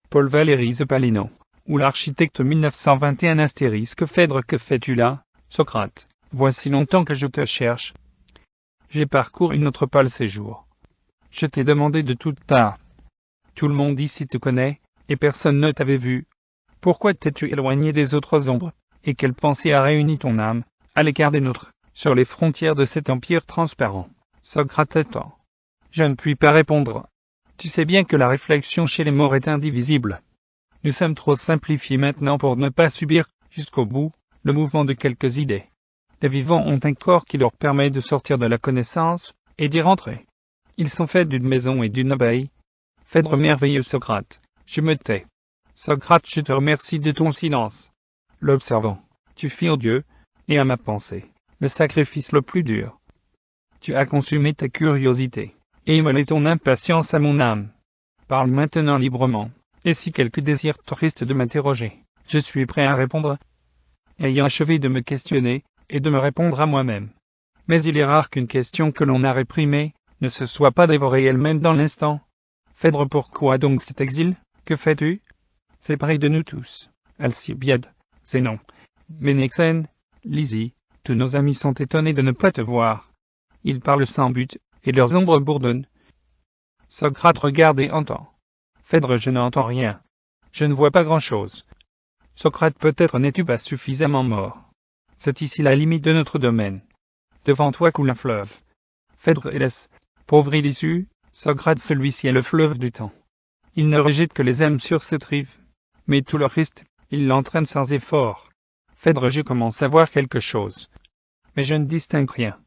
Paul Valéry Zepalino, ou l'architecte 1921 *. Phèdre, que fais-tu là, Socrate? Voici longtemps que je te cherche. J'ai parcouru notre pâle séjour. Je t'ai demandé de toutes parts. Tout le monde ici te connaît, et personne ne t'avait vu. Pourquoi t'es-tu éloigné des autres ombres, et quelle pensée a réuni ton âme, à l'écart des nôtres, sur les frontières de cet empire transparent? Socrate attend. Je ne puis pas répondre. Tu sais bien que la réflexion chez les morts est indivisible. Nous sommes trop simplifiés maintenant pour ne pas subir, jusqu'au bout, le mouvement de quelques idées. Les vivants ont un corps qui leur permet de sortir de la connaissance, et d'y rentrer. Ils sont faits d'une maison et d'une abeille. Phèdre merveilleux Socrate, je me tais. Socrate, je te remercie de ton silence. L'observant, tu fis au Dieu, et à ma pensée, le sacrifice le plus dur. Tu as consumé ta curiosité, et immolé ton impatience à mon âme. Parle maintenant librement, et si quelque désir triste de m'interroger, je suis prêt à répondre. Ayant achevé de me questionner, et de me répondre à moi-même. Mais il est rare qu'une question que l'on a réprimée, ne se soit pas dévorée elle-même dans l'instant. Phèdre, pourquoi donc cet exil? Que fais-tu? Séparé de nous tous. Alcibiade, Zénon, Ménexène, Lysie, tous nos amis sont étonnés de ne pas te voir. Ils parlent sans but, et leurs ombres bourdonnent. Socrate regarde et entend. Phèdre, je n'entends rien. Je ne vois pas grand-chose. Socrate, peut-être n'es-tu pas suffisamment mort. C'est ici la limite de notre domaine. Devant toi coule un fleuve. Phèdre, hélas, pauvre l'issue, Socrate, celui-ci est le fleuve du temps. Il ne rejette que les âmes sur cette rive. Mais tout le reste, il l'entraîne sans effort. Phèdre, je commence à voir quelque chose. Mais je ne distingue rien.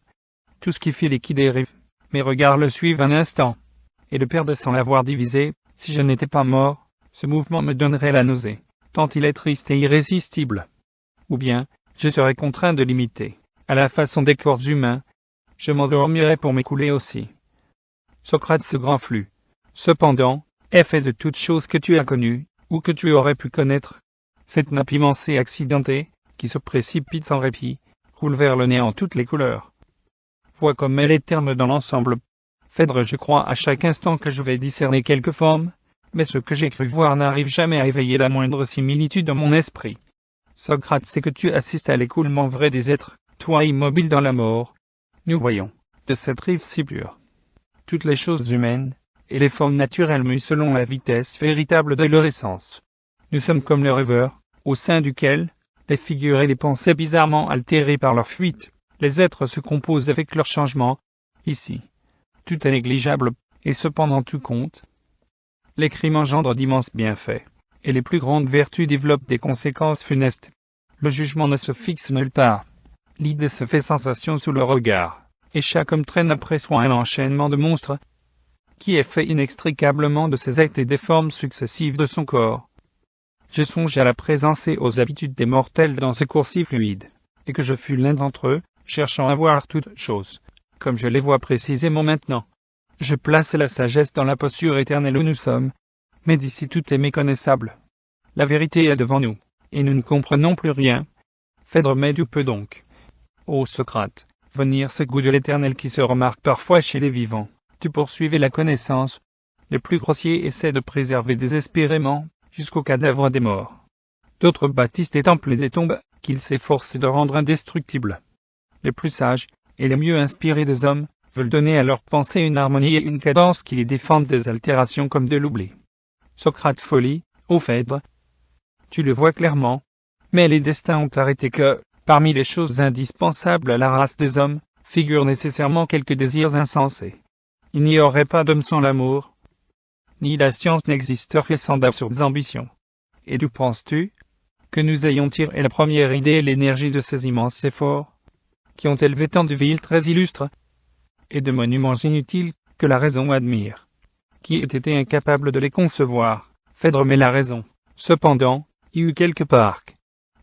Tout ce qui file qui dérive. Mes regards le suivent un instant. Et le perdre sans l'avoir divisé, si je n'étais pas mort, ce mouvement me donnerait la nausée, tant il est triste et irrésistible. Ou bien, je serais contraint de l'imiter. À la façon des corps humains, je m'endormirais pour m'écouler aussi. Socrate, ce grand flux, cependant, est fait de toutes choses que tu as connues, ou que tu aurais pu connaître. Cette nappe immense et accidentée, qui se précipite sans répit, roule vers le néant toutes les couleurs. Vois comme elle est terne dans l'ensemble. Phèdre, je crois à chaque instant que je vais discerner quelque forme, mais ce que j'ai cru voir n'arrive jamais à éveiller la moindre similitude dans mon esprit. Socrate, c'est que tu assistes à l'écoulement vrai des êtres, toi immobile dans la mort. Nous voyons, de cette rive si pure, toutes les choses humaines, et les formes naturelles mues selon la vitesse véritable de leur essence. Nous sommes comme le rêveur, au sein duquel, les figures et les pensées bizarrement altérées par leur fuite, les êtres se composent avec leur changement. Ici, tout est négligeable, et cependant tout compte. Les crimes engendrent d'immenses bienfaits, et les plus grandes vertus développent des conséquences funestes. Le jugement ne se fixe nulle part. L'idée se fait sensation sous le regard, et chaque homme traîne après soi un enchaînement de monstres, qui est fait inextricablement de ses actes et des formes successives de son corps. Je songe à la présence et aux habitudes des mortels dans ces cours si fluides, et que je fus l'un d'entre eux, cherchant à voir toutes choses, comme je les vois précisément maintenant. Je place la sagesse dans la posture éternelle où nous sommes, mais d'ici tout est méconnaissable. La vérité est devant nous, et nous ne comprenons plus rien. Phèdre, mais d'où peut donc, ô Socrate, venir ce goût de l'éternel qui se remarque parfois chez les vivants? Tu poursuivais la connaissance. Les plus grossiers essaient de préserver désespérément, jusqu'aux cadavres des morts. D'autres bâtissent des temples et des tombes, qu'ils s'efforcent de rendre indestructibles. Les plus sages, et les mieux inspirés des hommes, veulent donner à leurs pensées une harmonie et une cadence qui les défendent des altérations comme de l'oubli. Socrate, folie, ô Phèdre. Tu le vois clairement, mais les destins ont arrêté que, parmi les choses indispensables à la race des hommes, figurent nécessairement quelques désirs insensés. Il n'y aurait pas d'homme sans l'amour, ni la science n'existerait sans d'absurdes ambitions. Et d'où penses-tu que nous ayons tiré la première idée et l'énergie de ces immenses efforts, qui ont élevé tant de villes très illustres, et de monuments inutiles que la raison admire, qui ait été incapable de les concevoir? Phèdre, mais la raison, cependant, y eut quelque part.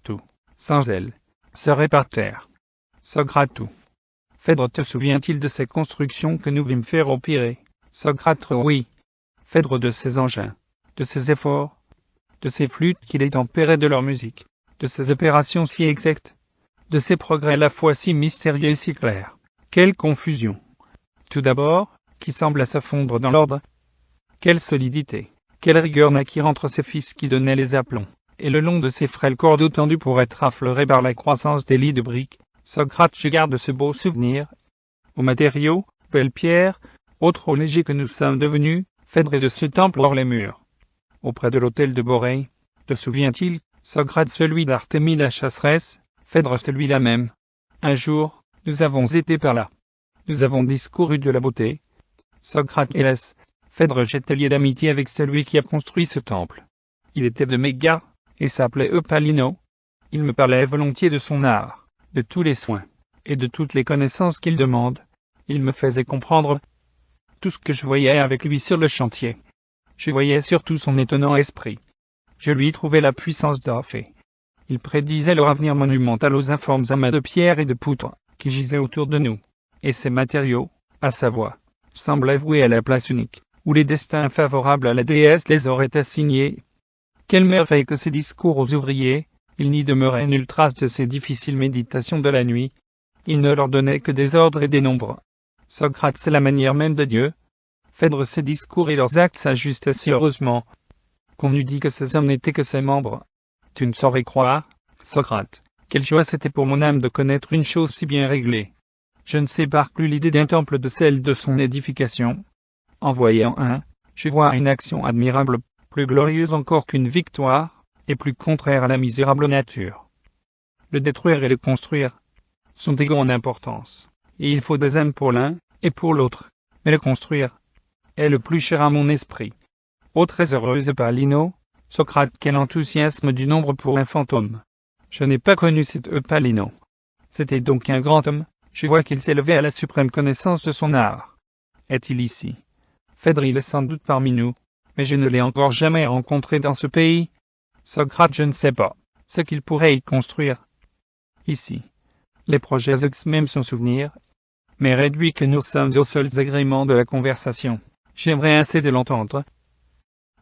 Tout, sans elle, serait par terre. Socrate, tout. Phèdre, te souvient-il de ces constructions que nous vîmes faire au Pirée? Socrate, oui. Phèdre, de ces engins, de ces efforts, de ces flûtes qui les tempéraient de leur musique, de ces opérations si exactes, de ces progrès à la fois si mystérieux et si clairs. Quelle confusion! Tout d'abord, qui semble à se fondre dans l'ordre. Quelle solidité, Quelle rigueur naquit entre ses fils qui donnaient les aplombs, et le long de ses frêles cordeaux tendus pour être affleurés par la croissance des lits de briques. Socrate, je garde ce beau souvenir. Aux matériaux, belles pierres, ô trop légers que nous sommes devenus, Phèdre de ce temple hors les murs. Auprès de l'autel de Borée, te souvient-il, Socrate celui d'Artémie la chasseresse, Phèdre celui-là même. Un jour, nous avons été par là. Nous avons discouru de la beauté. Socrate, hélas, Phèdre j'étais lié d'amitié avec celui qui a construit ce temple. Il était de Mégare, et s'appelait Eupalino. Il me parlait volontiers de son art, de tous les soins, et de toutes les connaissances qu'il demande. Il me faisait comprendre tout ce que je voyais avec lui sur le chantier. Je voyais surtout son étonnant esprit. Je lui trouvais la puissance d'Orphée. Il prédisait leur avenir monumental aux informes amas de pierre et de poutres qui gisaient autour de nous. Et ces matériaux, à savoir, semblaient voués à la place unique, où les destins favorables à la déesse les auraient assignés. Quelle merveille que ces discours aux ouvriers, il n'y demeurait nulle trace de ces difficiles méditations de la nuit. Il ne leur donnait que des ordres et des nombres. Socrate, c'est la manière même de Dieu. Phèdre, ses discours et leurs actes s'ajustent si heureusement qu'on eût dit que ces hommes n'étaient que ses membres. Tu ne saurais croire, Socrate, quelle joie c'était pour mon âme de connaître une chose si bien réglée. Je ne sépare plus l'idée d'un temple de celle de son édification. En voyant un, je vois une action admirable, plus glorieuse encore qu'une victoire, et plus contraire à la misérable nature. Le détruire et le construire sont égaux en importance, et il faut des âmes pour l'un et pour l'autre, mais le construire est le plus cher à mon esprit. Ô très heureuse Eupalino, Socrate, quel enthousiasme du nombre pour un fantôme. Je n'ai pas connu cet Eupalino. C'était donc un grand homme, je vois qu'il s'élevait à la suprême connaissance de son art. Est-il ici? Phèdre, il est sans doute parmi nous, mais je ne l'ai encore jamais rencontré dans ce pays. Socrate, je ne sais pas ce qu'il pourrait y construire. Ici, les projets même son souvenir, mais réduit que nous sommes aux seuls agréments de la conversation, j'aimerais assez de l'entendre.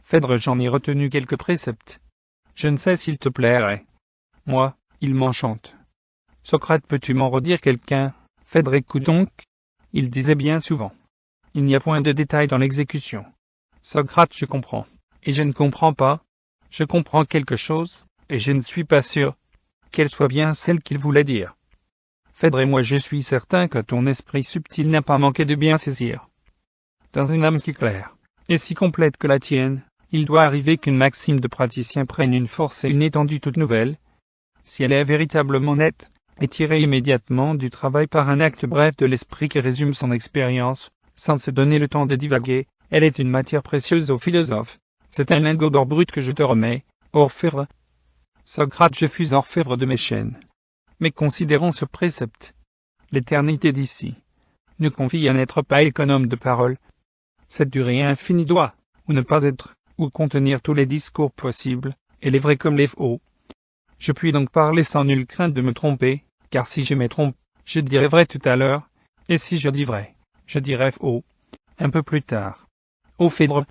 Phèdre, j'en ai retenu quelques préceptes. Je ne sais s'il te plairait. Moi, il m'enchante. Socrate, peux-tu m'en redire quelqu'un? Phèdre, écoute donc. Il disait bien souvent. Il n'y a point de détail dans l'exécution. Socrate, je comprends. Et je ne comprends pas. Je comprends quelque chose, et je ne suis pas sûr qu'elle soit bien celle qu'il voulait dire. Phèdre, et moi je suis certain que ton esprit subtil n'a pas manqué de bien saisir. Dans une âme si claire, et si complète que la tienne, il doit arriver qu'une maxime de praticien prenne une force et une étendue toute nouvelle. Si elle est véritablement nette, et tirée immédiatement du travail par un acte bref de l'esprit qui résume son expérience, sans se donner le temps de divaguer, elle est une matière précieuse aux philosophes. C'est un lingot d'or brut que je te remets, orfèvre. Socrate, je fus orfèvre de mes chaînes. Mais considérons ce précepte. L'éternité d'ici nous confie à n'être pas économe de parole. Cette durée infinie doit, ou ne pas être, ou contenir tous les discours possibles, et les vrais comme les faux. Je puis donc parler sans nulle crainte de me tromper, car si je me trompe, je dirai vrai tout à l'heure, et si je dis vrai, je dirai faux, un peu plus tard. Ô Phèdre,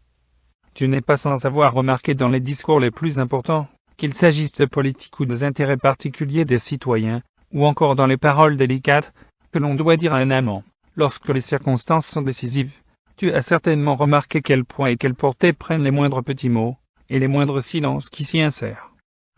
tu n'es pas sans avoir remarqué dans les discours les plus importants, qu'il s'agisse de politique ou des intérêts particuliers des citoyens, ou encore dans les paroles délicates, que l'on doit dire à un amant, lorsque les circonstances sont décisives. Tu as certainement remarqué quel poids et quelle portée prennent les moindres petits mots, et les moindres silences qui s'y insèrent.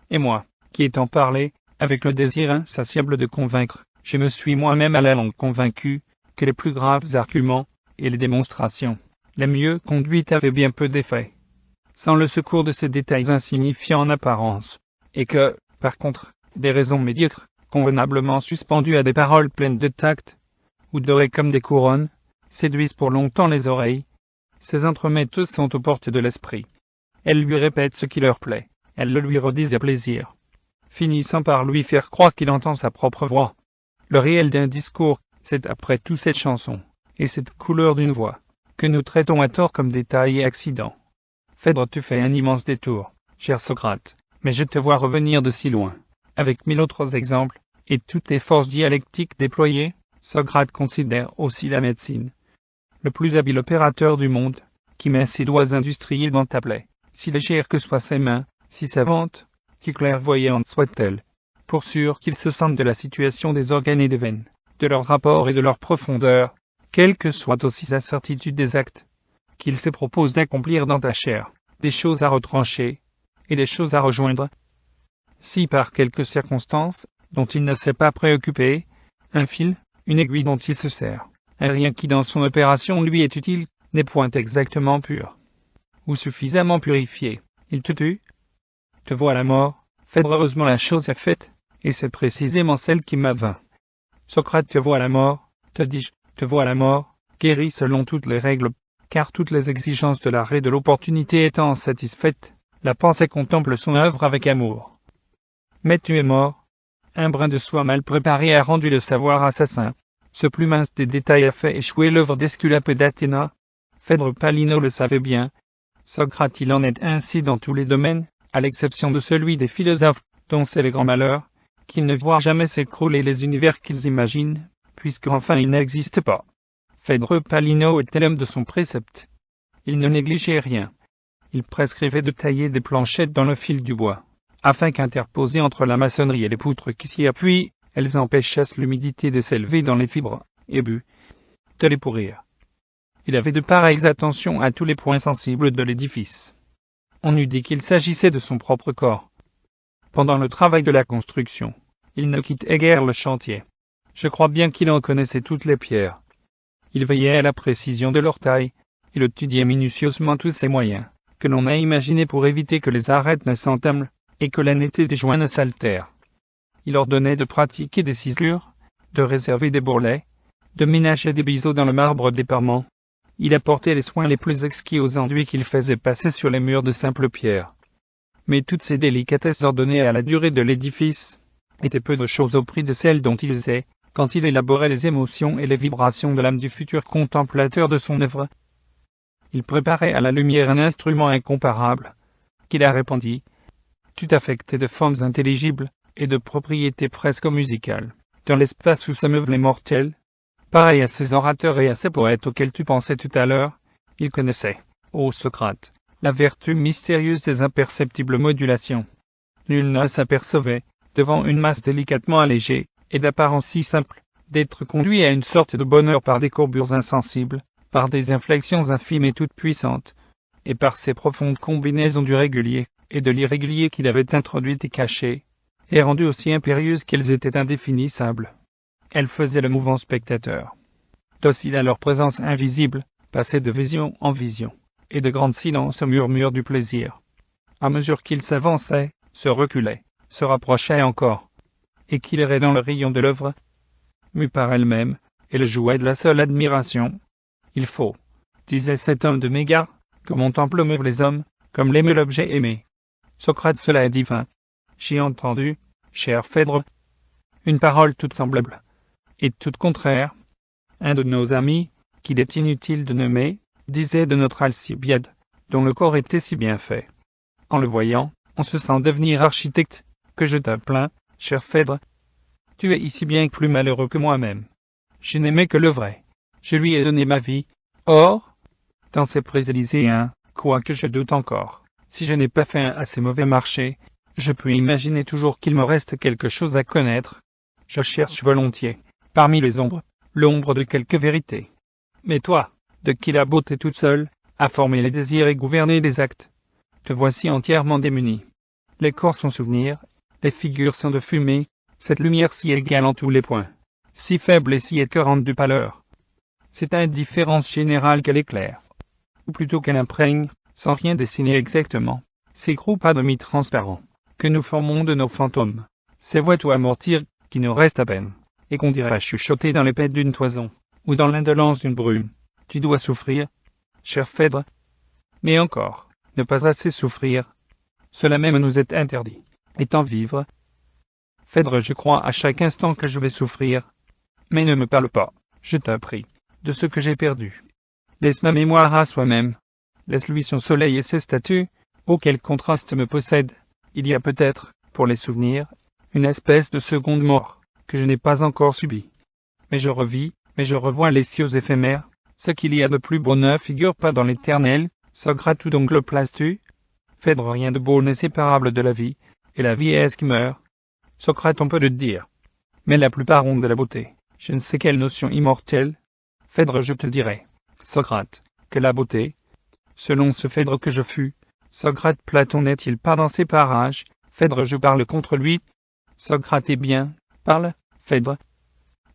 Et moi, qui étant parlé, avec le désir insatiable de convaincre, je me suis moi-même à la longue convaincu, que les plus graves arguments, et les démonstrations, les mieux conduites avaient bien peu d'effet, sans le secours de ces détails insignifiants en apparence, et que, par contre, des raisons médiocres, convenablement suspendues à des paroles pleines de tact, ou dorées comme des couronnes, séduisent pour longtemps les oreilles. Ces entremetteuses sont aux portes de l'esprit. Elles lui répètent ce qui leur plaît, elles le lui redisent à plaisir, finissant par lui faire croire qu'il entend sa propre voix. Le réel d'un discours, c'est après tout cette chanson, et cette couleur d'une voix, que nous traitons à tort comme détail et accident. Phèdre, tu fais un immense détour, cher Socrate, mais je te vois revenir de si loin, avec 1000 autres exemples, et toutes tes forces dialectiques déployées. Socrate considère aussi la médecine, le plus habile opérateur du monde, qui met ses doigts industriels dans ta plaie, si légère que soient ses mains, si savantes, si clairvoyantes soient-elles, pour sûr qu'il se sente de la situation des organes et des veines, de leur rapport et de leur profondeur, quelle que soit aussi sa certitude des actes qu'il se propose d'accomplir dans ta chair. des choses à retrancher, et des choses à rejoindre. Si par quelque circonstance, dont il ne s'est pas préoccupé, un fil, une aiguille dont il se sert, un rien qui dans son opération lui est utile, n'est point exactement pur, ou suffisamment purifié, il te tue. Te voilà mort, Phèdre, heureusement la chose est faite, et c'est précisément celle qui m'advint. Socrate, te voilà mort, te dis-je, te voilà mort, guéri selon toutes les règles, car toutes les exigences de l'art et de l'opportunité étant satisfaites, la pensée contemple son œuvre avec amour. Mais tu es mort. Un brin de soie mal préparé a rendu le savoir assassin. Ce plus mince des détails a fait échouer l'œuvre d'Esculape d'Athéna. Phèdre Palino le savait bien. Socrate, il en est ainsi dans tous les domaines, à l'exception de celui des philosophes, dont c'est le grand malheur, qu'ils ne voient jamais s'écrouler les univers qu'ils imaginent, puisque enfin ils n'existent pas. Phèdre Palino était l'homme de son précepte. Il ne négligeait rien. Il prescrivait de tailler des planchettes dans le fil du bois, afin qu'interposées entre la maçonnerie et les poutres qui s'y appuient, elles empêchassent l'humidité de s'élever dans les fibres, et de les pourrir. Il avait de pareilles attentions à tous les points sensibles de l'édifice. On eût dit qu'il s'agissait de son propre corps. Pendant le travail de la construction, il ne quittait guère le chantier. Je crois bien qu'il en connaissait toutes les pierres. Il veillait à la précision de leur taille, il étudiait minutieusement tous ces moyens, que l'on a imaginés pour éviter que les arêtes ne s'entament, et que la netteté des joints ne s'altère. Il ordonnait de pratiquer des ciselures, de réserver des bourrelets, de ménager des biseaux dans le marbre des parements. Il apportait les soins les plus exquis aux enduits qu'il faisait passer sur les murs de simples pierres. Mais toutes ces délicatesses ordonnées à la durée de l'édifice étaient peu de choses au prix de celles dont il usait, quand il élaborait les émotions et les vibrations de l'âme du futur contemplateur de son œuvre. Il préparait à la lumière un instrument incomparable, qu'il a répandit, tout affecté de formes intelligibles et de propriétés presque musicales, dans l'espace où se meuvent les mortels. Pareil à ces orateurs et à ces poètes auxquels tu pensais tout à l'heure, il connaissait, ô Socrate, la vertu mystérieuse des imperceptibles modulations. Nul ne s'apercevait, devant une masse délicatement allégée, et d'apparence si simple, d'être conduit à une sorte de bonheur par des courbures insensibles, par des inflexions infimes et toutes puissantes, et par ces profondes combinaisons du régulier et de l'irrégulier qu'il avait introduites et cachées, et rendues aussi impérieuses qu'elles étaient indéfinissables. Elles faisaient le mouvant spectateur, docile à leur présence invisible, passer de vision en vision, et de grand silence au murmure du plaisir. À mesure qu'il s'avançait, se reculait, se rapprochait encore, et qu'il errait dans le rayon de l'œuvre, mue par elle-même, et le jouet de la seule admiration. Il faut, disait cet homme de Mégare, que mon temple meuve les hommes, comme l'aime l'objet aimé. Socrate, cela est divin. J'ai entendu, cher Phèdre, une parole toute semblable, et toute contraire. Un de nos amis, qu'il est inutile de nommer, disait de notre Alcibiade, dont le corps était si bien fait. En le voyant, on se sent devenir architecte, que je te plains, cher Phèdre. Tu es ici bien plus malheureux que moi-même. Je n'aimais que le vrai. Je lui ai donné ma vie. Or, dans ces présélyséens, quoique je doute encore, si je n'ai pas fait un assez mauvais marché, je peux imaginer toujours qu'il me reste quelque chose à connaître. Je cherche volontiers, parmi les ombres, l'ombre de quelque vérité. Mais toi, de qui la beauté toute seule, a formé les désirs et gouverné les actes, te voici entièrement démuni. Les corps sont souvenirs, les figures sont de fumée, cette lumière si égale en tous les points, si faible et si écœurante de pâleur. C'est à indifférence générale qu'elle éclaire, ou plutôt qu'elle imprègne, sans rien dessiner exactement, ces groupes à demi transparents, que nous formons de nos fantômes, ces voix tout amortir, qui nous restent à peine, et qu'on dirait chuchoter dans l'épais d'une toison, ou dans l'indolence d'une brume. Tu dois souffrir, cher Phèdre. Mais encore, ne pas assez souffrir, cela même nous est interdit, étant vivre. Phèdre, je crois à chaque instant que je vais souffrir, mais ne me parle pas, je t'en prie, de ce que j'ai perdu. Laisse ma mémoire à soi-même, laisse-lui son soleil et ses statues, quel contraste me possède. Il y a peut-être, pour les souvenirs, une espèce de seconde mort, que je n'ai pas encore subie. Mais je revis, mais je revois les cieux éphémères, ce qu'il y a de plus beau ne figure pas dans l'éternel. Socrate, où donc le places-tu? Phèdre, rien de beau n'est séparable de la vie, et la vie est ce qui meurt. Socrate, on peut le dire. Mais la plupart ont de la beauté, je ne sais quelle notion immortelle. Phèdre, je te dirai, Socrate, que la beauté, selon ce Phèdre que je fus, Socrate. Platon n'est-il pas dans ces parages? Phèdre. Je parle contre lui. Socrate. Eh bien, parle. Phèdre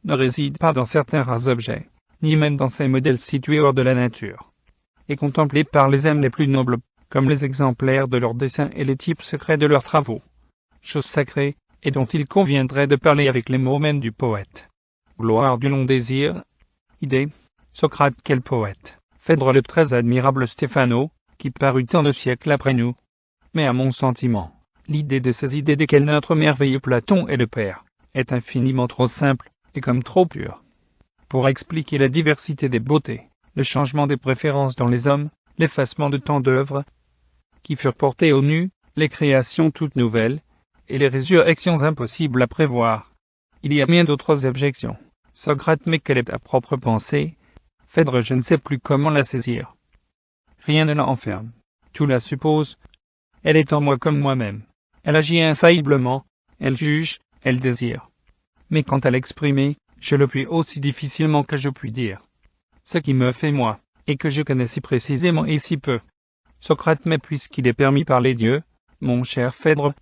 ne réside pas dans certains rares objets, ni même dans ces modèles situés hors de la nature, et contemplés par les âmes les plus nobles, comme les exemplaires de leurs desseins et les types secrets de leurs travaux. Choses sacrées, et dont il conviendrait de parler avec les mots mêmes du poète. Gloire du long désir. Idée. Socrate. Quel poète? Phèdre. Le très admirable Stéphano, qui parut tant de siècles après nous. Mais à mon sentiment, l'idée de ces idées desquelles notre merveilleux Platon est le père, est infiniment trop simple, et comme trop pure. Pour expliquer la diversité des beautés, le changement des préférences dans les hommes, l'effacement de tant d'œuvres qui furent portées au nu, les créations toutes nouvelles, et les résurrections impossibles à prévoir. Il y a bien d'autres objections. Socrate. Mais quelle est ta propre pensée? Phèdre. Je ne sais plus comment la saisir. Rien ne l'enferme. Tout la suppose. Elle est en moi comme moi-même. Elle agit infailliblement, elle juge, elle désire. Mais quant à l'exprimer, je le puis aussi difficilement que je puis dire ce qui me fait moi, et que je connais si précisément et si peu. Socrate. Mais puisqu'il est permis par les dieux, mon cher Phèdre,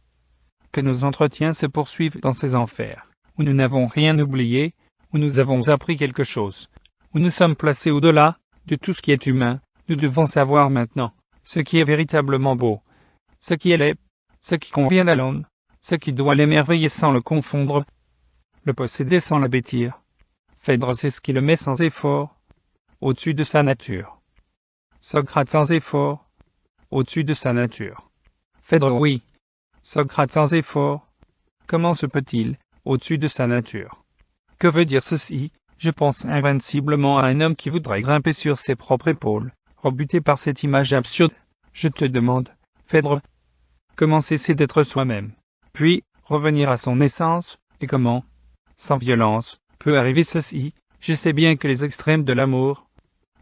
que nos entretiens se poursuivent dans ces enfers, où nous n'avons rien oublié, où nous avons appris quelque chose, où nous sommes placés au-delà de tout ce qui est humain, nous devons savoir maintenant ce qui est véritablement beau, ce qui est laid, ce qui convient à l'homme, ce qui doit l'émerveiller sans le confondre, le posséder sans l'abêtir. Phèdre. C'est ce qui le met sans effort au-dessus de sa nature. Socrate. Sans effort au-dessus de sa nature. Phèdre. Oui. Socrate. Sans effort. Comment se peut-il au-dessus de sa nature? Que veut dire ceci? Je pense invinciblement à un homme qui voudrait grimper sur ses propres épaules, rebuté par cette image absurde. Je te demande, Phèdre, comment cesser d'être soi-même, puis revenir à son essence, et comment, sans violence, peut arriver ceci? Je sais bien que les extrêmes de l'amour,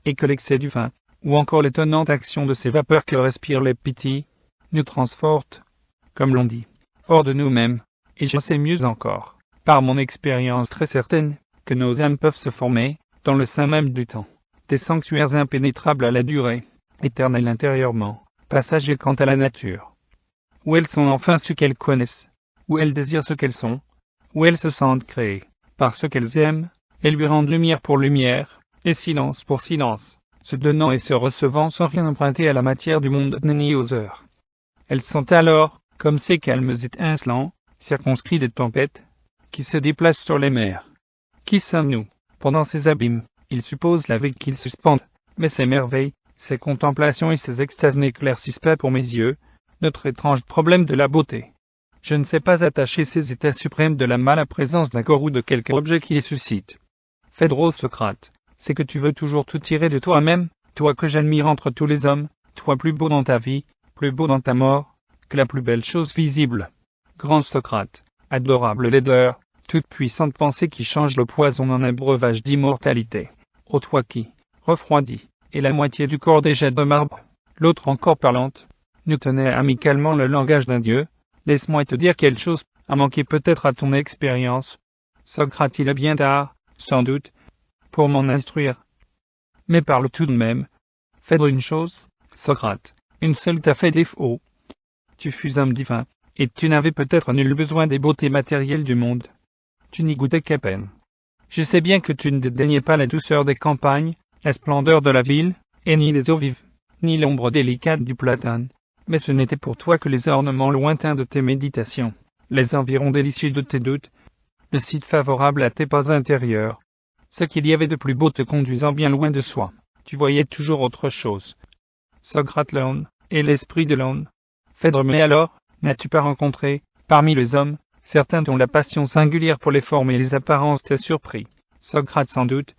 et que l'excès du vin, ou encore l'étonnante action de ces vapeurs que respirent les Pythie, nous transportent, comme l'on dit, hors de nous-mêmes, et je sais mieux encore, par mon expérience très certaine, que nos âmes peuvent se former, dans le sein même du temps, des sanctuaires impénétrables à la durée, éternels intérieurement, passagers quant à la nature, où elles sont enfin ce qu'elles connaissent, où elles désirent ce qu'elles sont, où elles se sentent créées, par ce qu'elles aiment, et lui rendent lumière pour lumière, et silence pour silence, se donnant et se recevant sans rien emprunter à la matière du monde ni aux heures. Elles sont alors, comme ces calmes étincelants, circonscrits de tempêtes, qui se déplacent sur les mers. Qui sommes-nous? Pendant ces abîmes, ils supposent la vie qu'ils suspendent, mais ces merveilles, ces contemplations et ces extases n'éclaircissent pas pour mes yeux notre étrange problème de la beauté. Je ne sais pas attacher ces états suprêmes de l'âme à la présence d'un corps ou de quelque objet qui les suscite. Phèdre. Socrate, c'est que tu veux toujours tout tirer de toi-même, toi que j'admire entre tous les hommes, toi plus beau dans ta vie, plus beau dans ta mort, que la plus belle chose visible. Grand Socrate, adorable laideur, toute puissante pensée qui change le poison en un breuvage d'immortalité. Ô toi qui, refroidi, et la moitié du corps déjà de marbre, l'autre encore parlante, nous tenait amicalement le langage d'un dieu, laisse-moi te dire quelque chose, à manquer peut-être à ton expérience. Socrate. Il est bien tard, sans doute, pour m'en instruire. Mais parle tout de même. Phèdre. Une chose, Socrate, une seule t'a fait défaut. Tu fus homme divin, et tu n'avais peut-être nul besoin des beautés matérielles du monde. Tu n'y goûtais qu'à peine. Je sais bien que tu ne dédaignais pas la douceur des campagnes, la splendeur de la ville, et ni les eaux vives, ni l'ombre délicate du platane. Mais ce n'était pour toi que les ornements lointains de tes méditations, les environs délicieux de tes doutes, le site favorable à tes pas intérieurs. Ce qu'il y avait de plus beau te conduisant bien loin de soi, tu voyais toujours autre chose. Socrate. L'homme, et l'esprit de l'homme. Phèdre. Mais alors, n'as-tu pas rencontré, parmi les hommes, certains dont la passion singulière pour les formes et les apparences t'a surpris? Socrate. Sans doute.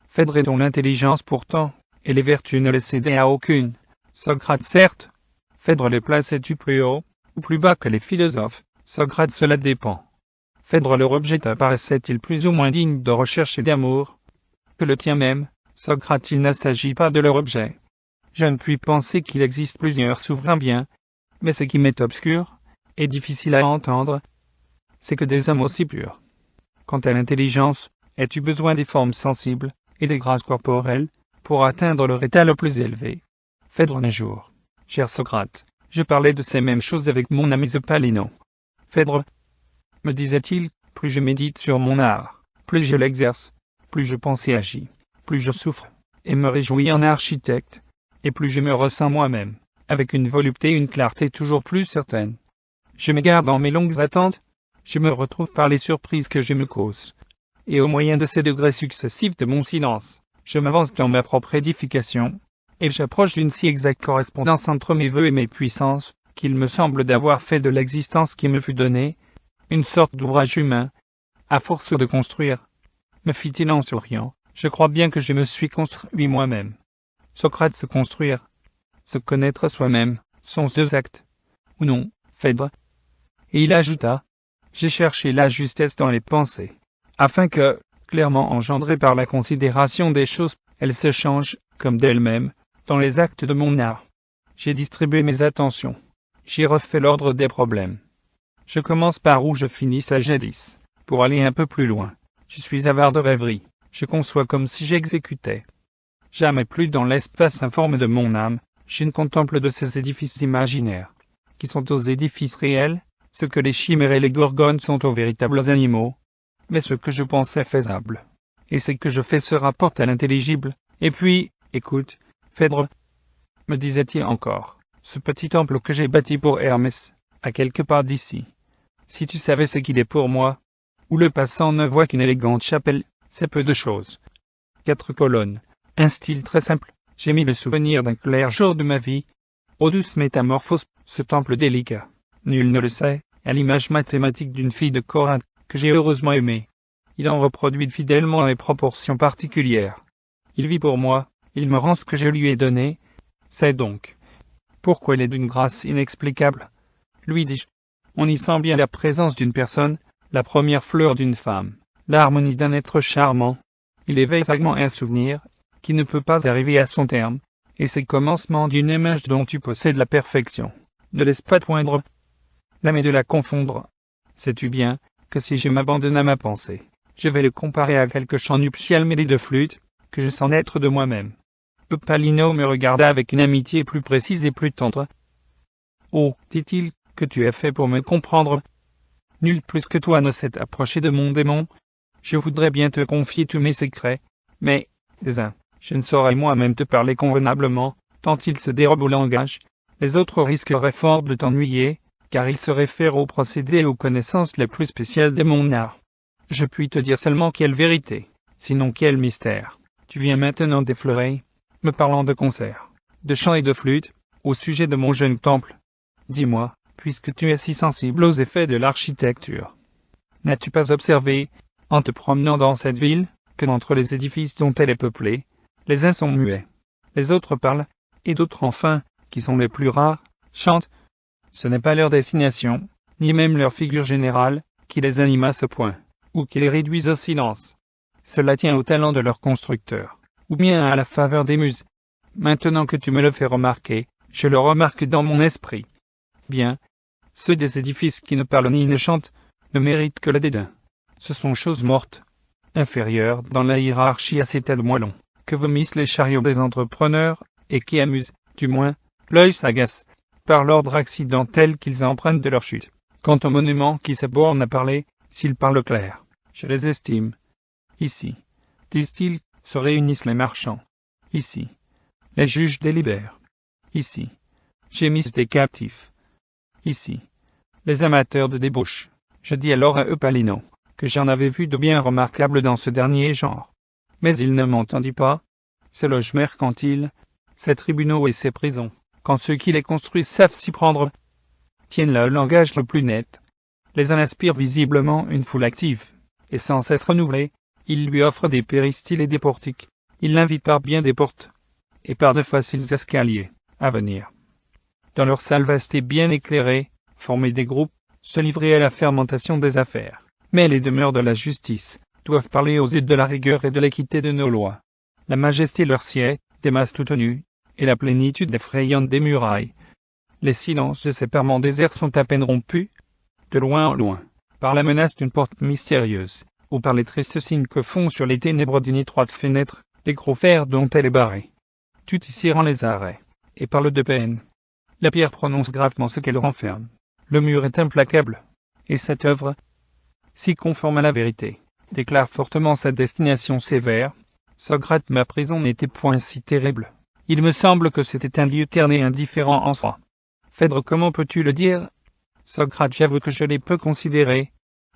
Phèdre. Et dont l'intelligence pourtant, et les vertus ne les cédaient à aucune. Socrate. Certes. Phèdre. Les plaçais-tu plus haut, ou plus bas que les philosophes? Socrate. Cela dépend. Phèdre. Leur objet apparaissait-il plus ou moins digne de recherche et d'amour que le tien même? Socrate. Il ne s'agit pas de leur objet. Je ne puis penser qu'il existe plusieurs souverains biens, mais ce qui m'est obscur, et difficile à entendre, c'est que des hommes aussi purs. Quant à l'intelligence, as-tu besoin des formes sensibles, et des grâces corporelles, pour atteindre leur état le plus élevé? Phèdre. Un jour, Cher Socrate, je parlais de ces mêmes choses avec mon ami Zopalino. Phèdre, me disait-il, plus je médite sur mon art, plus je l'exerce, plus je pense et agis, plus je souffre, et me réjouis en architecte, et plus je me ressens moi-même, avec une volupté et une clarté toujours plus certaines. Je m'égare dans mes longues attentes, je me retrouve par les surprises que je me cause, et au moyen de ces degrés successifs de mon silence, je m'avance dans ma propre édification, et j'approche d'une si exacte correspondance entre mes vœux et mes puissances, qu'il me semble d'avoir fait de l'existence qui me fut donnée, une sorte d'ouvrage humain, à force de construire. Me fit-il en souriant, je crois bien que je me suis construit moi-même. Socrate, se construire, se connaître soi-même, sont deux actes. Ou non, Phèdre. Et il ajouta, j'ai cherché la justesse dans les pensées, afin que, clairement engendrées par la considération des choses, elles se changent, comme d'elles-mêmes, dans les actes de mon art. J'ai distribué mes attentions. J'ai refait l'ordre des problèmes. Je commence par où je finissais jadis, pour aller un peu plus loin. Je suis avare de rêverie. Je conçois comme si j'exécutais. Jamais plus dans l'espace informe de mon âme, je ne contemple de ces édifices imaginaires, qui sont aux édifices réels, ce que les chimères et les gorgones sont aux véritables animaux, mais ce que je pensais faisable, et ce que je fais se rapporte à l'intelligible. Et puis, écoute, Phèdre, me disait-il encore, ce petit temple que j'ai bâti pour Hermès, à quelque part d'ici. Si tu savais ce qu'il est pour moi, où le passant ne voit qu'une élégante chapelle, c'est peu de choses. 4 colonnes, un style très simple, j'ai mis le souvenir d'un clair jour de ma vie, aux douces métamorphoses, ce temple délicat. Nul ne le sait, à l'image mathématique d'une fille de Corinthe, que j'ai heureusement aimée. Il en reproduit fidèlement les proportions particulières. Il vit pour moi, il me rend ce que je lui ai donné. C'est donc pourquoi il est d'une grâce inexplicable. Lui dis-je, on y sent bien la présence d'une personne, la première fleur d'une femme, l'harmonie d'un être charmant. Il éveille vaguement un souvenir, qui ne peut pas arriver à son terme, et c'est le commencement d'une image dont tu possèdes la perfection. Ne laisse pas poindre l'âme et de la confondre. Sais-tu bien, que si je m'abandonne à ma pensée, je vais le comparer à quelque chant nuptial mêlé de flûte, que je sens naître de moi-même. Eupalino me regarda avec une amitié plus précise et plus tendre. Oh, dit-il, que tu as fait pour me comprendre. Nul plus que toi ne s'est approché de mon démon. Je voudrais bien te confier tous mes secrets, mais, je ne saurais moi-même te parler convenablement, tant il se dérobe au langage. Les autres risqueraient fort de t'ennuyer, car ils se réfèrent aux procédés et aux connaissances les plus spéciales de mon art. Je puis te dire seulement quelle vérité, sinon quel mystère. Tu viens maintenant d'effleurer, me parlant de concerts, de chants et de flûtes, au sujet de mon jeune temple. Dis-moi, puisque tu es si sensible aux effets de l'architecture, n'as-tu pas observé, en te promenant dans cette ville, que d'entre les édifices dont elle est peuplée, les uns sont muets, les autres parlent, et d'autres enfin, qui sont les plus rares, chantent. Ce n'est pas leur destination, ni même leur figure générale, qui les anime à ce point, ou qui les réduisent au silence. Cela tient au talent de leur constructeur, ou bien à la faveur des muses. Maintenant que tu me le fais remarquer, je le remarque dans mon esprit. Bien, ceux des édifices qui ne parlent ni ne chantent, ne méritent que le dédain. Ce sont choses mortes, inférieures dans la hiérarchie à ces tels moellons, que vomissent les chariots des entrepreneurs, et qui amusent, du moins, l'œil sagace, par l'ordre accidentel qu'ils empruntent de leur chute. Quant aux monuments qui se bornent à parler, s'ils parlent clair, je les estime. Ici, disent-ils, se réunissent les marchands. Ici, les juges délibèrent. Ici, gémissent des captifs. Ici, les amateurs de débauche. Je dis alors à Eupalino, que j'en avais vu de bien remarquables dans ce dernier genre. Mais il ne m'entendit pas. Ces loges mercantiles, ces tribunaux et ces prisons, quand ceux qui les construisent savent s'y prendre, tiennent le langage le plus net. Les uns inspirent visiblement une foule active, et sans cesse renouvelée. Ils lui offrent des péristyles et des portiques. Ils l'invitent par bien des portes, et par de faciles escaliers, à venir. Dans leur salle vaste et bien éclairée, former des groupes, se livrer à la fermentation des affaires. Mais les demeures de la justice doivent parler aux yeux de la rigueur et de l'équité de nos lois. La majesté leur sied, des masses tout tenues, et la plénitude effrayante des murailles. Les silences de ces parements déserts sont à peine rompus, de loin en loin, par la menace d'une porte mystérieuse, ou par les tristes signes que font sur les ténèbres d'une étroite fenêtre, les gros fers dont elle est barrée. Tout ici rend les arrêts, et parle de peine. La pierre prononce gravement ce qu'elle renferme. Le mur est implacable. Et cette œuvre, si conforme à la vérité, déclare fortement sa destination sévère. Socrate, ma prison n'était point si terrible. Il me semble que c'était un lieu terne et indifférent en soi. Phèdre, comment peux-tu le dire? Socrate, j'avoue que je l'ai peu considéré.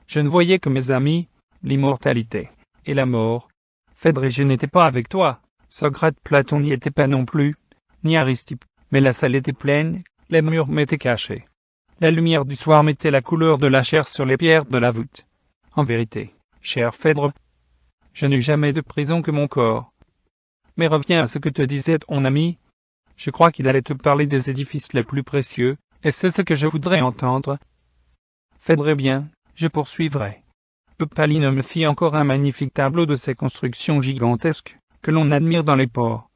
Je ne voyais que mes amis, l'immortalité et la mort. Phèdre, et je n'étais pas avec toi. Socrate, Platon n'y était pas non plus, ni Aristippe, mais la salle était pleine, les murs m'étaient cachés. La lumière du soir mettait la couleur de la chair sur les pierres de la voûte. En vérité, cher Phèdre, je n'eus jamais de prison que mon corps. Mais reviens à ce que te disait ton ami. Je crois qu'il allait te parler des édifices les plus précieux, et c'est ce que je voudrais entendre. Phèdre, bien, je poursuivrai. Eupalino me fit encore un magnifique tableau de ces constructions gigantesques, que l'on admire dans les ports.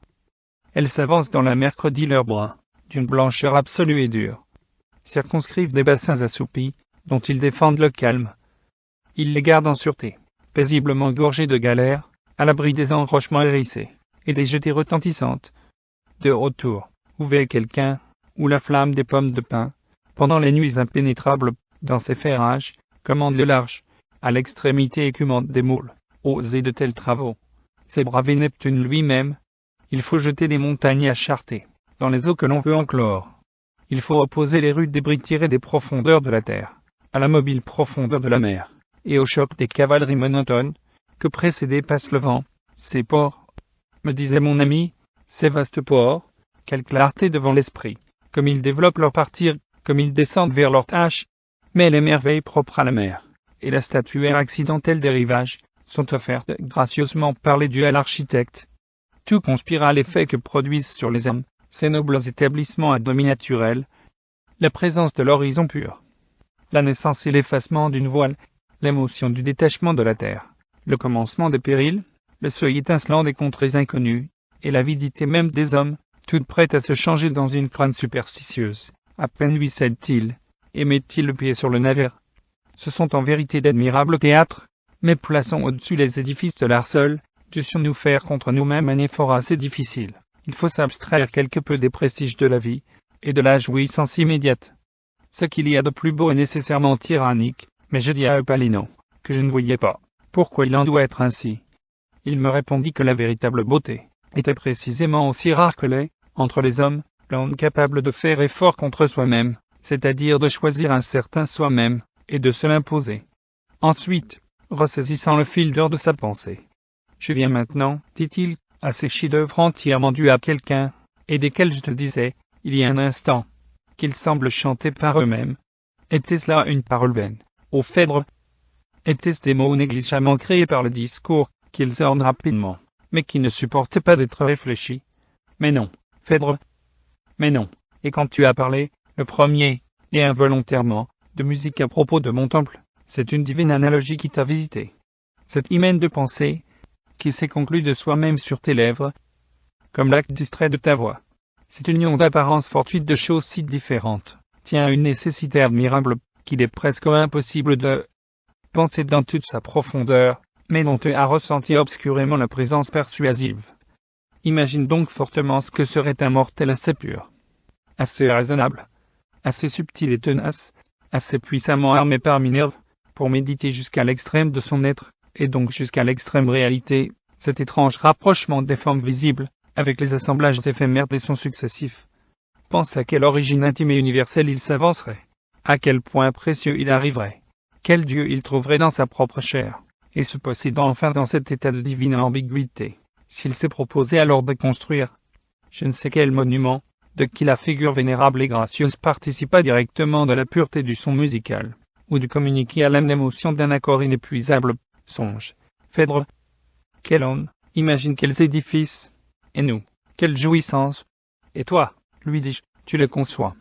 Elles s'avancent dans la mercredi leurs bras, d'une blancheur absolue et dure. Circonscrivent des bassins assoupis, dont ils défendent le calme. Ils les gardent en sûreté, paisiblement gorgés de galères, à l'abri des enrochements hérissés, et des jetées retentissantes. De retour, où veille quelqu'un, ou la flamme des pommes de pin, pendant les nuits impénétrables, dans ces ferrages, commande le large, à l'extrémité écumante des moules, oser de tels travaux. C'est braver Neptune lui-même. Il faut jeter les montagnes achartées, dans les eaux que l'on veut enclore. Il faut opposer les rudes débris tirés des profondeurs de la terre, à la mobile profondeur de la mer, et au choc des cavaleries monotones, que précédé passe le vent. Ces ports, me disait mon ami, ces vastes ports, quelle clarté devant l'esprit, comme ils développent leur partir, comme ils descendent vers leur tâche, mais les merveilles propres à la mer, et la statuaire accidentelle des rivages, sont offertes gracieusement par les dieux à l'architecte. Tout conspire à l'effet que produisent sur les hommes, ces nobles établissements à demi naturels, la présence de l'horizon pur, la naissance et l'effacement d'une voile, l'émotion du détachement de la terre, le commencement des périls, le seuil étincelant des contrées inconnues, et l'avidité même des hommes, toute prête à se changer dans une crainte superstitieuse. À peine lui cède-t-il, et met-il le pied sur le navire. Ce sont en vérité d'admirables théâtres, mais plaçons au-dessus les édifices de l'art seul, dussions-nous faire contre nous-mêmes un effort assez difficile. Il faut s'abstraire quelque peu des prestiges de la vie, et de la jouissance immédiate. Ce qu'il y a de plus beau est nécessairement tyrannique, mais je dis à Eupalino, que je ne voyais pas, pourquoi il en doit être ainsi. Il me répondit que la véritable beauté était précisément aussi rare que l'est, entre les hommes, l'homme capable de faire effort contre soi-même, c'est-à-dire de choisir un certain soi-même, et de se l'imposer. Ensuite, ressaisissant le fil d'or de sa pensée. Je viens maintenant, dit-il, à ces chefs-d'œuvre entièrement dus à quelqu'un, et desquels je te disais, il y a un instant, qu'ils semblent chanter par eux-mêmes. Était-ce là une parole vaine, ô Phèdre? Étaient-ce des mots négligemment créés par le discours, qu'ils ornent rapidement, mais qui ne supportent pas d'être réfléchis? Mais non, Phèdre. Mais non, et quand tu as parlé, le premier, et involontairement, de musique à propos de mon temple, c'est une divine analogie qui t'a visité. Cette hymen de pensée, qui s'est conclue de soi-même sur tes lèvres, comme l'acte distrait de ta voix. Cette union d'apparence fortuite de choses si différentes, tient à une nécessité admirable, qu'il est presque impossible de penser dans toute sa profondeur, mais dont tu as ressenti obscurément la présence persuasive. Imagine donc fortement ce que serait un mortel assez pur, assez raisonnable, assez subtil et tenace, assez puissamment armé par Minerve, pour méditer jusqu'à l'extrême de son être, et donc jusqu'à l'extrême réalité, cet étrange rapprochement des formes visibles, avec les assemblages éphémères des sons successifs. Pense à quelle origine intime et universelle il s'avancerait, à quel point précieux il arriverait, quel Dieu il trouverait dans sa propre chair, et se possédant enfin dans cet état de divine ambiguïté, s'il s'est proposé alors de construire, je ne sais quel monument, de qui la figure vénérable et gracieuse participa directement de la pureté du son musical, ou de communiquer à l'âme l'émotion d'un accord inépuisable. Songe, Phèdre, quel homme, imagine quels édifices, et nous, quelle jouissance, et toi, lui dis-je, tu le conçois.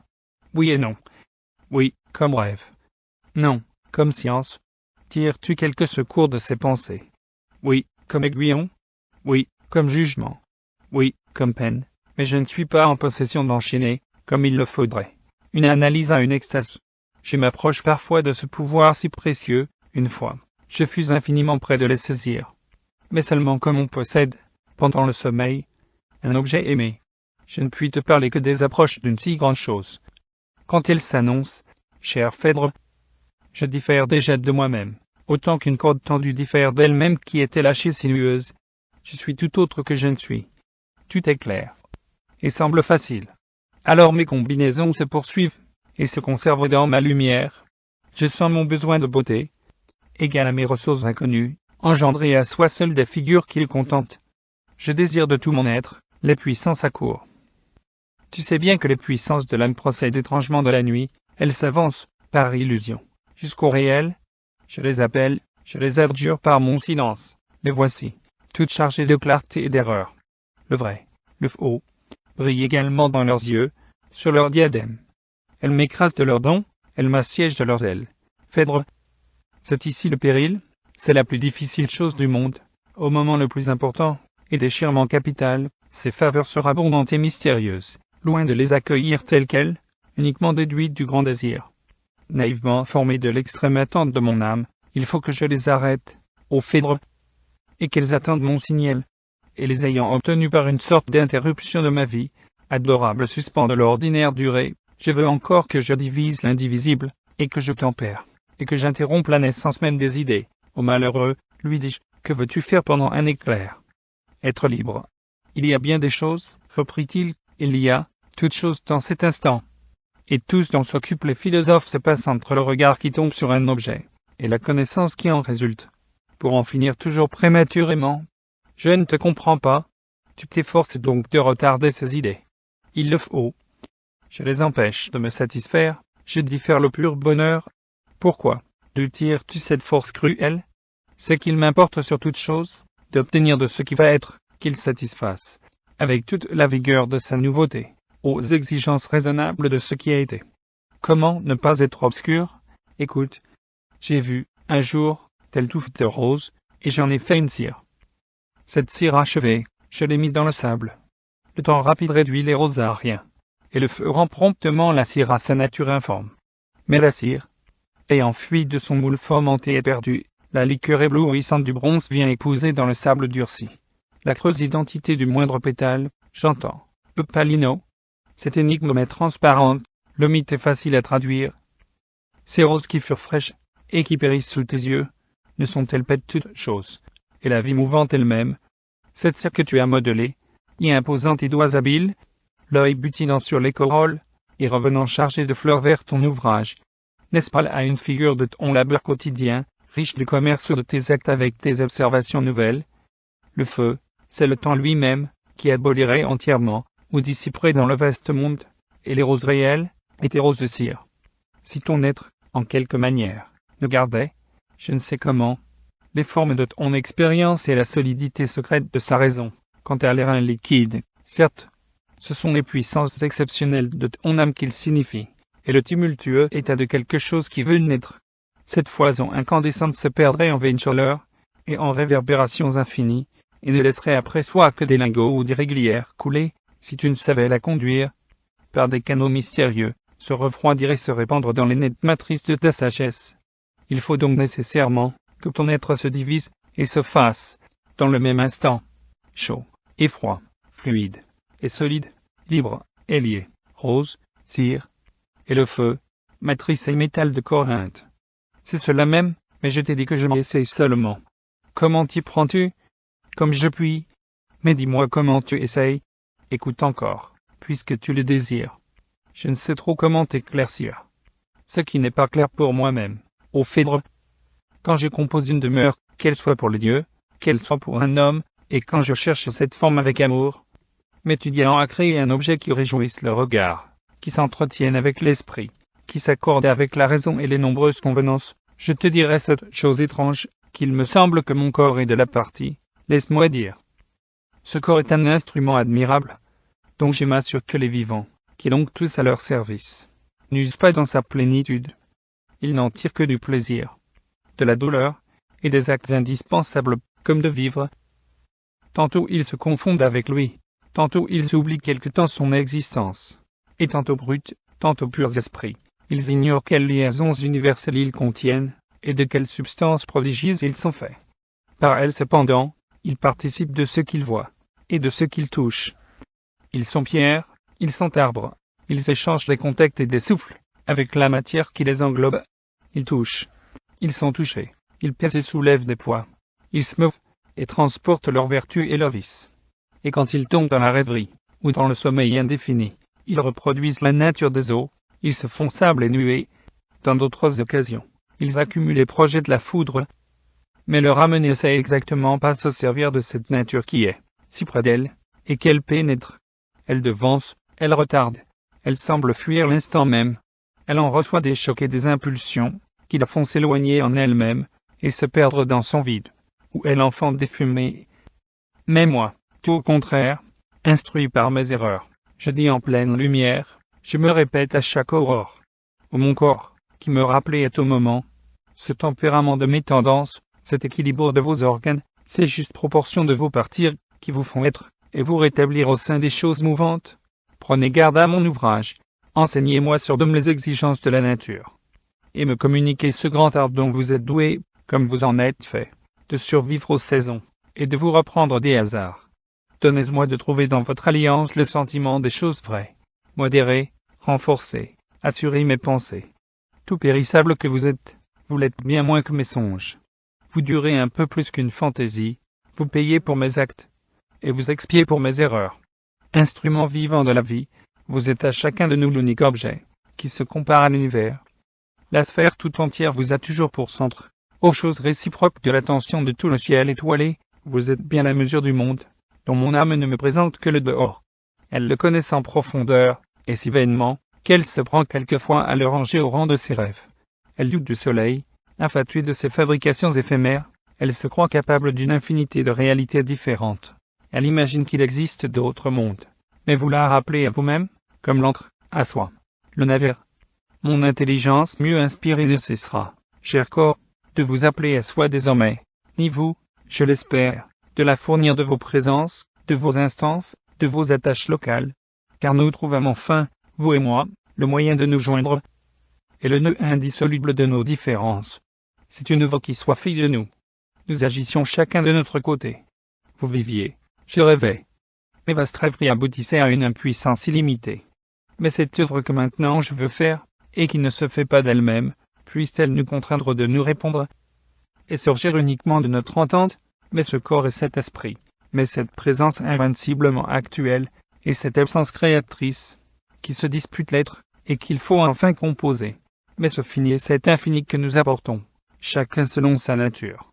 Oui et non. Oui, comme rêve. Non, comme science. Tires-tu quelque secours de ces pensées? Oui, comme aiguillon. Oui, comme jugement. Oui, comme peine. Mais je ne suis pas en possession d'enchaîner, comme il le faudrait, une analyse à une extase. Je m'approche parfois de ce pouvoir si précieux, une fois. Je fus infiniment près de les saisir. Mais seulement comme on possède, pendant le sommeil, un objet aimé. Je ne puis te parler que des approches d'une si grande chose. Quand elle s'annonce, cher Phèdre, je diffère déjà de moi-même, autant qu'une corde tendue diffère d'elle-même qui était lâchée sinueuse. Je suis tout autre que je ne suis. Tout est clair. Et semble facile. Alors mes combinaisons se poursuivent, et se conservent dans ma lumière. Je sens mon besoin de beauté, égal à mes ressources inconnues, engendrer à soi seul des figures qui le contentent. Je désire de tout mon être, les puissances accourent. Tu sais bien que les puissances de l'âme procèdent étrangement de la nuit, elles s'avancent, par illusion, jusqu'au réel. Je les appelle, je les adjure par mon silence. Les voici, toutes chargées de clarté et d'erreur. Le vrai, le faux, brillent également dans leurs yeux, sur leurs diadèmes. Elles m'écrasent de leurs dons, elles m'assiègent de leurs ailes. Phèdre, c'est ici le péril, c'est la plus difficile chose du monde, au moment le plus important, et déchirement capital, ces faveurs surabondantes et mystérieuses, loin de les accueillir telles quelles, uniquement déduites du grand désir. Naïvement formées de l'extrême attente de mon âme, il faut que je les arrête, ô Phèdre, et qu'elles attendent mon signal. Et les ayant obtenues par une sorte d'interruption de ma vie, adorable suspens de l'ordinaire durée, je veux encore que je divise l'indivisible, et que je tempère, et que j'interrompe la naissance même des idées. Ô malheureux, lui dis-je, que veux-tu faire pendant un éclair? Être libre. Il y a bien des choses, reprit-il, il y a, toutes choses dans cet instant. Et tous dont s'occupent les philosophes se passent entre le regard qui tombe sur un objet, et la connaissance qui en résulte. Pour en finir toujours prématurément. Je ne te comprends pas. Tu t'efforces donc de retarder ces idées. Il le faut. Je les empêche de me satisfaire, je diffère le pur bonheur. Pourquoi? D'où tires-tu cette force cruelle? C'est qu'il m'importe sur toute chose, d'obtenir de ce qui va être, qu'il satisfasse, avec toute la vigueur de sa nouveauté, aux exigences raisonnables de ce qui a été. Comment ne pas être obscur? Écoute, j'ai vu, un jour, telle touffe de rose, et j'en ai fait une cire. Cette cire achevée, je l'ai mise dans le sable. Le temps rapide réduit les roses à rien, et le feu rend promptement la cire à sa nature informe. Mais la cire, ayant fui de son moule fomenté et perdu, la liqueur éblouissante du bronze vient épouser dans le sable durci la creuse identité du moindre pétale. J'entends, Eupalino. Cette énigme est transparente, le mythe est facile à traduire. Ces roses qui furent fraîches, et qui périssent sous tes yeux, ne sont-elles pas toutes choses, et la vie mouvante elle-même, cette cire que tu as modelée, y imposant tes doigts habiles, l'œil butinant sur les corolles, et revenant chargé de fleurs vers ton ouvrage, n'est-ce pas là une figure de ton labeur quotidien, riche du commerce de tes actes avec tes observations nouvelles? Le feu, c'est le temps lui-même, qui abolirait entièrement, ou dissiperait dans le vaste monde, et les roses réelles, et tes roses de cire. Si ton être, en quelque manière, ne gardait, je ne sais comment, les formes de ton expérience et la solidité secrète de sa raison, quant à l'airain liquide, certes, ce sont les puissances exceptionnelles de ton âme qu'il signifie, et le tumultueux état de quelque chose qui veut naître. Cette foison incandescente se perdrait en vaines chaleurs, et en réverbérations infinies, et ne laisserait après soi que des lingots ou des régulières coulées, si tu ne savais la conduire, par des canaux mystérieux, se refroidir et se répandre dans les nettes matrices de ta sagesse. Il faut donc nécessairement que ton être se divise et se fasse, dans le même instant, chaud et froid, fluide et solide, libre et lié, rose, cire, et le feu, matrice et métal de Corinthe. C'est cela même, mais je t'ai dit que je m'essaye seulement. Comment t'y prends-tu? Comme je puis. Mais dis-moi comment tu essayes. Écoute encore, puisque tu le désires. Je ne sais trop comment t'éclaircir. Ce qui n'est pas clair pour moi-même. Ô Phèdre, quand je compose une demeure, qu'elle soit pour les dieux, qu'elle soit pour un homme, et quand je cherche cette forme avec amour, m'étudiant à créer un objet qui réjouisse le regard, qui s'entretienne avec l'esprit, qui s'accorde avec la raison et les nombreuses convenances, je te dirai cette chose étrange, qu'il me semble que mon corps est de la partie. Laisse-moi dire. Ce corps est un instrument admirable, dont je m'assure que les vivants, qui l'ont tous à leur service, n'usent pas dans sa plénitude. Ils n'en tirent que du plaisir, de la douleur, et des actes indispensables, comme de vivre. Tantôt ils se confondent avec lui, tantôt ils oublient quelque temps son existence, et tantôt bruts, tantôt purs esprits, ils ignorent quelles liaisons universelles ils contiennent, et de quelle substance prodigieuse ils sont faits. Par elles cependant, ils participent de ce qu'ils voient, et de ce qu'ils touchent. Ils sont pierres, ils sont arbres, ils échangent des contacts et des souffles, avec la matière qui les englobe. Ils touchent, ils sont touchés, ils pèsent et soulèvent des poids, ils se meuvent, et transportent leurs vertus et leurs vices. Et quand ils tombent dans la rêverie, ou dans le sommeil indéfini, ils reproduisent la nature des eaux, ils se font sable et nuées. Dans d'autres occasions, ils accumulent les projets de la foudre. Mais leur âme ne sait exactement pas se servir de cette nature qui est si près d'elle, et qu'elle pénètre. Elle devance, elle retarde, elle semble fuir l'instant même. Elle en reçoit des chocs et des impulsions, qui la font s'éloigner en elle-même, et se perdre dans son vide, où elle enfante des fumées. Mais moi, tout au contraire, instruit par mes erreurs, je dis en pleine lumière, je me répète à chaque aurore. Ô mon corps, qui me rappelait à tout moment, ce tempérament de mes tendances, cet équilibre de vos organes, ces justes proportions de vos parties, qui vous font être, et vous rétablir au sein des choses mouvantes. Prenez garde à mon ouvrage, enseignez-moi sur les exigences de la nature, et me communiquez ce grand art dont vous êtes doué, comme vous en êtes fait, de survivre aux saisons, et de vous reprendre des hasards. Donnez-moi de trouver dans votre alliance le sentiment des choses vraies, modérées, renforcées, assurez mes pensées. Tout périssable que vous êtes, vous l'êtes bien moins que mes songes. Vous durez un peu plus qu'une fantaisie, vous payez pour mes actes, et vous expiez pour mes erreurs. Instrument vivant de la vie, vous êtes à chacun de nous l'unique objet, qui se compare à l'univers. La sphère tout entière vous a toujours pour centre, aux choses réciproques de l'attention de tout le ciel étoilé, vous êtes bien la mesure du monde, dont mon âme ne me présente que le dehors. Elle le connaît en profondeur, et si vainement, qu'elle se prend quelquefois à le ranger au rang de ses rêves. Elle doute du soleil, infatuée de ses fabrications éphémères, elle se croit capable d'une infinité de réalités différentes. Elle imagine qu'il existe d'autres mondes. Mais vous la rappelez à vous-même, comme l'encre, à soi. Le navire. Mon intelligence mieux inspirée ne cessera, cher corps, de vous appeler à soi désormais, ni vous, je l'espère, de la fournir de vos présences, de vos instances, de vos attaches locales. Car nous trouvons enfin, vous et moi, le moyen de nous joindre, et le nœud indissoluble de nos différences. C'est une œuvre qui soit fille de nous. Nous agissions chacun de notre côté. Vous viviez, je rêvais. Mes vastes rêveries aboutissaient à une impuissance illimitée. Mais cette œuvre que maintenant je veux faire, et qui ne se fait pas d'elle-même, puisse-t-elle nous contraindre de nous répondre, et surgir uniquement de notre entente, mais ce corps et cet esprit, mais cette présence invinciblement actuelle, et cette absence créatrice, qui se disputent l'être, et qu'il faut enfin composer. Mais ce fini et cet infini que nous apportons, chacun selon sa nature.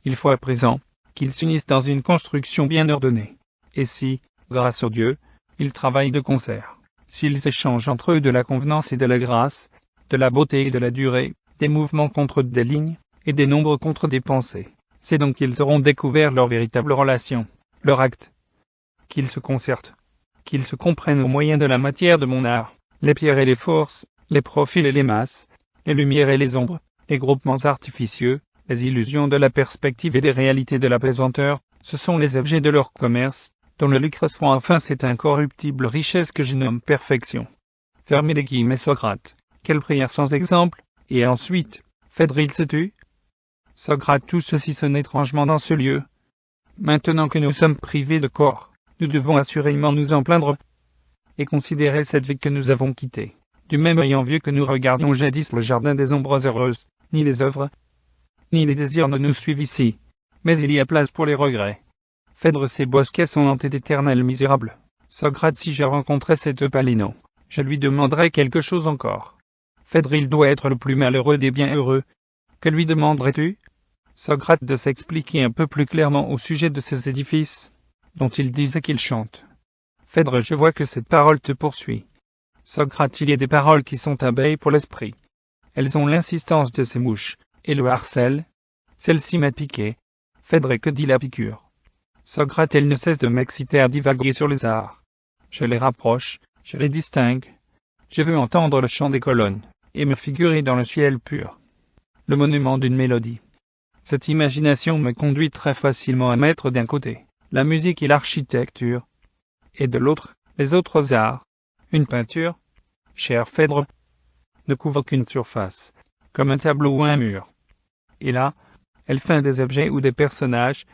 Il faut à présent qu'ils s'unissent dans une construction bien ordonnée. Et si, grâce au Dieu, ils travaillent de concert, s'ils échangent entre eux de la convenance et de la grâce, de la beauté et de la durée, des mouvements contre des lignes, et des nombres contre des pensées, c'est donc qu'ils auront découvert leur véritable relation, leur acte. Qu'ils se concertent, qu'ils se comprennent au moyen de la matière de mon art, les pierres et les forces, les profils et les masses, les lumières et les ombres, les groupements artificieux, les illusions de la perspective et des réalités de la pesanteur, ce sont les objets de leur commerce, dont le lucre soit enfin cette incorruptible richesse que je nomme perfection. Fermez les guillemets Socrate. Quelle prière sans exemple, et ensuite, Phèdre se tut. Socrate, tout ceci sonne étrangement dans ce lieu. Maintenant que nous sommes privés de corps, nous devons assurément nous en plaindre et considérer cette vie que nous avons quittée. Du même œil envieux que nous regardions jadis le jardin des ombres heureuses, ni les œuvres, ni les désirs ne nous suivent ici, mais il y a place pour les regrets. Phèdre, ces bosquets sont hantés d'éternels misérables. Socrate, si je rencontrais cet Eupalino, je lui demanderais quelque chose encore. Phèdre, il doit être le plus malheureux des bienheureux. Que lui demanderais-tu? Socrate, de s'expliquer un peu plus clairement au sujet de ces édifices, dont il disait qu'ils chantent. Phèdre, je vois que cette parole te poursuit. Socrate, il y a des paroles qui sont abeilles pour l'esprit. Elles ont l'insistance de ces mouches, et le harcèlent. Celle-ci m'a piqué. Phèdre, que dit la piqûre? Socrate, elle ne cesse de m'exciter à divaguer sur les arts. Je les rapproche, je les distingue. Je veux entendre le chant des colonnes, et me figurer dans le ciel pur le monument d'une mélodie. Cette imagination me conduit très facilement à mettre d'un côté la musique et l'architecture, et de l'autre, les autres arts. Une peinture, cher Phèdre, ne couvre qu'une surface, comme un tableau ou un mur. Et là, elle peint des objets ou des personnages.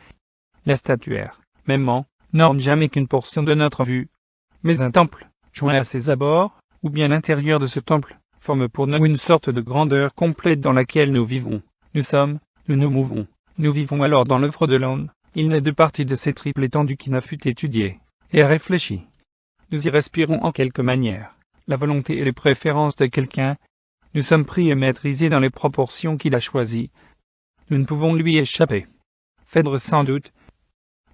La statuaire, mêmement, n'orne jamais qu'une portion de notre vue. mais un temple, joint à ses abords, ou bien l'intérieur de ce temple, forme pour nous une sorte de grandeur complète dans laquelle nous vivons. Nous sommes, nous nous mouvons. Nous vivons alors dans l'œuvre de l'homme. Il n'est de partie de cette triple étendue qui n'a fut étudiée et réfléchie. Nous y respirons en quelque manière la volonté et les préférences de quelqu'un. Nous sommes pris et maîtrisés dans les proportions qu'il a choisies. Nous ne pouvons lui échapper. Phèdre sans doute.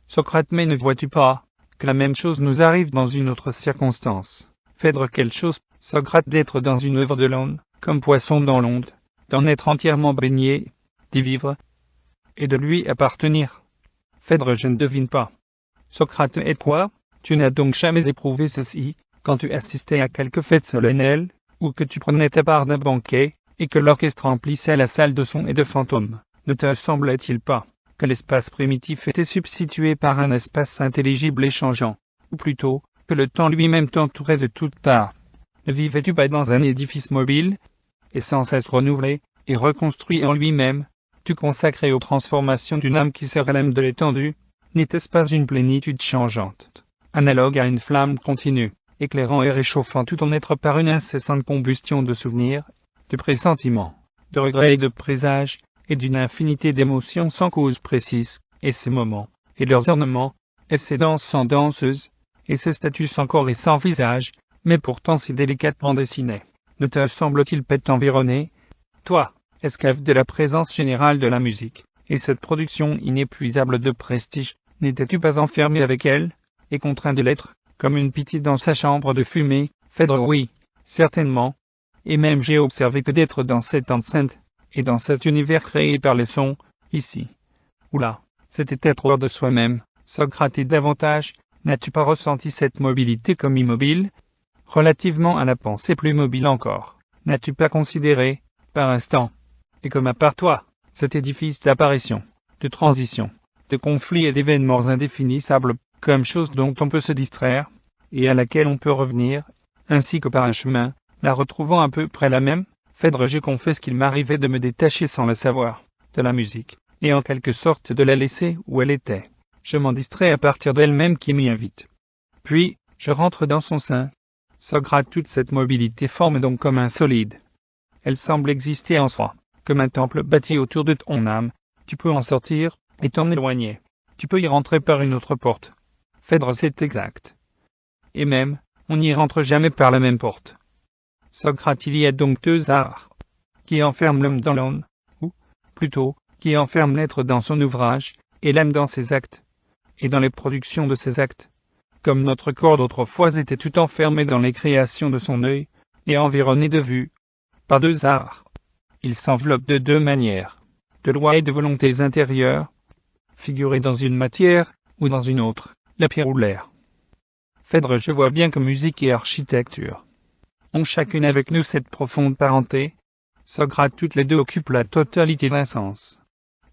Socrate, mais ne vois-tu pas que la même chose nous arrive dans une autre circonstance? Phèdre, quelle chose? Socrate, d'être dans une œuvre de l'homme, comme poisson dans l'onde, d'en être entièrement baigné, d'y vivre, et de lui appartenir. Phèdre, je ne devine pas. Socrate, et toi, tu n'as donc jamais éprouvé ceci, quand tu assistais à quelque fête solennelle, ou que tu prenais ta part d'un banquet, et que l'orchestre emplissait la salle de sons et de fantômes, ne te semblait-il pas que l'espace primitif était substitué par un espace intelligible et changeant, ou plutôt, que le temps lui-même t'entourait de toutes parts? Ne vivais-tu pas dans un édifice mobile, et sans cesse renouvelé, et reconstruit en lui-même, tu consacré aux transformations d'une âme qui serait l'âme de l'étendue? N'était-ce pas une plénitude changeante, analogue à une flamme continue, éclairant et réchauffant tout ton être par une incessante combustion de souvenirs, de pressentiments, de regrets et de présages, et d'une infinité d'émotions sans cause précise, et ces moments, et leurs ornements, et ces danses sans danseuses, et ces statues sans corps et sans visage, mais pourtant si délicatement dessinées? Ne te semble-t-il pas t'environner, toi, esclave de la présence générale de la musique, et cette production inépuisable de prestige, n'étais-tu pas enfermé avec elle, et contraint de l'être, comme une pitié dans sa chambre de fumée? Phèdre, oui, certainement, et même j'ai observé que d'être dans cette enceinte, et dans cet univers créé par les sons, ici ou là, c'était être hors de soi-même. Socrate, et davantage, n'as-tu pas ressenti cette mobilité comme immobile? Relativement à la pensée plus mobile encore, n'as-tu pas considéré, par instant, et comme à part toi, cet édifice d'apparition, de transition, de conflits et d'événements indéfinissables, comme chose dont on peut se distraire, et à laquelle on peut revenir, ainsi que par un chemin, la retrouvant à peu près la même? Phèdre, je confesse qu'il m'arrivait de me détacher sans le savoir, de la musique, et en quelque sorte de la laisser où elle était. Je m'en distrais à partir d'elle-même qui m'y invite. Puis, je rentre dans son sein. Socrate, toute cette mobilité forme donc comme un solide. Elle semble exister en soi, comme un temple bâti autour de ton âme. Tu peux en sortir, et t'en éloigner. Tu peux y rentrer par une autre porte. Phèdre, c'est exact. Et même, on n'y rentre jamais par la même porte. Socrate, il y a donc deux arts, qui enferment l'homme dans l'homme, ou, plutôt, qui enferment l'être dans son ouvrage, et l'âme dans ses actes, et dans les productions de ses actes. Comme notre corps d'autrefois était tout enfermé dans les créations de son œil, et environné de vues, par deux arts. Il s'enveloppe de deux manières, de lois et de volontés intérieures, figurées dans une matière, ou dans une autre, la pierre ou l'air. Phèdre, je vois bien que musique et architecture ont chacune avec nous cette profonde parenté. Socrate, toutes les deux occupent la totalité d'un sens.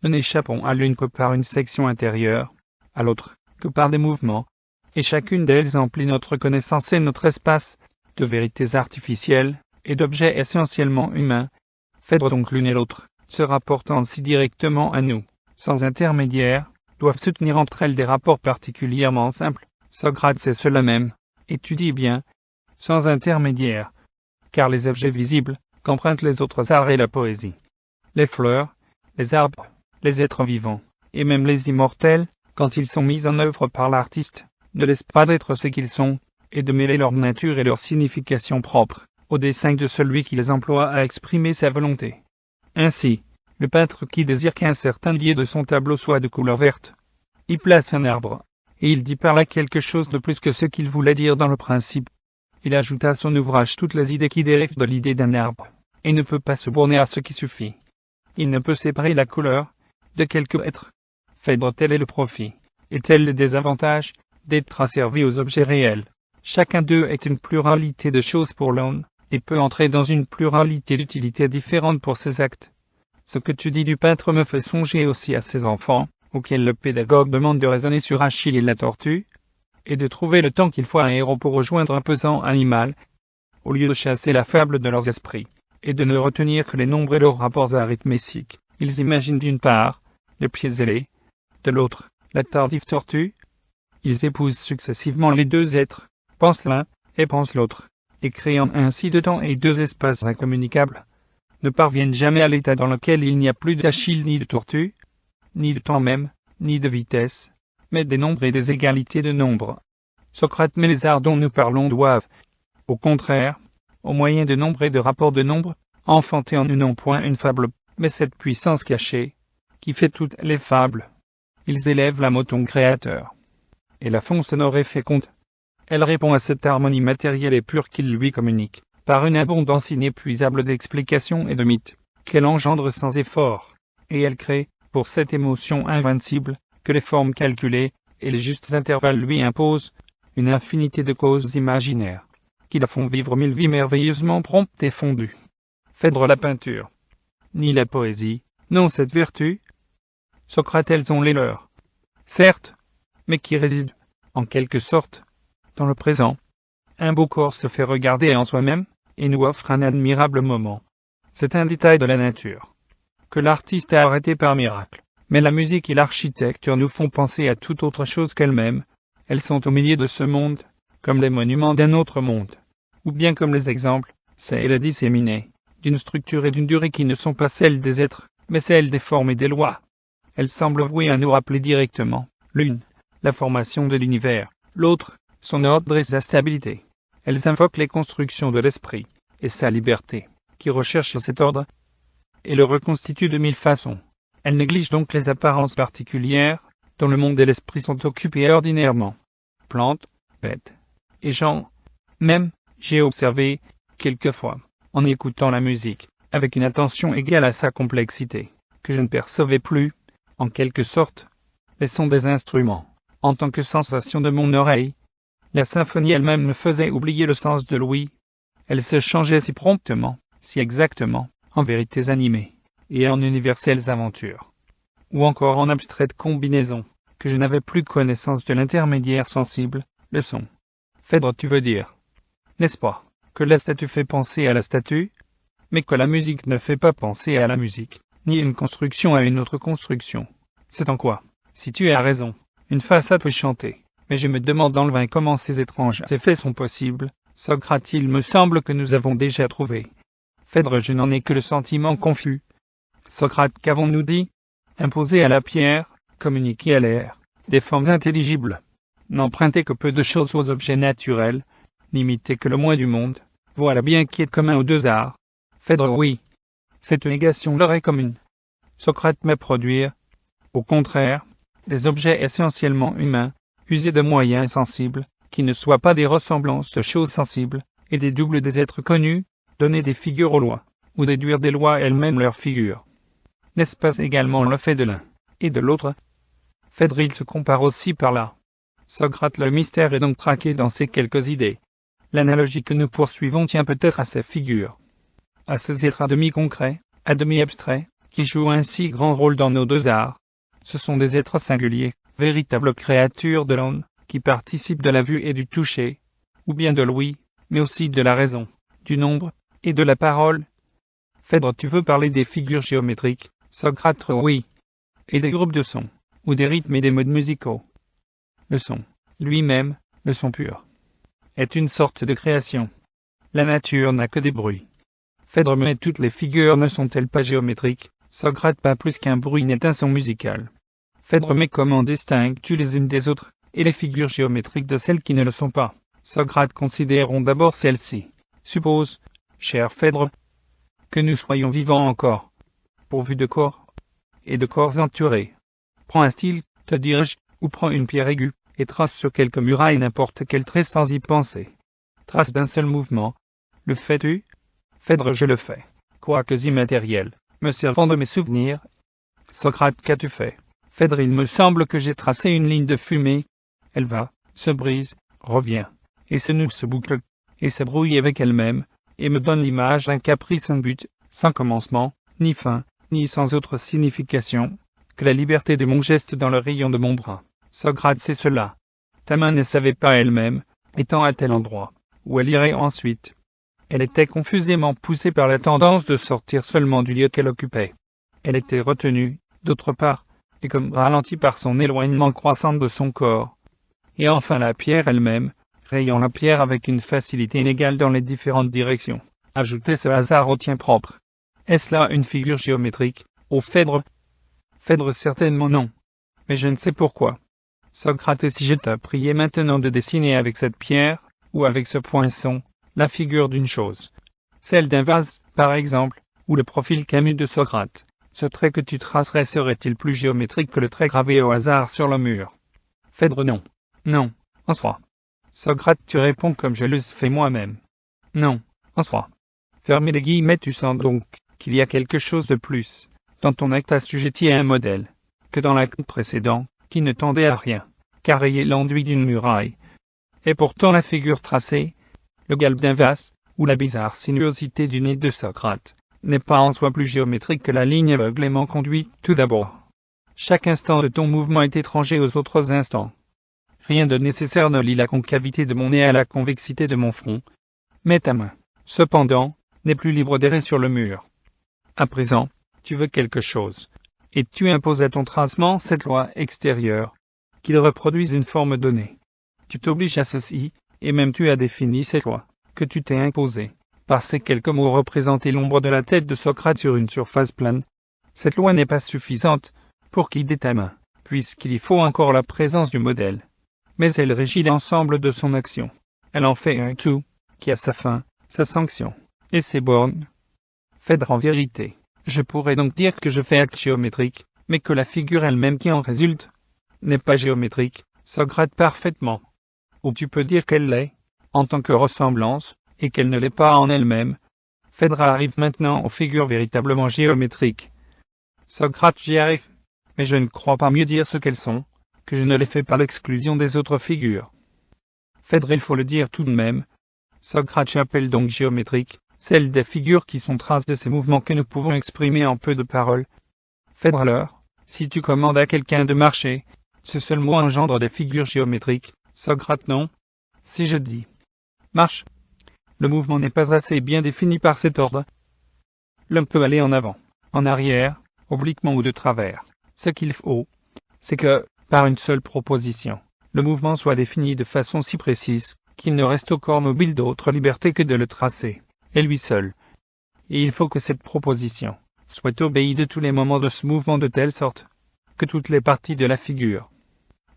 Nous n'échappons à l'une que par une section intérieure, à l'autre que par des mouvements, et chacune d'elles emplit notre connaissance et notre espace, de vérités artificielles, et d'objets essentiellement humains. Phèdre, donc l'une et l'autre, se rapportant si directement à nous, sans intermédiaire, doivent soutenir entre elles des rapports particulièrement simples. Socrate, c'est cela même, et tu dis bien, sans intermédiaire, car les objets visibles qu'empruntent les autres arts et la poésie, les fleurs, les arbres, les êtres vivants, et même les immortels, quand ils sont mis en œuvre par l'artiste, ne laissent pas d'être ce qu'ils sont, et de mêler leur nature et leur signification propre, au dessein de celui qui les emploie à exprimer sa volonté. Ainsi, le peintre qui désire qu'un certain lieu de son tableau soit de couleur verte, y place un arbre, et il dit par là quelque chose de plus que ce qu'il voulait dire dans le principe. Il ajoute à son ouvrage toutes les idées qui dérivent de l'idée d'un arbre, et ne peut pas se borner à ce qui suffit. Il ne peut séparer la couleur de quelque être. Phèdre, tel est le profit, et tel le désavantage, d'être asservi aux objets réels. Chacun d'eux est une pluralité de choses pour l'homme, et peut entrer dans une pluralité d'utilités différentes pour ses actes. Ce que tu dis du peintre me fait songer aussi à ses enfants, auxquels le pédagogue demande de raisonner sur Achille et la tortue, et de trouver le temps qu'il faut à un héros pour rejoindre un pesant animal, au lieu de chasser la fable de leurs esprits, et de ne retenir que les nombres et leurs rapports arithmétiques. Ils imaginent d'une part, le pied zélé, de l'autre, la tardive tortue. Ils épousent successivement les deux êtres, pense l'un, et pense l'autre, et créant ainsi deux temps et deux espaces incommunicables, ne parviennent jamais à l'état dans lequel il n'y a plus d'Achille ni de tortue, ni de temps même, ni de vitesse, mais des nombres et des égalités de nombres. Socrate, mais les arts dont nous parlons doivent, au contraire, au moyen de nombres et de rapports de nombres, enfanter en nous non point une fable, mais cette puissance cachée, qui fait toutes les fables. Ils élèvent l'âme au ton créateur, et la font sonore et féconde. Elle répond à cette harmonie matérielle et pure qu'il lui communique, par une abondance inépuisable d'explications et de mythes, qu'elle engendre sans effort, et elle crée, pour cette émotion invincible, que les formes calculées, et les justes intervalles lui imposent, une infinité de causes imaginaires, qui la font vivre mille vies merveilleusement promptes et fondues. Phèdre, la peinture, ni la poésie, n'ont cette vertu. Socrate, elles ont les leurs, certes, mais qui résident, en quelque sorte, dans le présent. Un beau corps se fait regarder en soi-même, et nous offre un admirable moment. C'est un détail de la nature, que l'artiste a arrêté par miracle. Mais la musique et l'architecture nous font penser à toute autre chose qu'elles-mêmes. Elles sont au milieu de ce monde, comme les monuments d'un autre monde, ou bien comme les exemples, c'est la disséminée, d'une structure et d'une durée qui ne sont pas celles des êtres, mais celles des formes et des lois. Elles semblent vouées à nous rappeler directement, l'une, la formation de l'univers, l'autre, son ordre et sa stabilité. Elles invoquent les constructions de l'esprit, et sa liberté, qui recherche cet ordre, et le reconstitue de mille façons. Elles négligent donc les apparences particulières, dont le monde et l'esprit sont occupés ordinairement. Plantes, bêtes, et gens. Même, j'ai observé, quelquefois, en écoutant la musique, avec une attention égale à sa complexité, que je ne percevais plus, en quelque sorte, les sons des instruments, en tant que sensation de mon oreille. La symphonie elle-même me faisait oublier le sens de l'ouïe. Elle se changeait si promptement, si exactement, en vérités animées, et en universelles aventures, ou encore en abstraites combinaisons, que je n'avais plus connaissance de l'intermédiaire sensible, le son. Phèdre, tu veux dire, n'est-ce pas, que la statue fait penser à la statue, mais que la musique ne fait pas penser à la musique, ni une construction à une autre construction. C'est en quoi, si tu as raison, une façade peut chanter, mais je me demande en vain comment ces étranges effets sont possibles. Socrate, il me semble que nous avons déjà trouvé. Phèdre, je n'en ai que le sentiment confus. Socrate, qu'avons-nous dit? Imposer à la pierre, communiquer à l'air, des formes intelligibles. N'emprunter que peu de choses aux objets naturels, n'imiter que le moins du monde, voilà bien qui est commun aux deux arts. Phèdre, oui. Cette négation leur est commune. Socrate, mais produire, au contraire, des objets essentiellement humains, usés de moyens sensibles, qui ne soient pas des ressemblances de choses sensibles, et des doubles des êtres connus, donner des figures aux lois, ou déduire des lois elles-mêmes leurs figures. N'est-ce pas également le fait de l'un et de l'autre? Phèdre, il se compare aussi par là. Socrate, le mystère est donc traqué dans ces quelques idées. L'analogie que nous poursuivons tient peut-être à ces figures, à ces êtres à demi concrets, à demi abstraits, qui jouent un si grand rôle dans nos deux arts. Ce sont des êtres singuliers, véritables créatures de l'homme, qui participent de la vue et du toucher, ou bien de l'ouïe, mais aussi de la raison, du nombre, et de la parole. Phèdre, tu veux parler des figures géométriques? Socrate, oui. Et des groupes de sons, ou des rythmes et des modes musicaux. Le son, lui-même, le son pur, est une sorte de création. La nature n'a que des bruits. Phèdre, mais toutes les figures ne sont-elles pas géométriques? Socrate, pas plus qu'un bruit n'est un son musical. Phèdre, mais comment distingues-tu les unes des autres, et les figures géométriques de celles qui ne le sont pas? Socrate, considérons d'abord celles-ci. Suppose, cher Phèdre, que nous soyons vivants encore, pourvus de corps, et de corps entourés. Prends un style, te dirais-je, ou prends une pierre aiguë, et trace sur quelque muraille n'importe quel trait sans y penser. Trace d'un seul mouvement. Le fais-tu? Phèdre, je le fais, quoique immatériel, me servant de mes souvenirs. Socrate, qu'as-tu fait? Phèdre, il me semble que j'ai tracé une ligne de fumée. Elle va, se brise, revient, et se noue, se boucle, et se brouille avec elle-même, et me donne l'image d'un caprice sans but, sans commencement, ni fin, ni sans autre signification, que la liberté de mon geste dans le rayon de mon bras. Socrate, c'est cela. Ta main ne savait pas elle-même, étant à tel endroit, où elle irait ensuite. Elle était confusément poussée par la tendance de sortir seulement du lieu qu'elle occupait. Elle était retenue, d'autre part, et comme ralentie par son éloignement croissant de son corps. Et enfin la pierre elle-même, rayant la pierre avec une facilité inégale dans les différentes directions. Ajoutez ce hasard au tien propre. Est-ce là une figure géométrique, ô Phèdre? Phèdre certainement non. Mais je ne sais pourquoi. Socrate, et si je te priais maintenant de dessiner avec cette pierre, ou avec ce poinçon, la figure d'une chose, celle d'un vase, par exemple, ou le profil camus de Socrate, ce trait que tu tracerais serait-il plus géométrique que le trait gravé au hasard sur le mur? Phèdre non. Non, en soi. Socrate, tu réponds comme je l'eusse fait moi-même. Non, en soi. Fermez les guillemets, tu sens donc qu'il y a quelque chose de plus dans ton acte assujetti à un modèle que dans l'acte précédent, qui ne tendait à rien, qu'à rayer l'enduit d'une muraille. Et pourtant la figure tracée, le galbe d'un vase, ou la bizarre sinuosité du nez de Socrate, n'est pas en soi plus géométrique que la ligne aveuglément conduite tout d'abord. Chaque instant de ton mouvement est étranger aux autres instants. Rien de nécessaire ne lie la concavité de mon nez à la convexité de mon front. Mais ta main, cependant, n'est plus libre d'errer sur le mur. À présent, tu veux quelque chose, et tu imposes à ton tracement cette loi extérieure, qu'il reproduise une forme donnée. Tu t'obliges à ceci, et même tu as défini cette loi, que tu t'es imposée, par ces quelques mots représenter l'ombre de la tête de Socrate sur une surface plane. Cette loi n'est pas suffisante pour guider ta main, puisqu'il y faut encore la présence du modèle. Mais elle régit l'ensemble de son action. Elle en fait un tout, qui a sa fin, sa sanction, et ses bornes. Phèdre, en vérité, je pourrais donc dire que je fais acte géométrique, mais que la figure elle-même qui en résulte n'est pas géométrique, Socrate parfaitement. Ou tu peux dire qu'elle l'est, en tant que ressemblance, et qu'elle ne l'est pas en elle-même. Phèdre arrive maintenant aux figures véritablement géométriques. Socrate, j'y arrive, mais je ne crois pas mieux dire ce qu'elles sont, que je ne les fais pas à l'exclusion des autres figures. Phèdre, il faut le dire tout de même. Socrate j'appelle donc géométrique, celle des figures qui sont traces de ces mouvements que nous pouvons exprimer en peu de paroles. Phèdre alors, si tu commandes à quelqu'un de marcher, ce seul mot engendre des figures géométriques, Socrate non. Si je dis marche, le mouvement n'est pas assez bien défini par cet ordre. L'homme peut aller en avant, en arrière, obliquement ou de travers. Ce qu'il faut, c'est que, par une seule proposition, le mouvement soit défini de façon si précise qu'il ne reste au corps mobile d'autre liberté que de le tracer, et lui seul. Et il faut que cette proposition soit obéie de tous les moments de ce mouvement de telle sorte que toutes les parties de la figure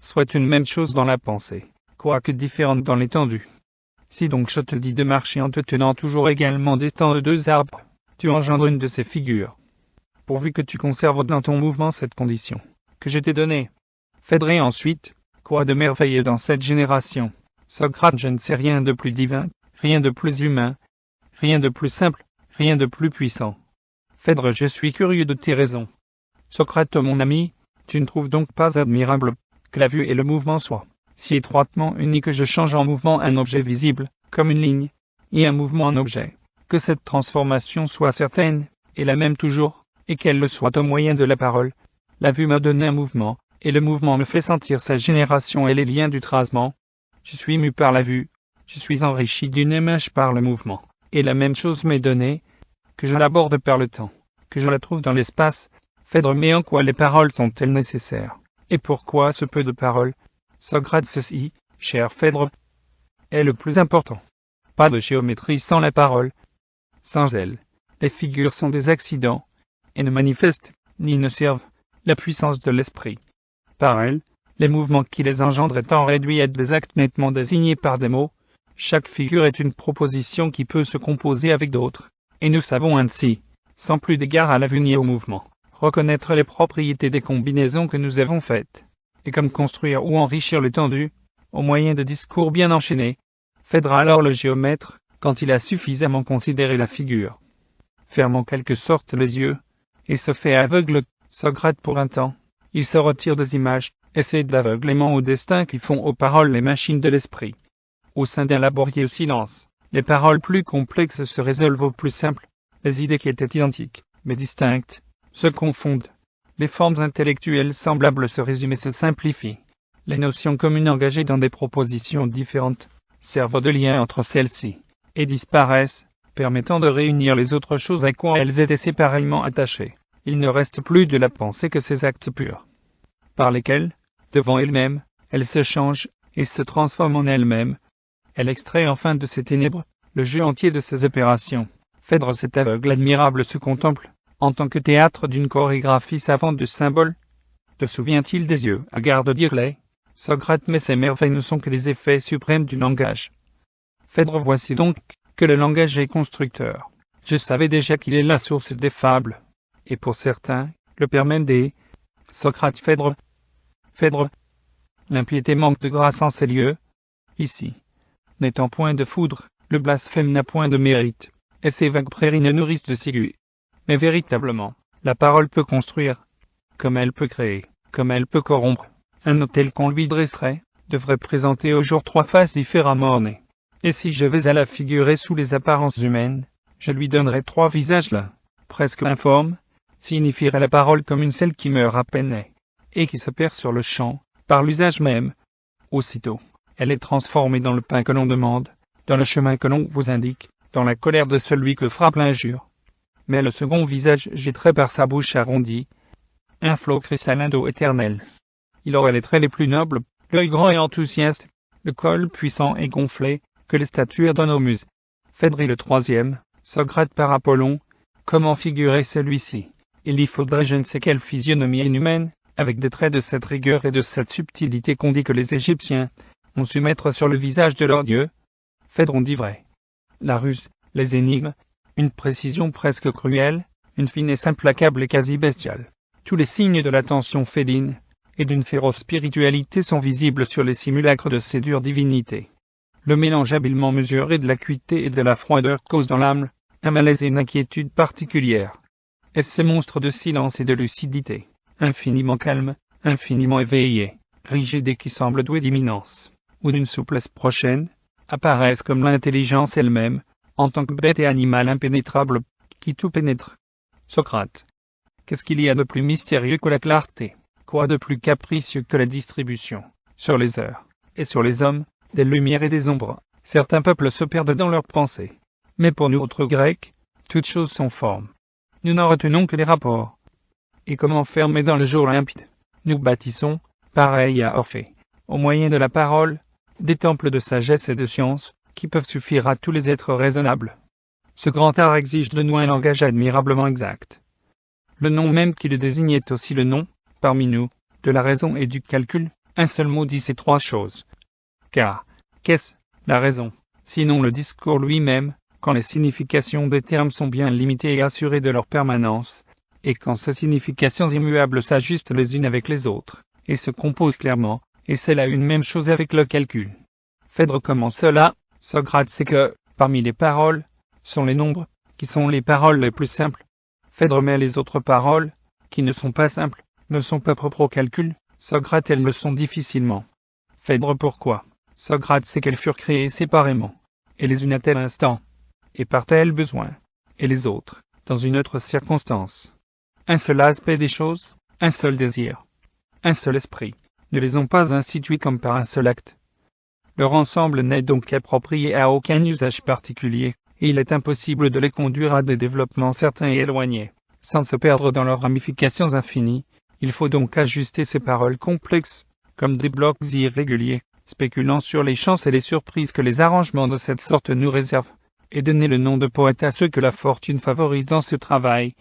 soient une même chose dans la pensée, quoique différentes dans l'étendue. Si donc je te dis de marcher en te tenant toujours également distant de deux arbres, tu engendres une de ces figures. Pourvu que tu conserves dans ton mouvement cette condition que je t'ai donnée. Phèdre, ensuite, quoi de merveilleux dans cette génération? Socrate, je ne sais rien de plus divin, rien de plus humain, rien de plus simple, rien de plus puissant. Phèdre, je suis curieux de tes raisons. Socrate, mon ami, tu ne trouves donc pas admirable que la vue et le mouvement soient si étroitement unis que je change en mouvement un objet visible, comme une ligne, et un mouvement en objet, que cette transformation soit certaine, et la même toujours, et qu'elle le soit au moyen de la parole. La vue m'a donné un mouvement, et le mouvement me fait sentir sa génération et les liens du tracement. Je suis mu par la vue, je suis enrichi d'une image par le mouvement, et la même chose m'est donnée, que je l'aborde par le temps, que je la trouve dans l'espace. Phèdre, mais en quoi les paroles sont-elles nécessaires? Et pourquoi ce peu de paroles? Socrate, ceci, cher Phèdre, est le plus important. Pas de géométrie sans la parole. Sans elle, les figures sont des accidents, et ne manifestent, ni ne servent, la puissance de l'esprit. Par elle, les mouvements qui les engendrent étant réduits à des actes nettement désignés par des mots, chaque figure est une proposition qui peut se composer avec d'autres, et nous savons ainsi, sans plus d'égard à la vue ni au mouvement, reconnaître les propriétés des combinaisons que nous avons faites, et comme construire ou enrichir l'étendue, au moyen de discours bien enchaînés. Phèdre alors le géomètre, quand il a suffisamment considéré la figure, ferme en quelque sorte les yeux, et se fait aveugle. Socrate, pour un temps, il se retire des images, et cède l'aveuglement au destin qui font aux paroles les machines de l'esprit. Au sein d'un laborieux silence, les paroles plus complexes se résolvent au plus simple, les idées qui étaient identiques, mais distinctes, se confondent. Les formes intellectuelles semblables se résument et se simplifient. Les notions communes engagées dans des propositions différentes servent de lien entre celles-ci, et disparaissent, permettant de réunir les autres choses à quoi elles étaient séparément attachées. Il ne reste plus de la pensée que ces actes purs, par lesquels, devant elle-même, elle se change et se transforme en elle-même. Elle extrait enfin de ses ténèbres le jeu entier de ses opérations. Phèdre, cet aveugle admirable, se contemple, en tant que théâtre d'une chorégraphie savante de symboles. Te souvient-il des yeux hagards de Dirley, Socrate? Mais ces merveilles ne sont que les effets suprêmes du langage. Phèdre, voici donc que le langage est constructeur. Je savais déjà qu'il est la source des fables, et pour certains, le père même des Socrate. Phèdre, l'impiété manque de grâce en ces lieux. Ici, n'étant point de foudre, le blasphème n'a point de mérite, et ces vagues prairies ne nourrissent de ciguë. Mais véritablement, la parole peut construire, comme elle peut créer, comme elle peut corrompre. Un autel qu'on lui dresserait, devrait présenter au jour 3 faces différemment ornées. Et si je vais à la figurer sous les apparences humaines, je lui donnerai 3 visages là, presque informes, signifierait la parole comme une selle qui meurt à peine née, et qui se perd sur le champ, par l'usage même. Aussitôt, elle est transformée dans le pain que l'on demande, dans le chemin que l'on vous indique, dans la colère de celui que frappe l'injure. Mais le second visage jetterait par sa bouche arrondie un flot cristallin d'eau éternelle. Il aurait les traits les plus nobles, l'œil grand et enthousiaste, le col puissant et gonflé, que les statuaires donnent aux muses. Phèdre le troisième, Socrate par Apollon. Comment figurer celui-ci? Il y faudrait je ne sais quelle physionomie inhumaine, avec des traits de cette rigueur et de cette subtilité qu'on dit que les Égyptiens ont su mettre sur le visage de leur dieu. Phèdre, on dit vrai. La ruse, les énigmes, une précision presque cruelle, une finesse implacable et quasi bestiale. Tous les signes de l'attention féline et d'une féroce spiritualité sont visibles sur les simulacres de ces dures divinités. Le mélange habilement mesuré de l'acuité et de la froideur cause dans l'âme un malaise et une inquiétude particulière. Est-ce ces monstres de silence et de lucidité, infiniment calmes, infiniment éveillés, rigides et qui semblent doués d'imminence, ou d'une souplesse prochaine, apparaissent comme l'intelligence elle-même, en tant que bête et animal impénétrable, qui tout pénètre? Socrate. Qu'est-ce qu'il y a de plus mystérieux que la clarté? Quoi de plus capricieux que la distribution, sur les heures, et sur les hommes, des lumières et des ombres? Certains peuples se perdent dans leurs pensées. Mais pour nous autres Grecs, toutes choses sont formes. Nous n'en retenons que les rapports. Et comme enfermés dans le jour limpide, nous bâtissons, pareil à Orphée, au moyen de la parole, des temples de sagesse et de science, qui peuvent suffire à tous les êtres raisonnables. Ce grand art exige de nous un langage admirablement exact. Le nom même qui le désigne est aussi le nom, parmi nous, de la raison et du calcul. Un seul mot dit ces 3 choses. Car, qu'est-ce, la raison, sinon le discours lui-même, quand les significations des termes sont bien limitées et assurées de leur permanence, et quand ces significations immuables s'ajustent les unes avec les autres, et se composent clairement, et c'est là une même chose avec le calcul. Phèdre, comment cela? Socrate sait que, parmi les paroles, sont les nombres, qui sont les paroles les plus simples. Phèdre, mais les autres paroles, qui ne sont pas simples, ne sont pas propres au calcul. Socrate, elles le sont difficilement. Phèdre, pourquoi? Socrate sait qu'elles furent créées séparément, et les unes à tel instant, et par tel besoin, et les autres, dans une autre circonstance. Un seul aspect des choses, un seul désir, un seul esprit, ne les ont pas instituées comme par un seul acte. Leur ensemble n'est donc approprié à aucun usage particulier, et il est impossible de les conduire à des développements certains et éloignés, sans se perdre dans leurs ramifications infinies. Il faut donc ajuster ces paroles complexes, comme des blocs irréguliers, spéculant sur les chances et les surprises que les arrangements de cette sorte nous réservent, et donner le nom de poète à ceux que la fortune favorise dans ce travail.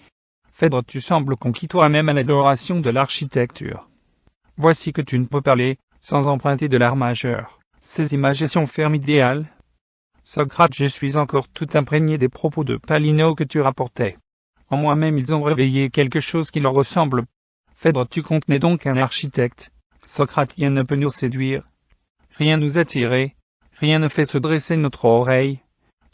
Phèdre, tu sembles conquis toi-même à l'adoration de l'architecture. Voici que tu ne peux parler, sans emprunter de l'art majeur. Ces imaginations fermes idéales. Socrate, je suis encore tout imprégné des propos de Palino que tu rapportais. En moi-même ils ont réveillé quelque chose qui leur ressemble. Phèdre, tu contenais donc un architecte. Socrate, rien ne peut nous séduire. Rien nous attirer. Rien ne fait se dresser notre oreille,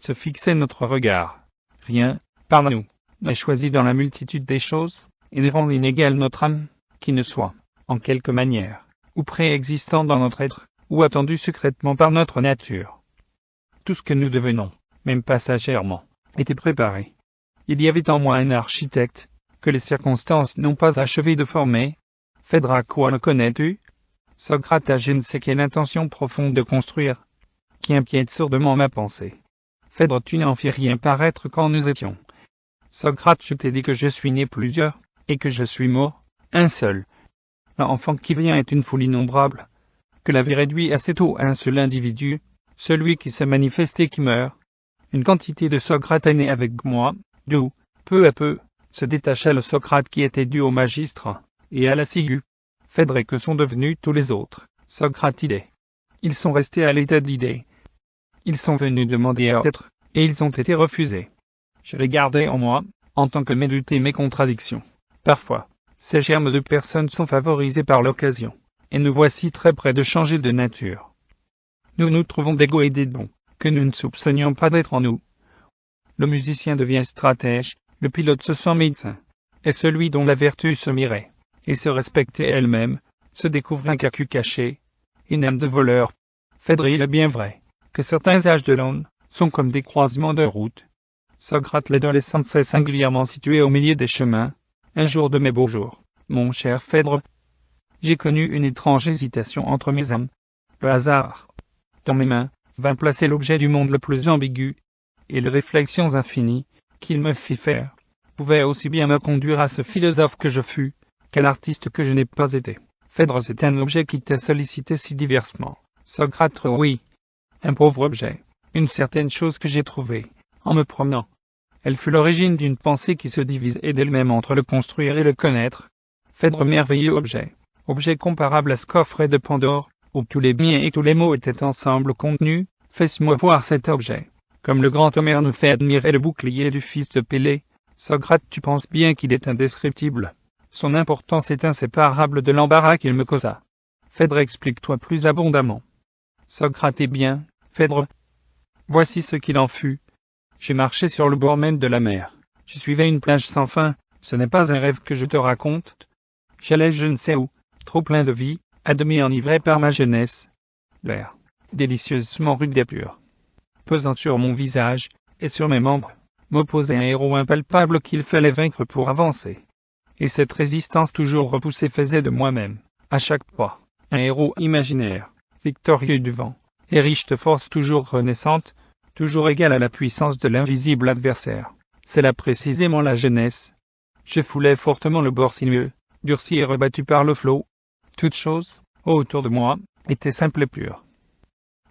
se fixer notre regard. Rien, par nous, n'est choisi dans la multitude des choses, et ne rend inégale notre âme, qui ne soit, en quelque manière, ou préexistant dans notre être, ou attendu secrètement par notre nature. Tout ce que nous devenons, même passagèrement, était préparé. Il y avait en moi un architecte, que les circonstances n'ont pas achevé de former. Phèdre, à quoi le connais-tu? Socrate a je ne sais quelle intention profonde de construire, qui inquiète sourdement ma pensée. Phèdre, tu n'en fis rien paraître quand nous étions. Socrate, je t'ai dit que je suis né plusieurs, et que je suis mort, un seul. L'enfant qui vient est une foule innombrable, que la vie réduit assez tôt à un seul individu. celui qui se manifeste et qui meurt. Une quantité de Socrate est née avec moi, d'où, peu à peu, se détacha le Socrate qui était dû au magistrat, et à la ciguë. Phèdre et que sont devenus tous les autres, Socratidés. Ils sont restés à l'état de l'idée. Ils sont venus demander à être, et ils ont été refusés. Je les gardais en moi, en tant que méditer mes contradictions. Parfois, ces germes de personnes sont favorisés par l'occasion, et nous voici très près de changer de nature. Nous nous trouvons des goûts et des dons, que nous ne soupçonnions pas d'être en nous. Le musicien devient stratège, le pilote se sent médecin, et celui dont la vertu se mirait, et se respectait elle-même, se découvre un cul caché, une âme de voleur. Phèdre il est bien vrai, que certains âges de l'homme sont comme des croisements de route. Socrate l'adolescent s'est singulièrement situé au milieu des chemins. Un jour de mes beaux jours, mon cher Phèdre, j'ai connu une étrange hésitation entre mes âmes. Le hasard, dans mes mains, vint placer l'objet du monde le plus ambigu, et les réflexions infinies qu'il me fit faire pouvaient aussi bien me conduire à ce philosophe que je fus, qu'à l'artiste que je n'ai pas été. Phèdre c'est un objet qui t'a sollicité si diversement. Socrate oui, un pauvre objet, une certaine chose que j'ai trouvée, en me promenant. Elle fut l'origine d'une pensée qui se divise et d'elle-même entre le construire et le connaître. Phèdre merveilleux objet, objet comparable à ce coffret de Pandore, où tous les biens et tous les maux étaient ensemble contenus. Fais-moi voir cet objet, comme le grand Homère nous fait admirer le bouclier du fils de Pélée. Socrate, tu penses bien qu'il est indescriptible. Son importance est inséparable de l'embarras qu'il me causa. Phèdre, explique-toi plus abondamment. Socrate, eh bien, Phèdre, voici ce qu'il en fut. J'ai marché sur le bord même de la mer. Je suivais une plage sans fin, ce n'est pas un rêve que je te raconte. J'allais je ne sais où, trop plein de vie, à demi enivré par ma jeunesse. L'air, délicieusement rude et pur, pesant sur mon visage, et sur mes membres, m'opposait un héros impalpable qu'il fallait vaincre pour avancer. Et cette résistance toujours repoussée faisait de moi-même, à chaque pas, un héros imaginaire, victorieux du vent, et riche de force toujours renaissante, toujours égal à la puissance de l'invisible adversaire. C'est là précisément la jeunesse. Je foulais fortement le bord sinueux, durci et rebattu par le flot. Toute chose, autour de moi, était simple et pure.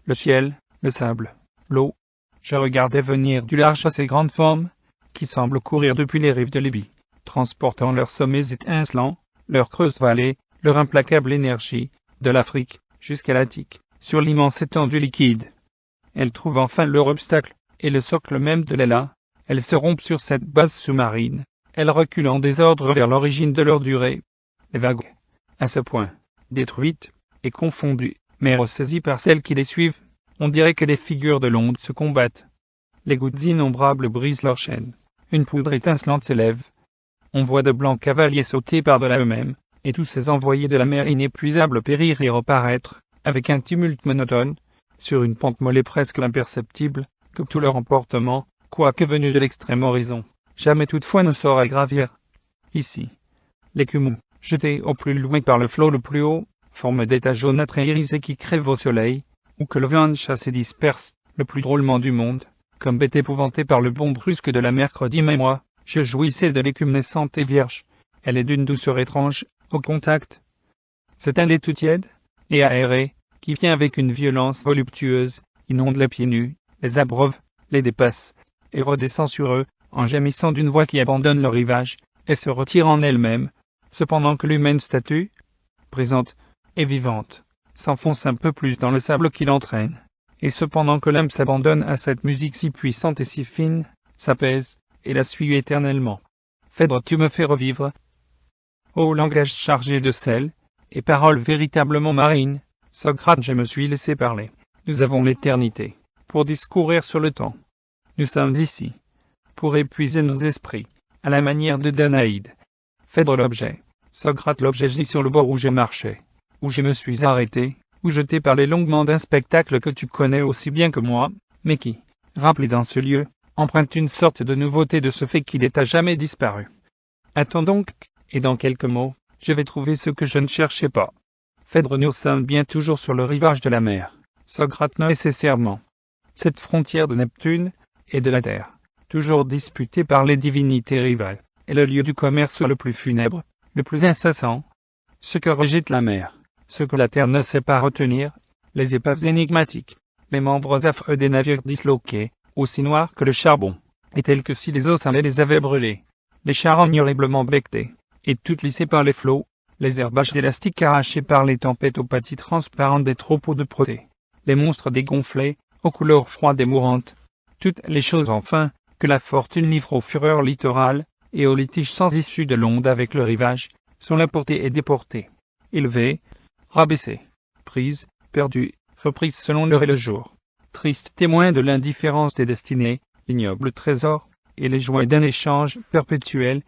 Le ciel, le sable, l'eau. Je regardais venir du large ces grandes formes, qui semblent courir depuis les rives de Libye, transportant leurs sommets étincelants, leurs creuses vallées, leur implacable énergie, de l'Afrique, jusqu'à l'Attique, sur l'immense étendue liquide. Elles trouvent enfin leur obstacle, et le socle même de l'Ella. Elles se rompent sur cette base sous-marine. Elles reculent en désordre vers l'origine de leur durée. Les vagues, à ce point, détruites et confondues, mais ressaisies par celles qui les suivent, on dirait que les figures de l'onde se combattent. Les gouttes innombrables brisent leurs chaînes. Une poudre étincelante s'élève. On voit de blancs cavaliers sauter par-delà eux-mêmes, et tous ces envoyés de la mer inépuisable périr et reparaître, avec un tumulte monotone, sur une pente molle et presque imperceptible, que tout leur emportement, quoique venu de l'extrême horizon, jamais toutefois ne saura gravir. Ici, l'écume, jeté au plus loin par le flot le plus haut, forme d'état jaunâtre et irisé qui crève au soleil, ou que le vent chasse et disperse, le plus drôlement du monde, comme bête épouvantée par le bond brusque de la mercredi. Mais moi, je jouissais de l'écume naissante et vierge. Elle est d'une douceur étrange, au contact. C'est un lait tout tiède et aéré, qui vient avec une violence voluptueuse, inonde les pieds nus, les abreuve, les dépasse, et redescend sur eux, en gémissant d'une voix qui abandonne le rivage, et se retire en elle-même, cependant que l'humaine statue, présente et vivante, s'enfonce un peu plus dans le sable qui l'entraîne, et cependant que l'âme s'abandonne à cette musique si puissante et si fine, s'apaise, et la suit éternellement. Phèdre, tu me fais revivre. Ô langage chargé de sel, et paroles véritablement marines, Socrate, je me suis laissé parler. Nous avons l'éternité, pour discourir sur le temps. Nous sommes ici, pour épuiser nos esprits, à la manière de Danaïde. Phèdre l'objet, Socrate l'objet, j'y sur le bord où je marchais, où je me suis arrêté, où je t'ai parlé longuement d'un spectacle que tu connais aussi bien que moi, mais qui, rappelé dans ce lieu, emprunte une sorte de nouveauté de ce fait qu'il est à jamais disparu. Attends donc, et dans quelques mots, je vais trouver ce que je ne cherchais pas. Phèdre, nous sommes bien toujours sur le rivage de la mer. Socrate, non nécessairement. Cette frontière de Neptune et de la terre, toujours disputée par les divinités rivales, est le lieu du commerce le plus funèbre, le plus incessant. Ce que rejette la mer, ce que la terre ne sait pas retenir, les épaves énigmatiques, les membres affreux des navires disloqués, aussi noirs que le charbon, et tels que si les eaux salées les avaient brûlés, les charognes horriblement becquetées, et toutes lissées par les flots, les herbages élastiques arrachés par les tempêtes aux pâtis transparentes des troupeaux de protés, les monstres dégonflés, aux couleurs froides et mourantes, toutes les choses enfin, que la fortune livre aux fureurs littorales, et aux litiges sans issue de l'onde avec le rivage, sont là portées et déportées, élevées, rabaissées, prises, perdues, reprises selon l'heure et le jour, tristes témoins de l'indifférence des destinées, ignobles trésors, et les joies d'un échange perpétuel,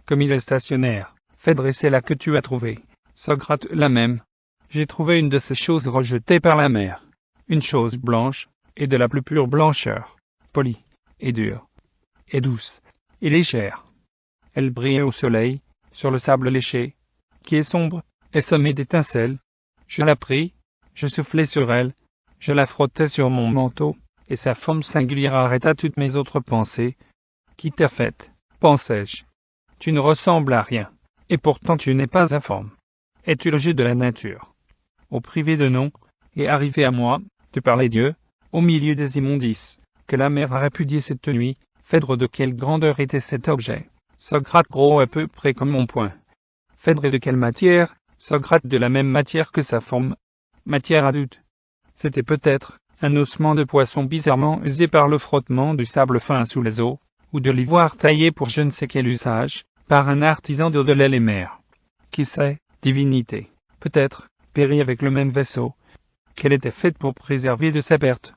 comme il est stationnaire. Phèdre, c'est là que tu as trouvé, Socrate, la même. J'ai trouvé une de ces choses rejetées par la mer, une chose blanche, et de la plus pure blancheur, polie, et dure, et douce, et légère. Elle brillait au soleil, sur le sable léché, qui est sombre, et semé d'étincelles. Je la pris, je soufflai sur elle, je la frottai sur mon manteau, et sa forme singulière arrêta toutes mes autres pensées. Qui t'a faite, pensai-je? Tu ne ressembles à rien, et pourtant tu n'es pas informe. Es-tu le jeu de la nature? Au privé de nom, et arrivé à moi, de par les dieux, au milieu des immondices, que la mer a répudié cette nuit, Phèdre, de quelle grandeur était cet objet? Socrate, gros à peu près comme mon poing. Phèdre, de quelle matière? Socrate, de la même matière que sa forme. Matière à doute. C'était peut-être un ossement de poisson bizarrement usé par le frottement du sable fin sous les eaux, ou de l'ivoire taillé pour je ne sais quel usage, par un artisan d'au-delà les mers. Qui sait, divinité, peut-être, périt avec le même vaisseau, qu'elle était faite pour préserver de sa perte.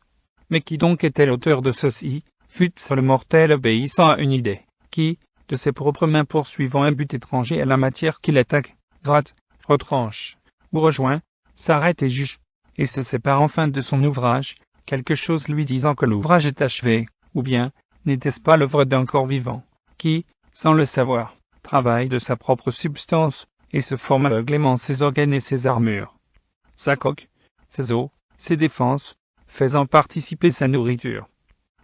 Mais qui donc était l'auteur de ceci? Fut-ce le mortel obéissant à une idée, qui, de ses propres mains poursuivant un but étranger à la matière qu'il attaque, gratte, retranche, ou rejoint, s'arrête et juge, et se sépare enfin de son ouvrage, quelque chose lui disant que l'ouvrage est achevé, ou bien, n'était-ce pas l'œuvre d'un corps vivant, qui, sans le savoir, travaille de sa propre substance, et se forme aveuglément ses organes et ses armures, sa coque, ses os, ses défenses, faisant participer sa nourriture,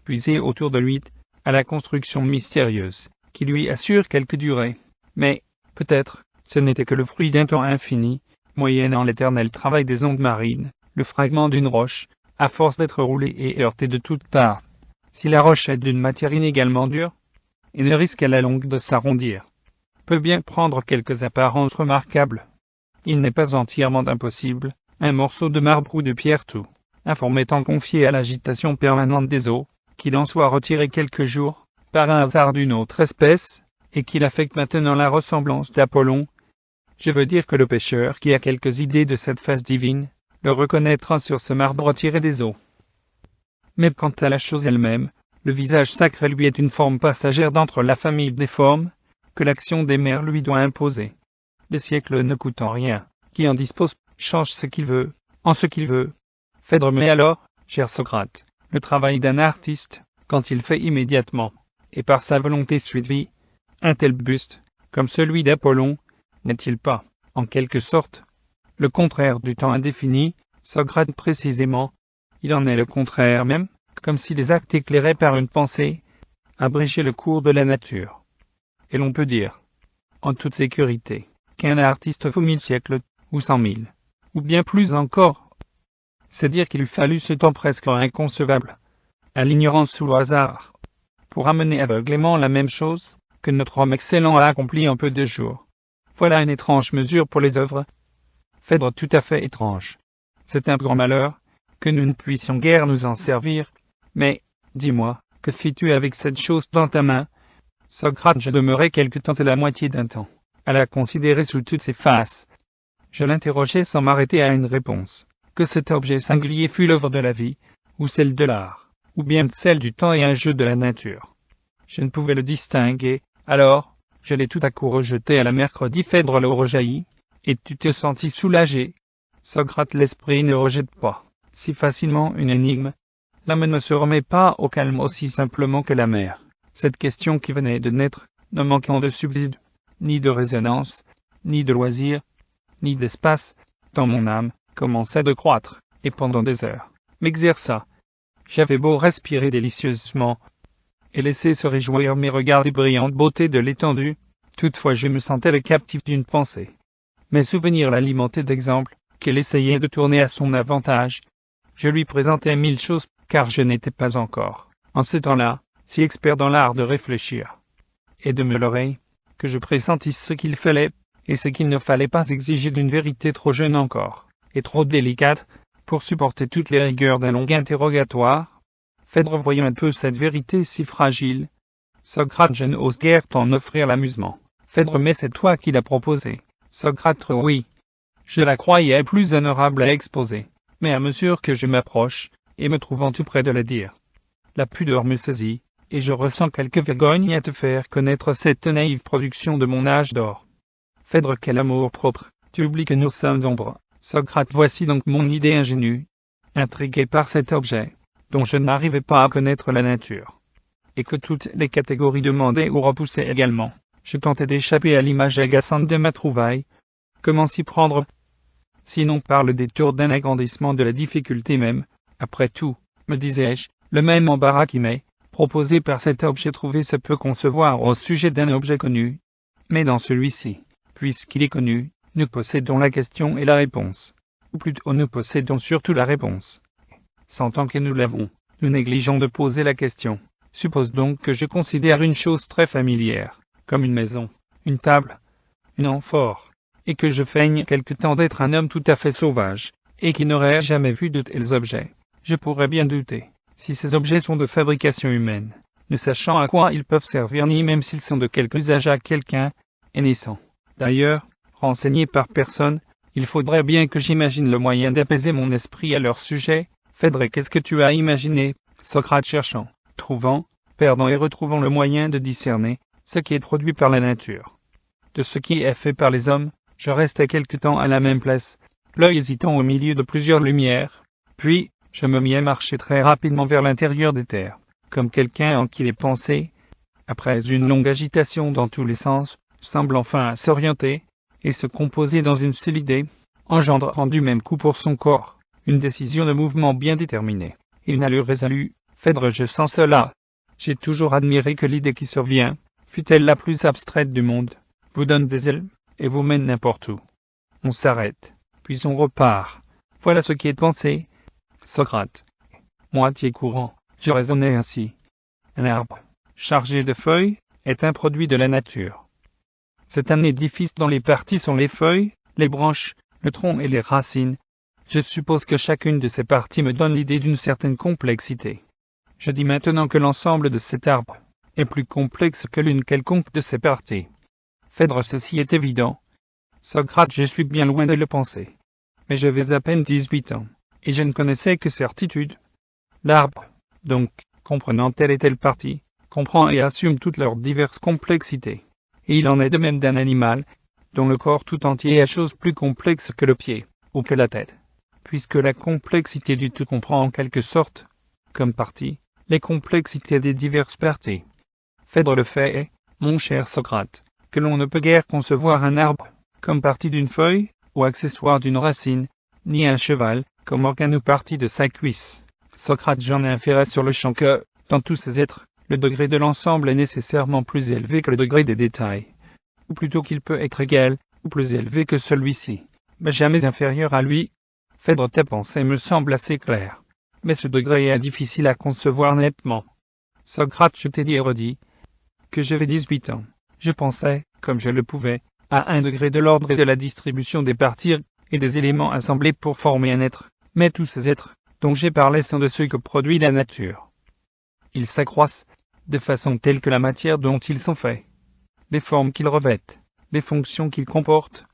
puisée autour de lui, à la construction mystérieuse, qui lui assure quelque durée. Mais, peut-être, ce n'était que le fruit d'un temps infini, moyennant l'éternel travail des ondes marines, le fragment d'une roche, à force d'être roulé et heurté de toutes parts. Si la roche est d'une matière inégalement dure, et ne risque à la longue de s'arrondir, peut bien prendre quelques apparences remarquables. Il n'est pas entièrement impossible, un morceau de marbre ou de pierre tout, informe étant confié à l'agitation permanente des eaux, qu'il en soit retiré quelques jours, par un hasard d'une autre espèce, et qu'il affecte maintenant la ressemblance d'Apollon. Je veux dire que le pêcheur qui a quelques idées de cette face divine, le reconnaîtra sur ce marbre retiré des eaux. Mais quant à la chose elle-même, le visage sacré lui est une forme passagère d'entre la famille des formes, que l'action des mers lui doit imposer. Des siècles ne coûtant rien, qui en dispose, change ce qu'il veut, en ce qu'il veut. Phèdre, mais alors, cher Socrate, le travail d'un artiste, quand il fait immédiatement, et par sa volonté suivie, un tel buste, comme celui d'Apollon, n'est-il pas, en quelque sorte, le contraire du temps indéfini? Socrate, précisément, il en est le contraire même, comme si les actes éclairés par une pensée abrégeaient le cours de la nature. Et l'on peut dire, en toute sécurité, qu'un artiste faut 1000 siècles, ou 100 000, ou bien plus encore. C'est dire qu'il eût fallu ce temps presque inconcevable, à l'ignorance ou au hasard, pour amener aveuglément la même chose, que notre homme excellent a accompli en peu de jours. Voilà une étrange mesure pour les œuvres. Phèdre, tout à fait étrange. C'est un grand malheur, que nous ne puissions guère nous en servir. Mais, dis-moi, que fis-tu avec cette chose dans ta main? Socrate, je demeurai quelque temps et la moitié d'un temps, à la considérer sous toutes ses faces. Je l'interrogeai sans m'arrêter à une réponse. Que cet objet singulier fût l'œuvre de la vie, ou celle de l'art, ou bien celle du temps et un jeu de la nature. Je ne pouvais le distinguer, alors, je l'ai tout à coup rejeté à la mercredi. Phèdre le rejaillit, et tu te sentis soulagé. Socrate, l'esprit ne rejette pas si facilement une énigme. L'âme ne se remet pas au calme aussi simplement que la mer. Cette question qui venait de naître, ne manquant de subside, ni de résonance, ni de loisir, ni d'espace, dans mon âme, commença de croître, et pendant des heures, m'exerça. J'avais beau respirer délicieusement, et laisser se réjouir mes regards des brillantes beautés de l'étendue, toutefois je me sentais le captif d'une pensée. Mes souvenirs l'alimentaient d'exemples, qu'elle essayait de tourner à son avantage. Je lui présentais 1000 choses, car je n'étais pas encore, en ce temps-là, si expert dans l'art de réfléchir et de me leurrer, que je pressentisse ce qu'il fallait, et ce qu'il ne fallait pas exiger d'une vérité trop jeune encore, et trop délicate, pour supporter toutes les rigueurs d'un long interrogatoire. Phèdre, voyant un peu cette vérité si fragile. Socrate, je n'ose guère t'en offrir l'amusement. Phèdre, mais c'est toi qui l'as proposé. Socrate, oui. Je la croyais plus honorable à exposer, mais à mesure que je m'approche, et me trouvant tout près de la dire, la pudeur me saisit, et je ressens quelque vergogne à te faire connaître cette naïve production de mon âge d'or. Phèdre, quel amour propre, tu oublies que nous sommes ombres. Socrate, voici donc mon idée ingénue, intrigué par cet objet, dont je n'arrivais pas à connaître la nature, et que toutes les catégories demandaient ou repoussaient également. Je tentais d'échapper à l'image agaçante de ma trouvaille. Comment s'y prendre? Sinon par le détour d'un agrandissement de la difficulté même. Après tout, me disais-je, le même embarras qui m'est proposé par cet objet trouvé se peut concevoir au sujet d'un objet connu. Mais dans celui-ci, puisqu'il est connu, nous possédons la question et la réponse. Ou plutôt nous possédons surtout la réponse. Sentant que nous l'avons, nous négligeons de poser la question. Suppose donc que je considère une chose très familière, comme une maison, une table, une amphore, et que je feigne quelque temps d'être un homme tout à fait sauvage, et qui n'aurait jamais vu de tels objets. Je pourrais bien douter, si ces objets sont de fabrication humaine, ne sachant à quoi ils peuvent servir ni même s'ils sont de quelque usage à quelqu'un, et naissant. D'ailleurs, renseigné par personne, il faudrait bien que j'imagine le moyen d'apaiser mon esprit à leur sujet. Phèdre, qu'est-ce que tu as imaginé? Socrate, cherchant, trouvant, perdant et retrouvant le moyen de discerner ce qui est produit par la nature de ce qui est fait par les hommes, je restais quelque temps à la même place, l'œil hésitant au milieu de plusieurs lumières, puis je me mis à marcher très rapidement vers l'intérieur des terres, comme quelqu'un en qui les pensées, après une longue agitation dans tous les sens, semble enfin s'orienter et se composer dans une seule idée, engendrant du même coup pour son corps une décision de mouvement bien déterminée et une allure résolue. Phèdre, je sens cela. J'ai toujours admiré que l'idée qui survient, fût-elle la plus abstraite du monde, vous donne des ailes et vous mène n'importe où. On s'arrête, puis on repart. Voilà ce qui est pensé. Socrate. Moitié courant, je raisonnais ainsi. Un arbre, chargé de feuilles, est un produit de la nature. C'est un édifice dont les parties sont les feuilles, les branches, le tronc et les racines. Je suppose que chacune de ces parties me donne l'idée d'une certaine complexité. Je dis maintenant que l'ensemble de cet arbre est plus complexe que l'une quelconque de ses parties. Phèdre, ceci est évident. Socrate, je suis bien loin de le penser. Mais j'avais à peine 18 ans, et je ne connaissais que certitude. L'arbre, donc, comprenant telle et telle partie, comprend et assume toutes leurs diverses complexités. Et il en est de même d'un animal, dont le corps tout entier est chose plus complexe que le pied, ou que la tête, puisque la complexité du tout comprend en quelque sorte, comme partie, les complexités des diverses parties. Phèdre, le fait est, mon cher Socrate, que l'on ne peut guère concevoir un arbre comme partie d'une feuille, ou accessoire d'une racine, ni un cheval comme organe ou partie de sa cuisse. Socrate, j'en ai inféré sur le champ que, dans tous ces êtres, le degré de l'ensemble est nécessairement plus élevé que le degré des détails, ou plutôt qu'il peut être égal, ou plus élevé que celui-ci, mais jamais inférieur à lui. Phèdre, ta pensée me semble assez claire, mais ce degré est difficile à concevoir nettement. Socrate, je t'ai dit et redit que j'avais 18 ans. Je pensais, comme je le pouvais, à un degré de l'ordre et de la distribution des parties et des éléments assemblés pour former un être, mais tous ces êtres dont j'ai parlé sont de ceux que produit la nature. Ils s'accroissent de façon telle que la matière dont ils sont faits, les formes qu'ils revêtent, les fonctions qu'ils comportent,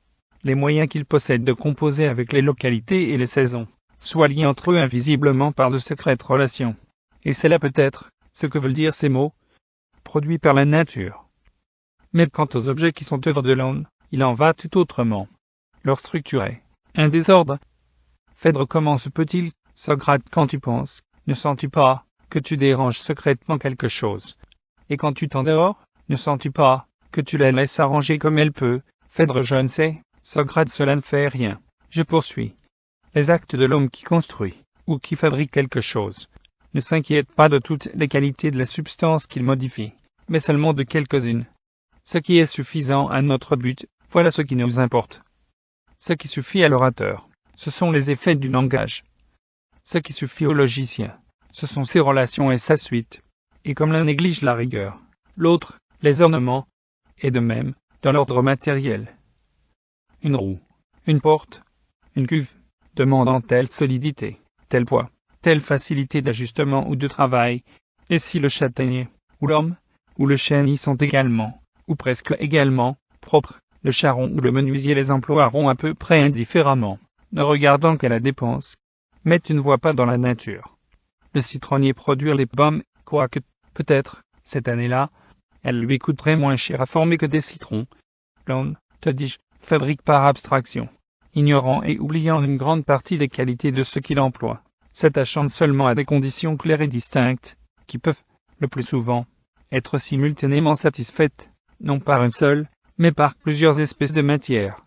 les moyens qu'ils possèdent de composer avec les localités et les saisons, soient liés entre eux invisiblement par de secrètes relations. Et c'est là peut-être ce que veulent dire ces mots, produits par la nature. Mais quant aux objets qui sont œuvres de l'homme, il en va tout autrement. Leur structure est un désordre. Phèdre, comment se peut-il, Socrate, quand tu penses, ne sens-tu pas que tu déranges secrètement quelque chose? Et quand tu t'en dehors, ne sens-tu pas que tu la laisses arranger comme elle peut? Phèdre, je ne sais, Socrate, cela ne fait rien. Je poursuis. Les actes de l'homme qui construit, ou qui fabrique quelque chose, ne s'inquiètent pas de toutes les qualités de la substance qu'il modifie, mais seulement de quelques-unes. Ce qui est suffisant à notre but, voilà ce qui nous importe. Ce qui suffit à l'orateur, ce sont les effets du langage. Ce qui suffit au logicien, ce sont ses relations et sa suite. Et comme l'un néglige la rigueur, l'autre, les ornements, et de même, dans l'ordre matériel. Une roue, une porte, une cuve, demandant telle solidité, tel poids, telle facilité d'ajustement ou de travail, et si le châtaignier, ou l'homme, ou le chêne y sont également, ou presque également, propres, le charron ou le menuisier les emploieront à peu près indifféremment, ne regardant qu'à la dépense. Mais tu ne vois pas dans la nature le citronnier produire les pommes, quoique, peut-être, cette année-là, elle lui coûterait moins cher à former que des citrons. L'homme, te dis-je, fabrique par abstraction, ignorant et oubliant une grande partie des qualités de ce qu'il emploie, s'attachant seulement à des conditions claires et distinctes, qui peuvent, le plus souvent, être simultanément satisfaites, non par une seule, mais par plusieurs espèces de matières.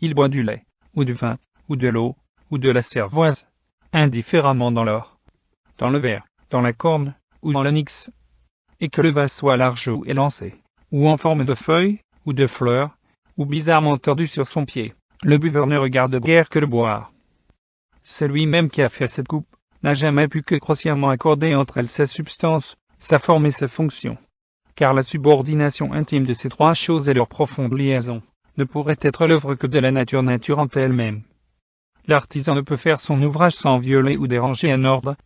Il boit du lait, ou du vin, ou de l'eau, ou de la cervoise, indifféremment dans l'or, dans le verre, dans la corne, ou dans l'onyx, et que le vase soit large ou élancé, ou en forme de feuille, ou de fleur, ou bizarrement tordu sur son pied, le buveur ne regarde guère que le boire. Celui même qui a fait cette coupe n'a jamais pu que grossièrement accorder entre elles sa substance, sa forme et sa fonction. Car la subordination intime de ces trois choses et leur profonde liaison ne pourrait être l'œuvre que de la nature naturante elle-même. L'artisan ne peut faire son ouvrage sans violer ou déranger un ordre,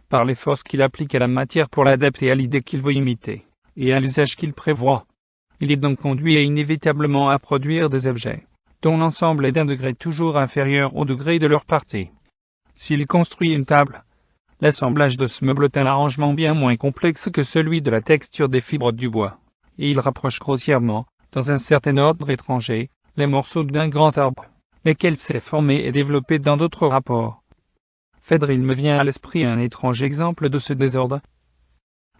par les forces qu'il applique à la matière pour l'adapter à l'idée qu'il veut imiter, et à l'usage qu'il prévoit. Il est donc conduit inévitablement à produire des objets, dont l'ensemble est d'un degré toujours inférieur au degré de leur partie. S'il construit une table, l'assemblage de ce meuble est un arrangement bien moins complexe que celui de la texture des fibres du bois, et il rapproche grossièrement, dans un certain ordre étranger, les morceaux d'un grand arbre, lesquels s'est formé et développé dans d'autres rapports. Phèdre, il me vient à l'esprit un étrange exemple de ce désordre.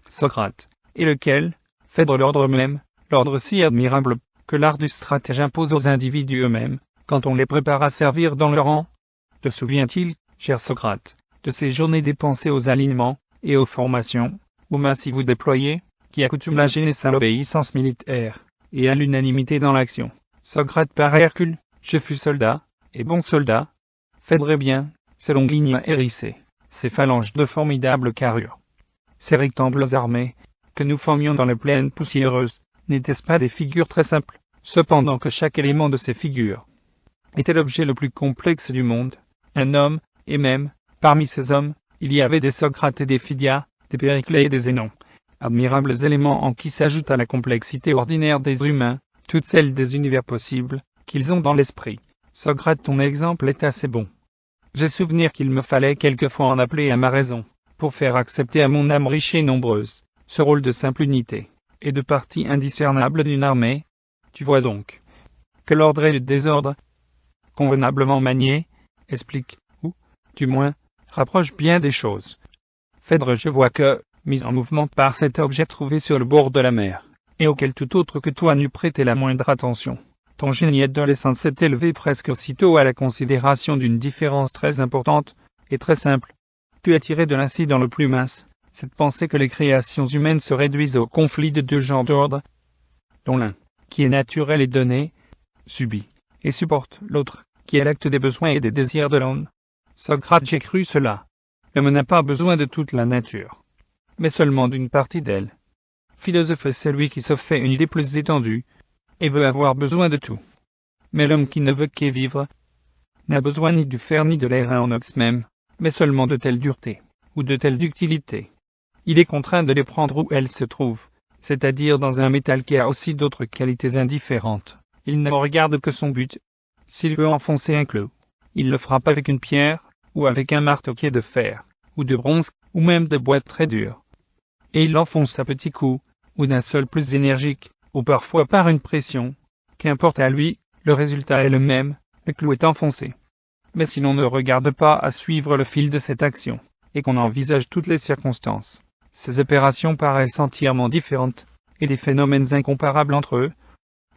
Socrate, et lequel, Phèdre l'ordre même, l'ordre si admirable, que l'art du stratège impose aux individus eux-mêmes, quand on les prépare à servir dans leur rang. Te souvient-il, cher Socrate, de ces journées dépensées aux alignements, et aux formations, aux massifs ou déployés, qui accoutument la jeunesse à l'obéissance militaire, et à l'unanimité dans l'action. Socrate par Hercule, je fus soldat, et bon soldat. Phèdre bien, ses longues lignes hérissées, ses phalanges de formidable carrure, ces rectangles armés, que nous formions dans les plaines poussiéreuses, n'étaient-ce pas des figures très simples, cependant que chaque élément de ces figures était l'objet le plus complexe du monde, un homme, et même, parmi ces hommes, il y avait des Socrates et des Phidias, des Périclès et des Zénons, admirables éléments en qui s'ajoute à la complexité ordinaire des humains, toutes celles des univers possibles, qu'ils ont dans l'esprit. Socrate, ton exemple est assez bon. J'ai souvenir qu'il me fallait quelquefois en appeler à ma raison, pour faire accepter à mon âme riche et nombreuse, ce rôle de simple unité, et de partie indiscernable d'une armée. Tu vois donc que l'ordre et le désordre, convenablement maniés, expliquent, ou, du moins, rapprochent bien des choses. Phèdre, je vois que, mis en mouvement par cet objet trouvé sur le bord de la mer, et auquel tout autre que toi n'eût prêté la moindre attention, ton génie adolescent s'est élevé presque aussitôt à la considération d'une différence très importante, et très simple. Tu as tiré de l'incident le plus mince, cette pensée que les créations humaines se réduisent au conflit de deux genres d'ordre, dont l'un, qui est naturel et donné, subit, et supporte l'autre, qui est l'acte des besoins et des désirs de l'homme. Socrate, j'ai cru cela. L'homme n'a pas besoin de toute la nature, mais seulement d'une partie d'elle. Philosophe est celui qui se fait une idée plus étendue, et veut avoir besoin de tout. Mais l'homme qui ne veut qu'y vivre, n'a besoin ni du fer ni de l'air en ox même, mais seulement de telle dureté, ou de telle ductilité. Il est contraint de les prendre où elles se trouvent, c'est-à-dire dans un métal qui a aussi d'autres qualités indifférentes. Il ne regarde que son but. S'il veut enfoncer un clou, il le frappe avec une pierre, ou avec un marteau qui est de fer, ou de bronze, ou même de bois très dur. Et il l'enfonce à petits coups, ou d'un seul plus énergique, ou parfois par une pression. Qu'importe à lui, le résultat est le même, le clou est enfoncé. Mais si l'on ne regarde pas à suivre le fil de cette action, et qu'on envisage toutes les circonstances, ces opérations paraissent entièrement différentes, et des phénomènes incomparables entre eux.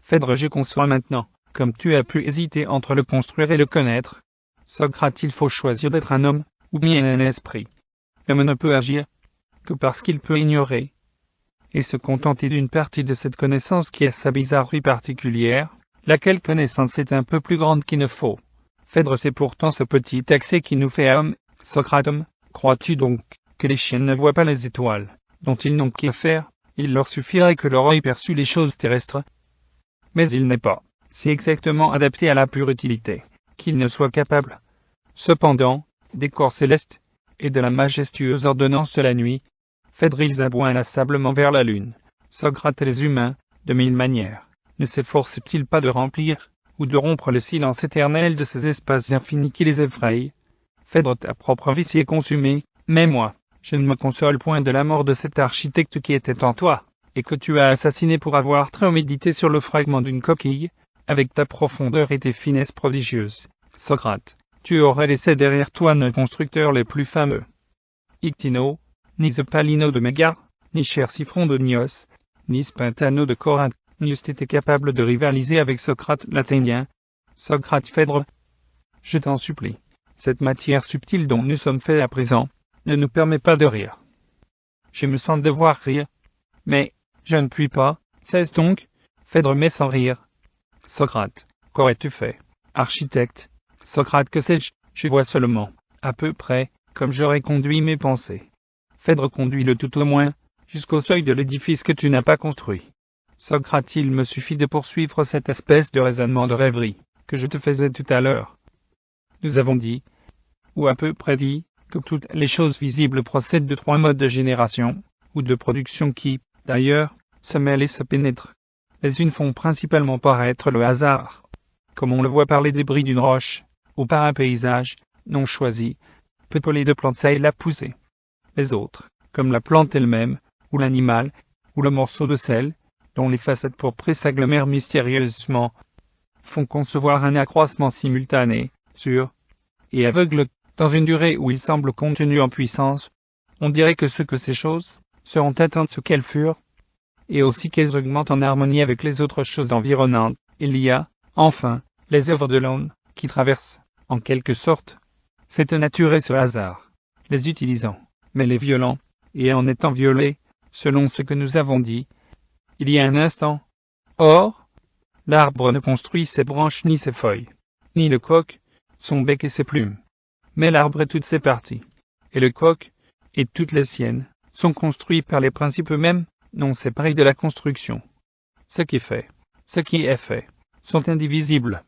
Phèdre, je conçois maintenant, comme tu as pu hésiter entre le construire et le connaître. Socrate, il faut choisir d'être un homme, ou bien un esprit. L'homme ne peut agir que parce qu'il peut ignorer, et se contenter d'une partie de cette connaissance qui a sa bizarrerie particulière, laquelle connaissance est un peu plus grande qu'il ne faut. Phèdre, c'est pourtant ce petit accès qui nous fait homme, Socrate, crois-tu donc que les chiens ne voient pas les étoiles, dont ils n'ont qu'à faire? Il leur suffirait que leur œil perçût les choses terrestres. Mais il n'est pas si exactement adapté à la pure utilité, qu'il ne soit capable, cependant, des corps célestes, et de la majestueuse ordonnance de la nuit. Phèdre, ils aboient inlassablement vers la lune. Socrate et les humains, de mille manières, ne s'efforcent-ils pas de remplir, ou de rompre le silence éternel de ces espaces infinis qui les effrayent? Phèdre, ta propre vie s'y est consumée, mais moi, je ne me console point de la mort de cet architecte qui était en toi, et que tu as assassiné pour avoir trop médité sur le fragment d'une coquille, avec ta profondeur et tes finesses prodigieuses. Socrate, tu aurais laissé derrière toi nos constructeurs les plus fameux. Ictino, ni Zepalino de Mégare, ni Chersiphron de Nios, ni Spintano de Corinthe, n'eussent été capables de rivaliser avec Socrate l'Athénien. Socrate, Phèdre, je t'en supplie, cette matière subtile dont nous sommes faits à présent, ne nous permet pas de rire. Je me sens devoir rire, mais je ne puis pas. Cesse donc, Phèdre, mais sans rire. Socrate, qu'aurais-tu fait, architecte? Socrate, que sais-je? Je vois seulement, à peu près, comme j'aurais conduit mes pensées. Phèdre, conduis-le tout au moins, jusqu'au seuil de l'édifice que tu n'as pas construit. Socrate, il me suffit de poursuivre cette espèce de raisonnement de rêverie, que je te faisais tout à l'heure. Nous avons dit, ou à peu près dit, que toutes les choses visibles procèdent de trois modes de génération, ou de production qui, d'ailleurs, se mêlent et se pénètrent. Les unes font principalement paraître le hasard, comme on le voit par les débris d'une roche, ou par un paysage, non choisi, peuplé de plantes ça et là poussées. Les autres, comme la plante elle-même, ou l'animal, ou le morceau de sel, dont les facettes pourprées s'agglomèrent mystérieusement, font concevoir un accroissement simultané, sûr et aveugle, dans une durée où ils semblent contenus en puissance. On dirait que ces choses seront atteintes ce qu'elles furent, et aussi qu'elles augmentent en harmonie avec les autres choses environnantes. Il y a, enfin, les œuvres de l'homme, qui traversent, en quelque sorte, cette nature et ce hasard, les utilisant, mais les violant, et en étant violés, selon ce que nous avons dit, il y a un instant. Or, l'arbre ne construit ses branches ni ses feuilles, ni le coq, son bec et ses plumes. Mais l'arbre et toutes ses parties, et le coq, et toutes les siennes, sont construits par les principes mêmes, non séparés de la construction. Ce qui est fait, sont indivisibles.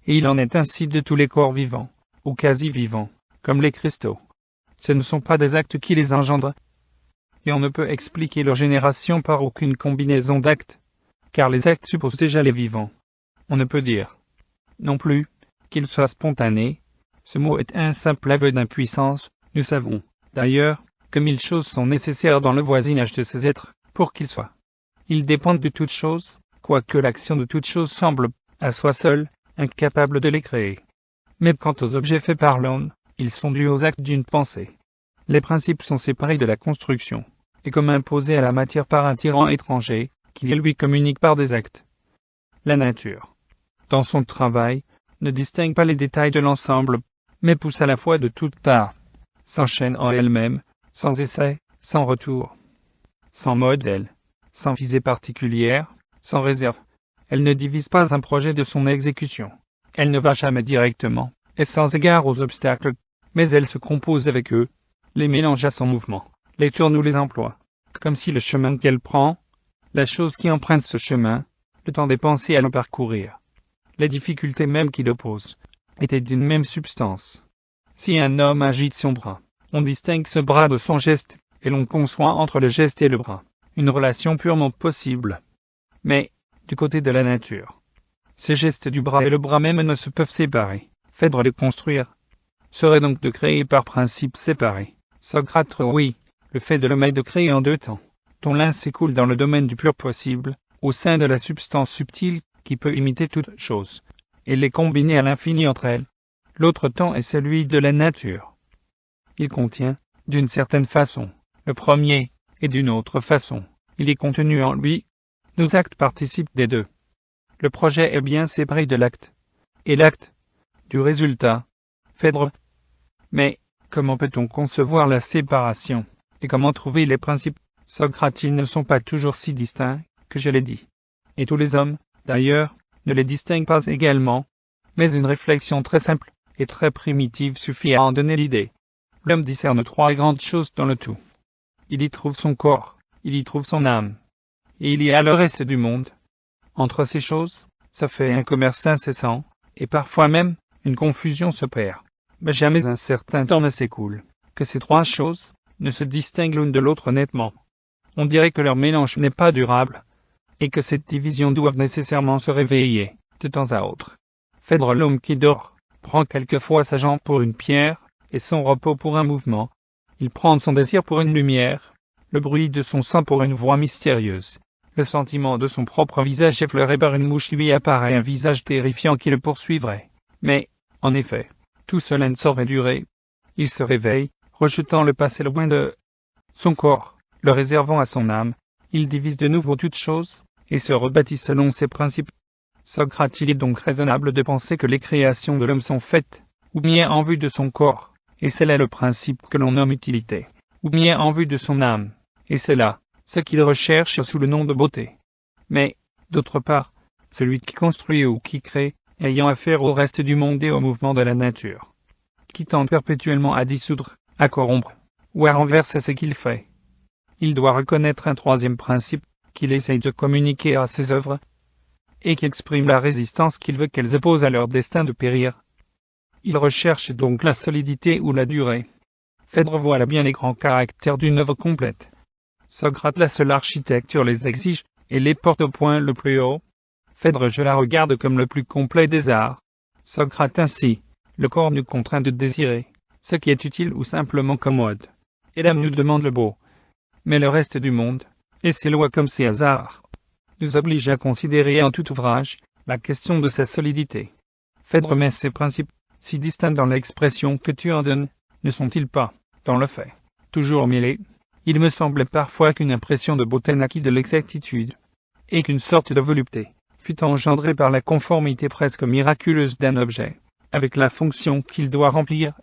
Et il en est ainsi de tous les corps vivants, ou quasi-vivants, comme les cristaux. Ce ne sont pas des actes qui les engendrent, et on ne peut expliquer leur génération par aucune combinaison d'actes, car les actes supposent déjà les vivants. On ne peut dire, non plus, qu'ils soient spontanés. Ce mot est un simple aveu d'impuissance. Nous savons, d'ailleurs, que mille choses sont nécessaires dans le voisinage de ces êtres, pour qu'ils soient. Ils dépendent de toutes choses, quoique l'action de toutes choses semble, à soi seule, incapable de les créer. Mais quant aux objets faits par l'homme, ils sont dus aux actes d'une pensée. Les principes sont séparés de la construction, et comme imposés à la matière par un tyran étranger, qui lui communique par des actes. La nature, dans son travail, ne distingue pas les détails de l'ensemble, mais pousse à la fois de toutes parts, s'enchaîne en elle-même, sans essai, sans retour, sans modèle, sans visée particulière, sans réserve. Elle ne divise pas un projet de son exécution. Elle ne va jamais directement, et sans égard aux obstacles, mais elle se compose avec eux, les mélange à son mouvement, les tourne ou les emploie, comme si le chemin qu'elle prend, la chose qui emprunte ce chemin, le temps des pensées à le parcourir, les difficultés mêmes qui l'opposent, étaient d'une même substance. Si un homme agite son bras, on distingue ce bras de son geste, et l'on conçoit entre le geste et le bras une relation purement possible. Mais, du côté de la nature, ce geste du bras et le bras même ne se peuvent séparer. Phèdre, les construire serait donc de créer par principe séparé. Socrate, oui, le fait de l'homme est de créer en deux temps, dont l'un s'écoule dans le domaine du pur possible, au sein de la substance subtile qui peut imiter toute chose, et les combiner à l'infini entre elles. L'autre temps est celui de la nature. Il contient, d'une certaine façon, le premier, et d'une autre façon, il est contenu en lui. Nos actes participent des deux. Le projet est bien séparé de l'acte, et l'acte, du résultat. Phèdre. Mais, comment peut-on concevoir la séparation, et comment trouver les principes? Socrate, ils ne sont pas toujours si distincts, que je l'ai dit. Et tous les hommes, d'ailleurs, ne les distinguent pas également, mais une réflexion très simple et très primitive suffit à en donner l'idée. L'homme discerne trois grandes choses dans le tout. Il y trouve son corps, il y trouve son âme, et il y a le reste du monde. Entre ces choses, ça fait un commerce incessant, et parfois même, une confusion se perd. Mais jamais un certain temps ne s'écoule, que ces trois choses ne se distinguent l'une de l'autre nettement. On dirait que leur mélange n'est pas durable, et que cette division doit nécessairement se réveiller, de temps à autre. Phèdre l'homme qui dort, prend quelquefois sa jambe pour une pierre, et son repos pour un mouvement. Il prend son désir pour une lumière, le bruit de son sang pour une voix mystérieuse. Le sentiment de son propre visage effleuré par une mouche lui apparaît un visage terrifiant qui le poursuivrait. Mais, en effet, tout cela ne saurait durer. Il se réveille, rejetant le passé loin de son corps, le réservant à son âme. Il divise de nouveau toutes choses, et se rebâtit selon ses principes. Socrate, il est donc raisonnable de penser que les créations de l'homme sont faites, ou bien en vue de son corps, et c'est là le principe que l'on nomme utilité, ou bien en vue de son âme, et c'est là ce qu'il recherche sous le nom de beauté. Mais, d'autre part, celui qui construit ou qui crée, ayant affaire au reste du monde et au mouvement de la nature, qui tend perpétuellement à dissoudre, à corrompre, ou à renverser ce qu'il fait, il doit reconnaître un troisième principe, qu'il essaye de communiquer à ses œuvres, et qui exprime la résistance qu'il veut qu'elles opposent à leur destin de périr. Il recherche donc la solidité ou la durée. Phèdre voit là bien les grands caractères d'une œuvre complète. Socrate, la seule architecture les exige, et les porte au point le plus haut. Phèdre, je la regarde comme le plus complet des arts. Socrate, ainsi, le corps nous contraint de désirer ce qui est utile ou simplement commode, et l'âme nous demande le beau. Mais le reste du monde, et ses lois comme ses hasards, nous oblige à considérer en tout ouvrage la question de sa solidité. Phèdre, mais ces principes, si distincts dans l'expression que tu en donnes, ne sont-ils pas, dans le fait, toujours mêlés? Il me semblait parfois qu'une impression de beauté naquit de l'exactitude, et qu'une sorte de volupté fut engendrée par la conformité presque miraculeuse d'un objet, avec la fonction qu'il doit remplir.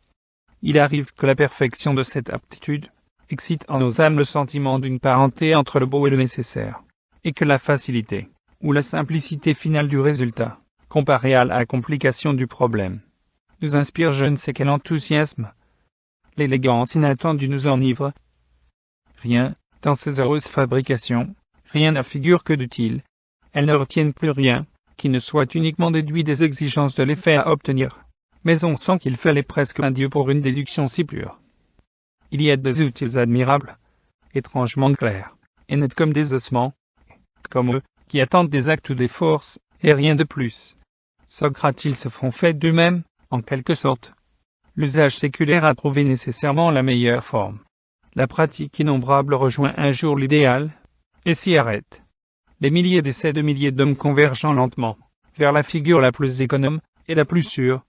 Il arrive que la perfection de cette aptitude excite en nos âmes le sentiment d'une parenté entre le beau et le nécessaire, et que la facilité, ou la simplicité finale du résultat, comparée à la complication du problème, nous inspire je ne sais quel enthousiasme. L'élégance inattendue nous enivre. Rien, dans ces heureuses fabrications, rien ne figure que d'utile. Elles ne retiennent plus rien, qui ne soit uniquement déduit des exigences de l'effet à obtenir. Mais on sent qu'il fallait presque un dieu pour une déduction si pure. Il y a des outils admirables, étrangement clairs, et nets comme des ossements, comme eux, qui attendent des actes ou des forces, et rien de plus. Socrate, ils se font fait d'eux-mêmes, en quelque sorte. L'usage séculaire a trouvé nécessairement la meilleure forme. La pratique innombrable rejoint un jour l'idéal, et s'y arrête. Les milliers d'essais de milliers d'hommes convergeant lentement, vers la figure la plus économe, et la plus sûre.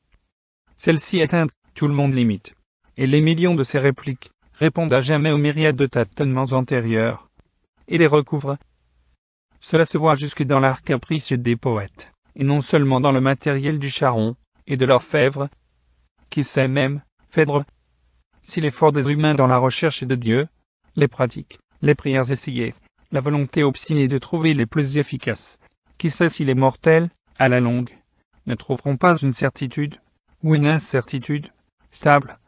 Celle-ci atteinte, tout le monde l'imite. Et les millions de ces répliques, répondent à jamais aux myriades de tâtonnements antérieurs, et les recouvrent. Cela se voit jusque dans l'art capricieux des poètes, et non seulement dans le matériel du charron, et de l'orfèvre. Qui sait même, Phèdre, si l'effort des humains dans la recherche de Dieu, les pratiques, les prières essayées, la volonté obstinée de trouver les plus efficaces, qui sait si les mortels, à la longue, ne trouveront pas une certitude, ou une incertitude, stable,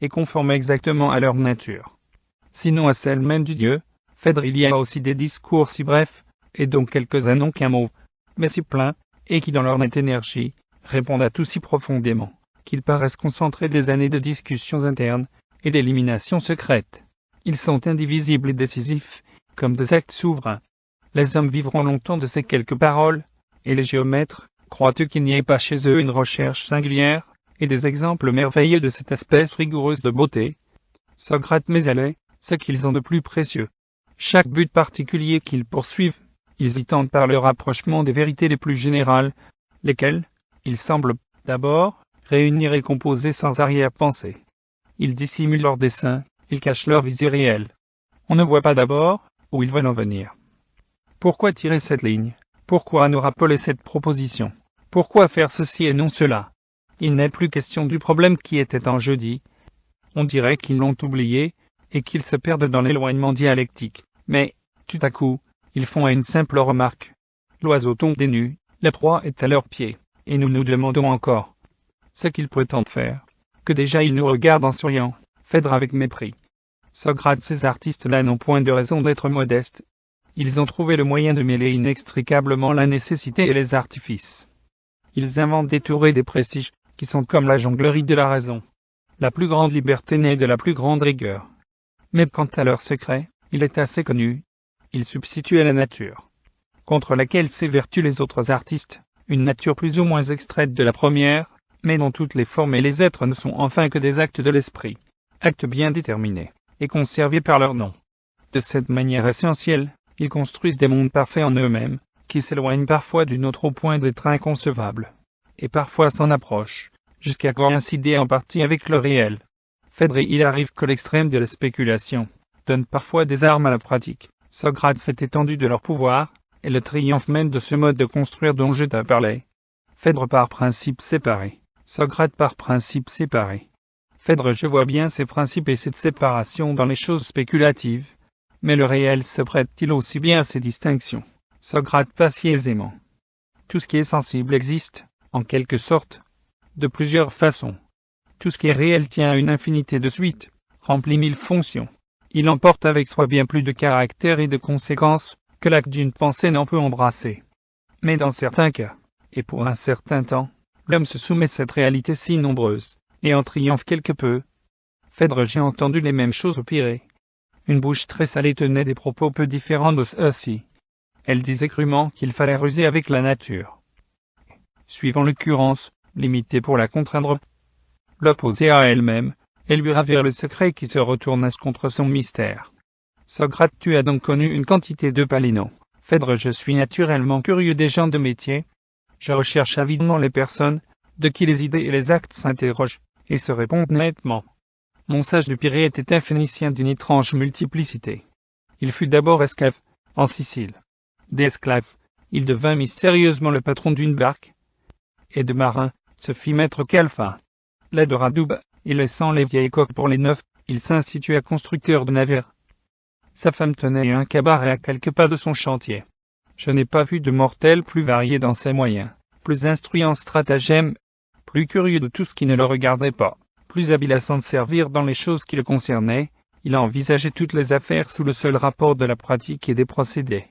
et conforme exactement à leur nature. Sinon à celle même du Dieu, Phèdre, il y a aussi des discours si brefs, et donc quelques-uns n'ont qu'un mot, mais si pleins, et qui dans leur nette énergie, répondent à tout si profondément, qu'ils paraissent concentrer des années de discussions internes, et d'éliminations secrètes. Ils sont indivisibles et décisifs, comme des actes souverains. Les hommes vivront longtemps de ces quelques paroles, et les géomètres, croient-tu qu'il n'y ait pas chez eux une recherche singulière, et des exemples merveilleux de cette espèce rigoureuse de beauté? Socrate, mais elle est, ce qu'ils ont de plus précieux. Chaque but particulier qu'ils poursuivent, ils y tendent par le rapprochement des vérités les plus générales, lesquelles, ils semblent, d'abord, réunir et composer sans arrière-pensée. Ils dissimulent leurs desseins, ils cachent leur visée réelle. On ne voit pas d'abord où ils veulent en venir. Pourquoi tirer cette ligne? Pourquoi nous rappeler cette proposition? Pourquoi faire ceci et non cela? Il n'est plus question du problème qui était en jeudi. On dirait qu'ils l'ont oublié, et qu'ils se perdent dans l'éloignement dialectique. Mais, tout à coup, ils font une simple remarque. L'oiseau tombe des nues, la proie est à leurs pieds, et nous nous demandons encore ce qu'ils prétendent faire. Que déjà ils nous regardent en souriant. Phèdre avec mépris. Socrate, ces artistes-là n'ont point de raison d'être modestes. Ils ont trouvé le moyen de mêler inextricablement la nécessité et les artifices. Ils inventent des tours et des prestiges, qui sont comme la jonglerie de la raison. La plus grande liberté naît de la plus grande rigueur. Mais quant à leur secret, il est assez connu. Ils substituent à la nature, contre laquelle s'évertuent les autres artistes, une nature plus ou moins extraite de la première, mais dont toutes les formes et les êtres ne sont enfin que des actes de l'esprit, actes bien déterminés, et conservés par leur nom. De cette manière essentielle, ils construisent des mondes parfaits en eux-mêmes, qui s'éloignent parfois du nôtre au point d'être inconcevables, et parfois s'en approchent, jusqu'à coïncider en partie avec le réel. Phèdre, il arrive que l'extrême de la spéculation donne parfois des armes à la pratique. Socrate s'est étendu de leur pouvoir, et le triomphe même de ce mode de construire dont je te parlais. Phèdre par principe séparé, Socrate par principe séparé. Phèdre, je vois bien ces principes et cette séparation dans les choses spéculatives, mais le réel se prête-t-il aussi bien à ces distinctions? Socrate pas si aisément. Tout ce qui est sensible existe, en quelque sorte, de plusieurs façons. Tout ce qui est réel tient à une infinité de suites, remplit 1000 fonctions. Il emporte avec soi bien plus de caractères et de conséquences que l'acte d'une pensée n'en peut embrasser. Mais dans certains cas, et pour un certain temps, l'homme se soumet à cette réalité si nombreuse, et en triomphe quelque peu. Phèdre, j'ai entendu les mêmes choses au Pirée. Une bouche très salée tenait des propos peu différents de ceux-ci. Elle disait crûment qu'il fallait ruser avec la nature, suivant l'occurrence, l'imiter pour la contraindre, l'opposer à elle-même, et lui ravir le secret qui se retournasse contre son mystère. Socrate, tu as donc connu une quantité de Palinaux. Phèdre, je suis naturellement curieux des gens de métier. Je recherche avidement les personnes, de qui les idées et les actes s'interrogent, et se répondent nettement. Mon sage du Pirée était un Phénicien d'une étrange multiplicité. Il fut d'abord esclave, en Sicile. D'esclave, il devint mystérieusement le patron d'une barque, et de marin, se fit maître Calfa. Là de Radoub, et laissant les vieilles coques pour les neufs, il s'institua constructeur de navires. Sa femme tenait un cabaret à quelques pas de son chantier. Je n'ai pas vu de mortel plus varié dans ses moyens, plus instruit en stratagème, plus curieux de tout ce qui ne le regardait pas, plus habile à s'en servir dans les choses qui le concernaient. Il a envisagé toutes les affaires sous le seul rapport de la pratique et des procédés.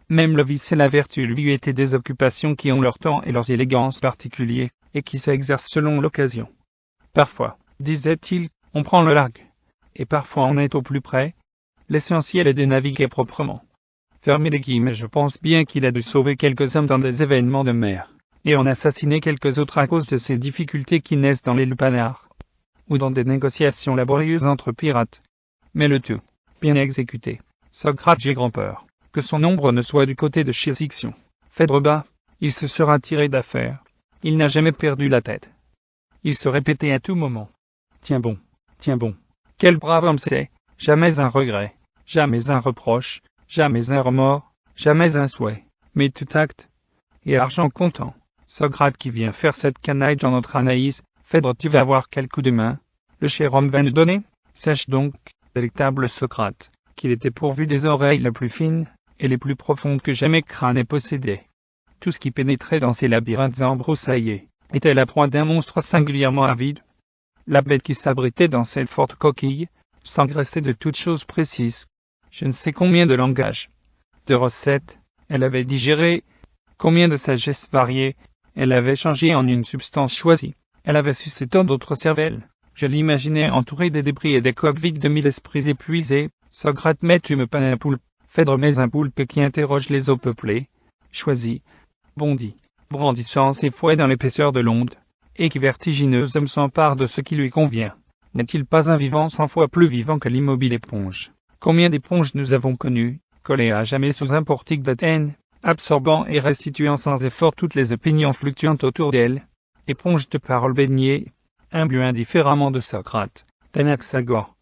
Même le vice et la vertu lui étaient des occupations qui ont leur temps et leurs élégances particuliers, et qui s'exercent selon l'occasion. Parfois, disait-il, on prend le large, et parfois on est au plus près. L'essentiel est de naviguer proprement. Fermez les guillemets, je pense bien qu'il a dû sauver quelques hommes dans des événements de mer, et en assassiner quelques autres à cause de ces difficultés qui naissent dans les lupanars, ou dans des négociations laborieuses entre pirates. Mais le tout, bien exécuté. Socrate, j'ai grand peur que son ombre ne soit du côté de chez Ixion. Phèdre bas, il se sera tiré d'affaire. Il n'a jamais perdu la tête. Il se répétait à tout moment. Tiens bon, quel brave homme c'est, jamais un regret, jamais un reproche, jamais un remords, jamais un souhait, mais tout acte et argent comptant. Socrate qui vient faire cette canaille dans notre Anaïs, Phèdre, tu vas voir quel coup de main le cher homme va nous donner. Sache donc, délectable Socrate, qu'il était pourvu des oreilles les plus fines et les plus profondes que jamais crâne ait possédées. Tout ce qui pénétrait dans ces labyrinthes embroussaillés était la proie d'un monstre singulièrement avide. La bête qui s'abritait dans cette forte coquille s'engraissait de toutes choses précises. Je ne sais combien de langages, de recettes, elle avait digéré, combien de sagesses variées, elle avait changé en une substance choisie. Elle avait sucé tant d'autres cervelles. Je l'imaginais entourée des débris et des coques vides de 1000 esprits épuisés. Socrate, mais tu me peines un poulpe. Phèdre, mais un poulpe qui interroge les eaux peuplées, choisit, bondit, brandissant ses fouets dans l'épaisseur de l'onde, et qui vertigineusement s'empare de ce qui lui convient. N'est-il pas un vivant 100 fois plus vivant que l'immobile éponge? Combien d'éponges nous avons connues, collées à jamais sous un portique d'Athènes, absorbant et restituant sans effort toutes les opinions fluctuantes autour d'elle, éponges de paroles baignées, imbues indifféremment de Socrate, d'Anaxagore,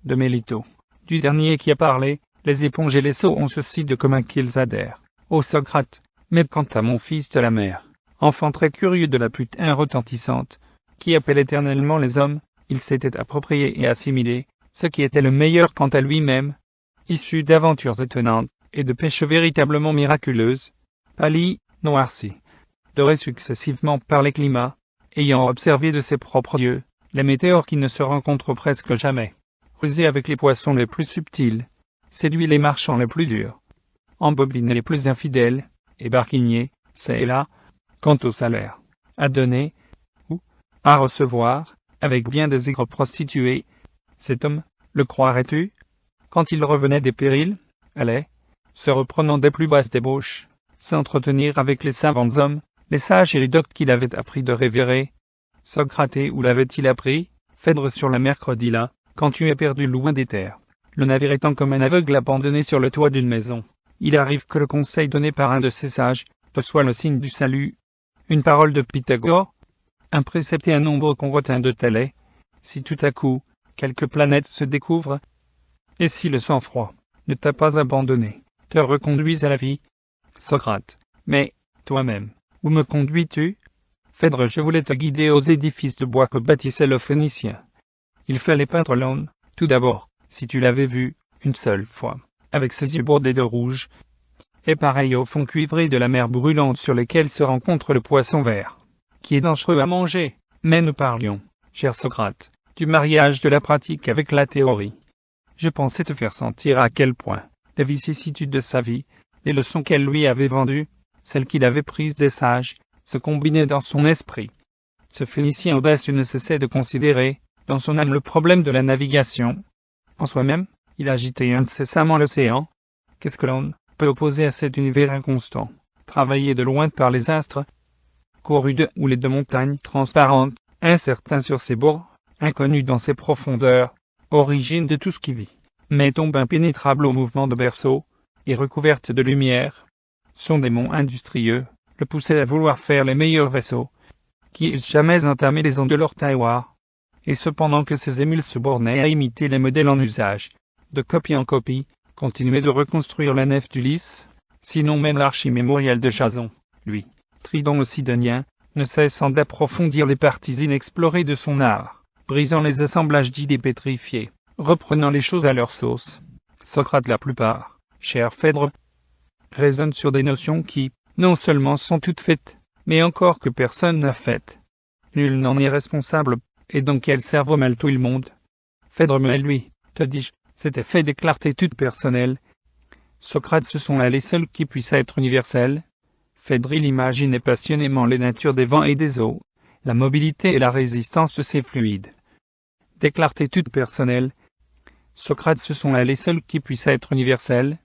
de Mélito, du dernier qui a parlé. Les éponges et les seaux ont ceci de commun qu'ils adhèrent. Ô Socrate, mais quant à mon fils de la mer, enfant très curieux de la putain retentissante, qui appelle éternellement les hommes, il s'était approprié et assimilé ce qui était le meilleur quant à lui-même, issu d'aventures étonnantes et de pêches véritablement miraculeuses, pâli, noirci, doré successivement par les climats, ayant observé de ses propres yeux les météores qui ne se rencontrent presque jamais. Rusé avec les poissons les plus subtils, séduit les marchands les plus durs, embobine les plus infidèles, et barquinier, c'est et là, quant au salaire, à donner, ou à recevoir, avec bien des aigres prostituées. Cet homme, le croirais-tu, quand il revenait des périls, allait, se reprenant des plus basses débauches, s'entretenir avec les savants hommes, les sages et les doctes qu'il avait appris de révérer. Socrate, où l'avait-il appris? Phèdre sur la mercredi là, quand tu es perdu loin des terres. Le navire étant comme un aveugle abandonné sur le toit d'une maison, il arrive que le conseil donné par un de ces sages te soit le signe du salut. Une parole de Pythagore, un précepte et un nombre qu'on retient de Thalès. Si tout à coup, quelques planètes se découvrent, et si le sang-froid ne t'a pas abandonné, te reconduise à la vie. Socrate. Mais, toi-même, où me conduis-tu? Phèdre, je voulais te guider aux édifices de bois que bâtissait le Phénicien. Il fallait peindre l'homme, tout d'abord, si tu l'avais vu, une seule fois, avec ses yeux bordés de rouge, et pareil au fond cuivré de la mer brûlante sur lesquels se rencontre le poisson vert, qui est dangereux à manger. Mais nous parlions, cher Socrate, du mariage de la pratique avec la théorie. Je pensais te faire sentir à quel point les vicissitudes de sa vie, les leçons qu'elle lui avait vendues, celles qu'il avait prises des sages, se combinaient dans son esprit. Ce Phénicien audacieux ne cessait de considérer, dans son âme, le problème de la navigation. En soi-même, il agitait incessamment l'océan. Qu'est-ce que l'on peut opposer à cet univers inconstant, travaillé de loin par les astres, couru de ou les deux montagnes transparentes, incertain sur ses bords, inconnu dans ses profondeurs, origine de tout ce qui vit, mais tombe impénétrable au mouvement de berceau, et recouverte de lumière. Son démon industrieux le poussait à vouloir faire les meilleurs vaisseaux, qui eussent jamais entamé les ondes de leur tailloir, et cependant que ses émules se bornaient à imiter les modèles en usage, de copie en copie, continuait de reconstruire la nef d'Ulysse, sinon même l'archimémorial de Jason, lui, Tridon le Sidonien, ne cessant d'approfondir les parties inexplorées de son art, brisant les assemblages d'idées pétrifiées, reprenant les choses à leur sauce. Socrate, la plupart, cher Phèdre, raisonne sur des notions qui, non seulement sont toutes faites, mais encore que personne n'a faites. Nul n'en est responsable, et donc quel cerveau mêle tout le monde. Phèdre, mais lui, te dis-je, c'était fait des clartés toutes personnelles. Socrate, ce sont là les seuls qui puissent être universels. Phèdre, il imaginait passionnément les natures des vents et des eaux, la mobilité et la résistance de ces fluides. Des clartés toutes personnelles. Socrate, ce sont là les seuls qui puissent être universels.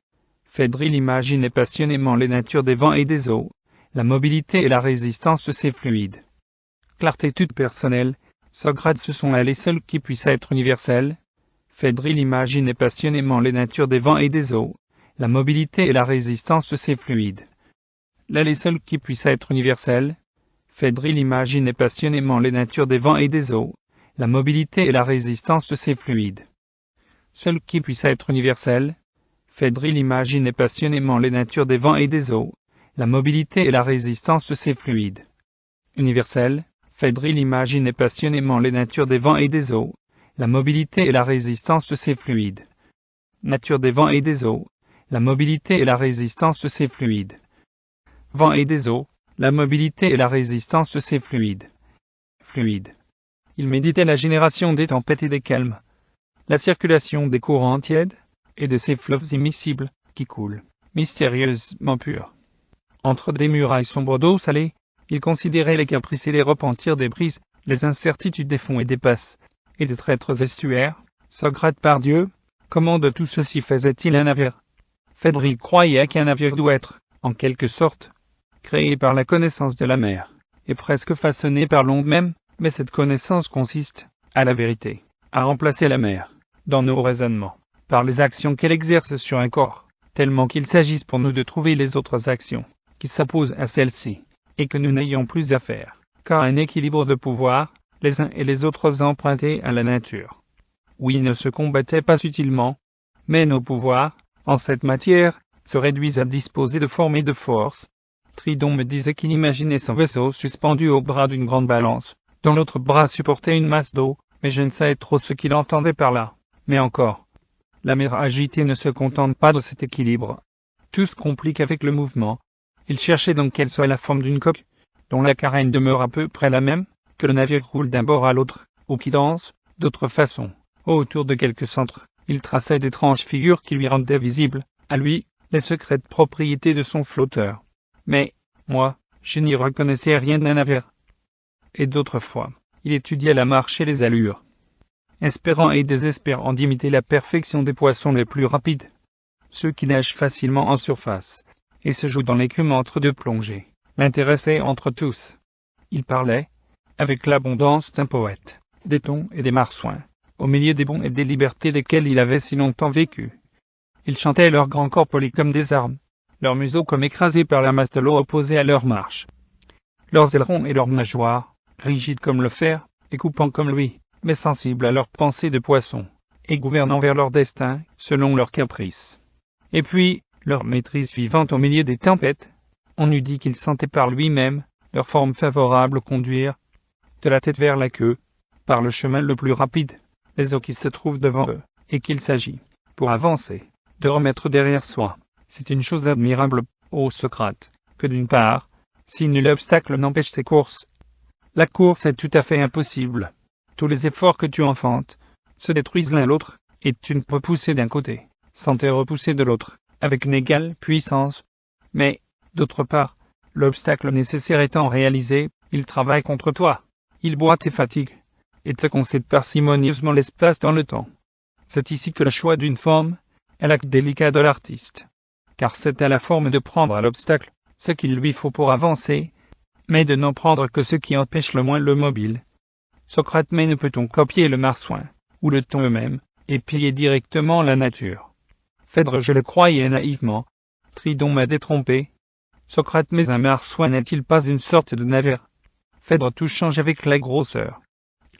Phèdre, il imaginait passionnément les natures des vents et des eaux, la mobilité et la résistance de ces fluides. Clarté toute personnelle. Socrate, ce sont là les seuls qui puissent être universels. Phèdre, il imaginait passionnément les natures des vents et des eaux, la mobilité et la résistance de ces fluides. Là les seuls qui puissent être universels. Phèdre, il imaginait passionnément les natures des vents et des eaux, la mobilité et la résistance de ces fluides. Seuls qui puissent être universels. Phèdre, il imaginait passionnément les natures des vents et des eaux, la mobilité et la résistance de ces fluides. Universel. Phèdre, il imaginait passionnément les natures des vents et des eaux, la mobilité et la résistance de ces fluides. Nature des vents et des eaux, la mobilité et la résistance de ces fluides. Vents et des eaux, la mobilité et la résistance de ces fluides. Fluides. Il méditait la génération des tempêtes et des calmes, la circulation des courants tièdes, et de ces fleuves immiscibles, qui coulent, mystérieusement purs. Entre des murailles sombres d'eau salée, il considérait les caprices et les repentirs des brises, les incertitudes des fonds et des passes, et des traîtres estuaires. Socrate, par Dieu, comment de tout ceci faisait-il un navire? Phèdre, il croyait qu'un navire doit être, en quelque sorte, créé par la connaissance de la mer, et presque façonné par l'onde même, mais cette connaissance consiste, à la vérité, à remplacer la mer, dans nos raisonnements, par les actions qu'elle exerce sur un corps, tellement qu'il s'agisse pour nous de trouver les autres actions, qui s'opposent à celle-ci, et que nous n'ayons plus à faire, car un équilibre de pouvoir, les uns et les autres empruntés à la nature. Oui, ils ne se combattaient pas utilement, mais nos pouvoirs, en cette matière, se réduisent à disposer de forme et de force. Tridon me disait qu'il imaginait son vaisseau suspendu au bras d'une grande balance, dont l'autre bras supportait une masse d'eau, mais je ne savais trop ce qu'il entendait par là. Mais encore, la mer agitée ne se contente pas de cet équilibre. Tout se complique avec le mouvement. Il cherchait donc quelle soit la forme d'une coque, dont la carène demeure à peu près la même, que le navire roule d'un bord à l'autre, ou qui danse, d'autres façons. Autour de quelques centres, il traçait d'étranges figures qui lui rendaient visibles, à lui, les secrètes propriétés de son flotteur. Mais, moi, je n'y reconnaissais rien d'un navire. Et d'autres fois, il étudiait la marche et les allures, espérant et désespérant d'imiter la perfection des poissons les plus rapides, ceux qui nagent facilement en surface, et se jouent dans l'écume entre deux plongées, l'intéressaient entre tous. Il parlait, avec l'abondance d'un poète, des thons et des marsouins, au milieu des bons et des libertés desquels il avait si longtemps vécu. Ils chantaient leurs grands corps polis comme des armes, leurs museaux comme écrasés par la masse de l'eau opposée à leur marche, leurs ailerons et leurs nageoires, rigides comme le fer, et coupant comme lui, mais sensibles à leurs pensées de poissons, et gouvernant vers leur destin, selon leurs caprices. Et puis, leur maîtrise vivante au milieu des tempêtes, on eût dit qu'ils sentaient par lui-même, leur forme favorable conduire, de la tête vers la queue, par le chemin le plus rapide, les eaux qui se trouvent devant eux, et qu'il s'agit, pour avancer, de remettre derrière soi. C'est une chose admirable, ô Socrate, que d'une part, si nul obstacle n'empêche tes courses, la course est tout à fait impossible. Tous les efforts que tu enfantes se détruisent l'un l'autre, et tu ne peux pousser d'un côté, sans te repousser de l'autre, avec une égale puissance. Mais, d'autre part, l'obstacle nécessaire étant réalisé, il travaille contre toi, il boit tes fatigues, et te concède parcimonieusement l'espace dans le temps. C'est ici que le choix d'une forme est l'acte délicat de l'artiste, car c'est à la forme de prendre à l'obstacle ce qu'il lui faut pour avancer, mais de n'en prendre que ce qui empêche le moins le mobile. Socrate, mais ne peut-on copier le marsouin, ou le thon eux-mêmes, et piller directement la nature? Phèdre, je le croyais naïvement. Tridon m'a détrompé. Socrate, mais un marsouin n'est-il pas une sorte de navire? Phèdre, tout change avec la grosseur.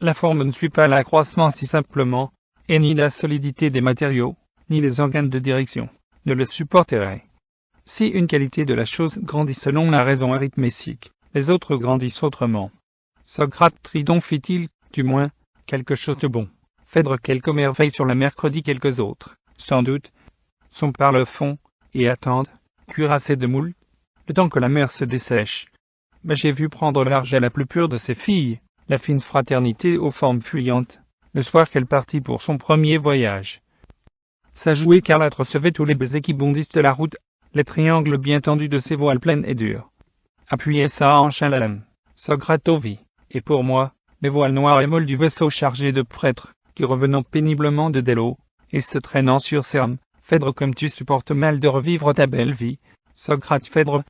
La forme ne suit pas l'accroissement si simplement, et ni la solidité des matériaux, ni les organes de direction, ne le supporteraient. Si une qualité de la chose grandit selon la raison arithmétique, les autres grandissent autrement. Socrate, Tridon fit-il, du moins, quelque chose de bon. Phèdre, quelques merveilles sur la mercredi, quelques autres, sans doute, sont par le fond, et attendent, cuirassés de moules, le temps que la mer se dessèche. Mais j'ai vu prendre large à la plus pure de ses filles, la fine fraternité aux formes fuyantes, le soir qu'elle partit pour son premier voyage. Sa joue écarlate recevait tous les baisers qui bondissent de la route, les triangles bien tendus de ses voiles pleines et dures. Appuyait sa hanche à la lame. Socrate vit, et pour moi, les voiles noires et molles du vaisseau chargé de prêtres, qui revenant péniblement de Délo, et se traînant sur ses rames, Phèdre, comme tu supportes mal de revivre ta belle vie. Socrate, Phèdre,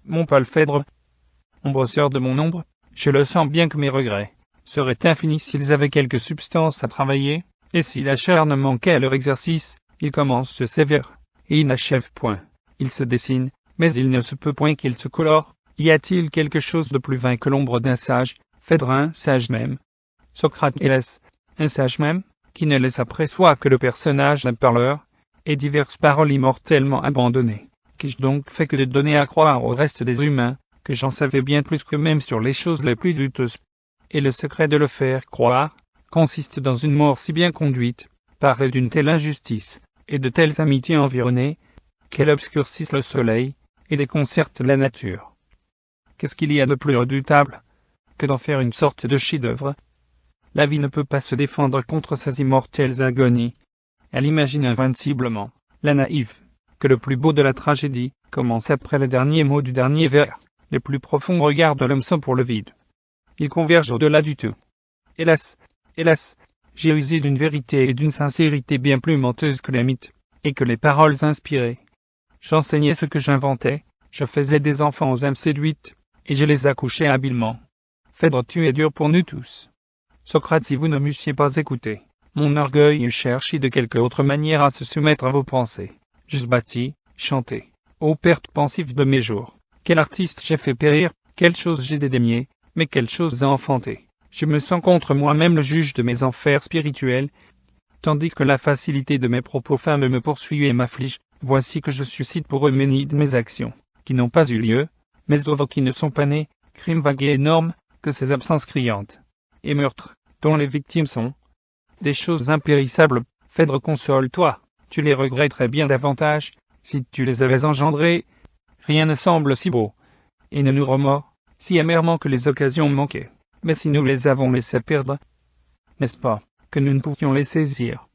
mon Paul, Phèdre, ombre sœur de mon ombre, je le sens bien que mes regrets seraient infinis s'ils avaient quelque substance à travailler, et si l'acharnement manquait à leur exercice, ils commencent se sévère, et ils n'achèvent point. Ils se dessinent, mais il ne se peut point qu'ils se colorent. Y a-t-il quelque chose de plus vain que l'ombre d'un sage, Phèdre, un sage même? Socrate, hélas, un sage même, qui ne laisse après soi que le personnage d'un parleur, et diverses paroles immortellement abandonnées. Qu'ai-je donc fait que de donner à croire au reste des humains, que j'en savais bien plus qu'eux-mêmes sur les choses les plus douteuses? Et le secret de le faire croire, consiste dans une mort si bien conduite, parée d'une telle injustice, et de telles amitiés environnées, qu'elle obscurcisse le soleil, et déconcerte la nature. Qu'est-ce qu'il y a de plus redoutable que d'en faire une sorte de chef-d'œuvre? La vie ne peut pas se défendre contre ces immortelles agonies. Elle imagine invinciblement, la naïve, que le plus beau de la tragédie commence après le dernier mot du dernier vers. Les plus profonds regards de l'homme sont pour le vide. Ils convergent au-delà du tout. Hélas, hélas, j'ai usé d'une vérité et d'une sincérité bien plus menteuses que les mythes, et que les paroles inspirées. J'enseignais ce que j'inventais, je faisais des enfants aux âmes séduites, et je les accouchais habilement. Phèdre, tu es dur pour nous tous. Socrate, si vous ne m'eussiez pas écouté, mon orgueil eût cherché de quelque autre manière à se soumettre à vos pensées. J'eusse bâti, chanté, ô perte pensive de mes jours. Quel artiste j'ai fait périr, quelle chose j'ai dédaigné, mais quelle chose enfanté. Je me sens contre moi-même le juge de mes enfers spirituels, tandis que la facilité de mes propos fins me poursuit et m'afflige. Voici que je suscite pour eux de mes actions, qui n'ont pas eu lieu, mes œuvres qui ne sont pas nées, crimes vagues et énormes, que ces absences criantes, et meurtres, dont les victimes sont des choses impérissables. Phèdre, console-toi, tu les regretterais bien davantage, si tu les avais engendrés. Rien ne semble si beau, et ne nous remord si amèrement que les occasions manquées. Mais si nous les avons laissés perdre, n'est-ce pas, que nous ne pouvions les saisir.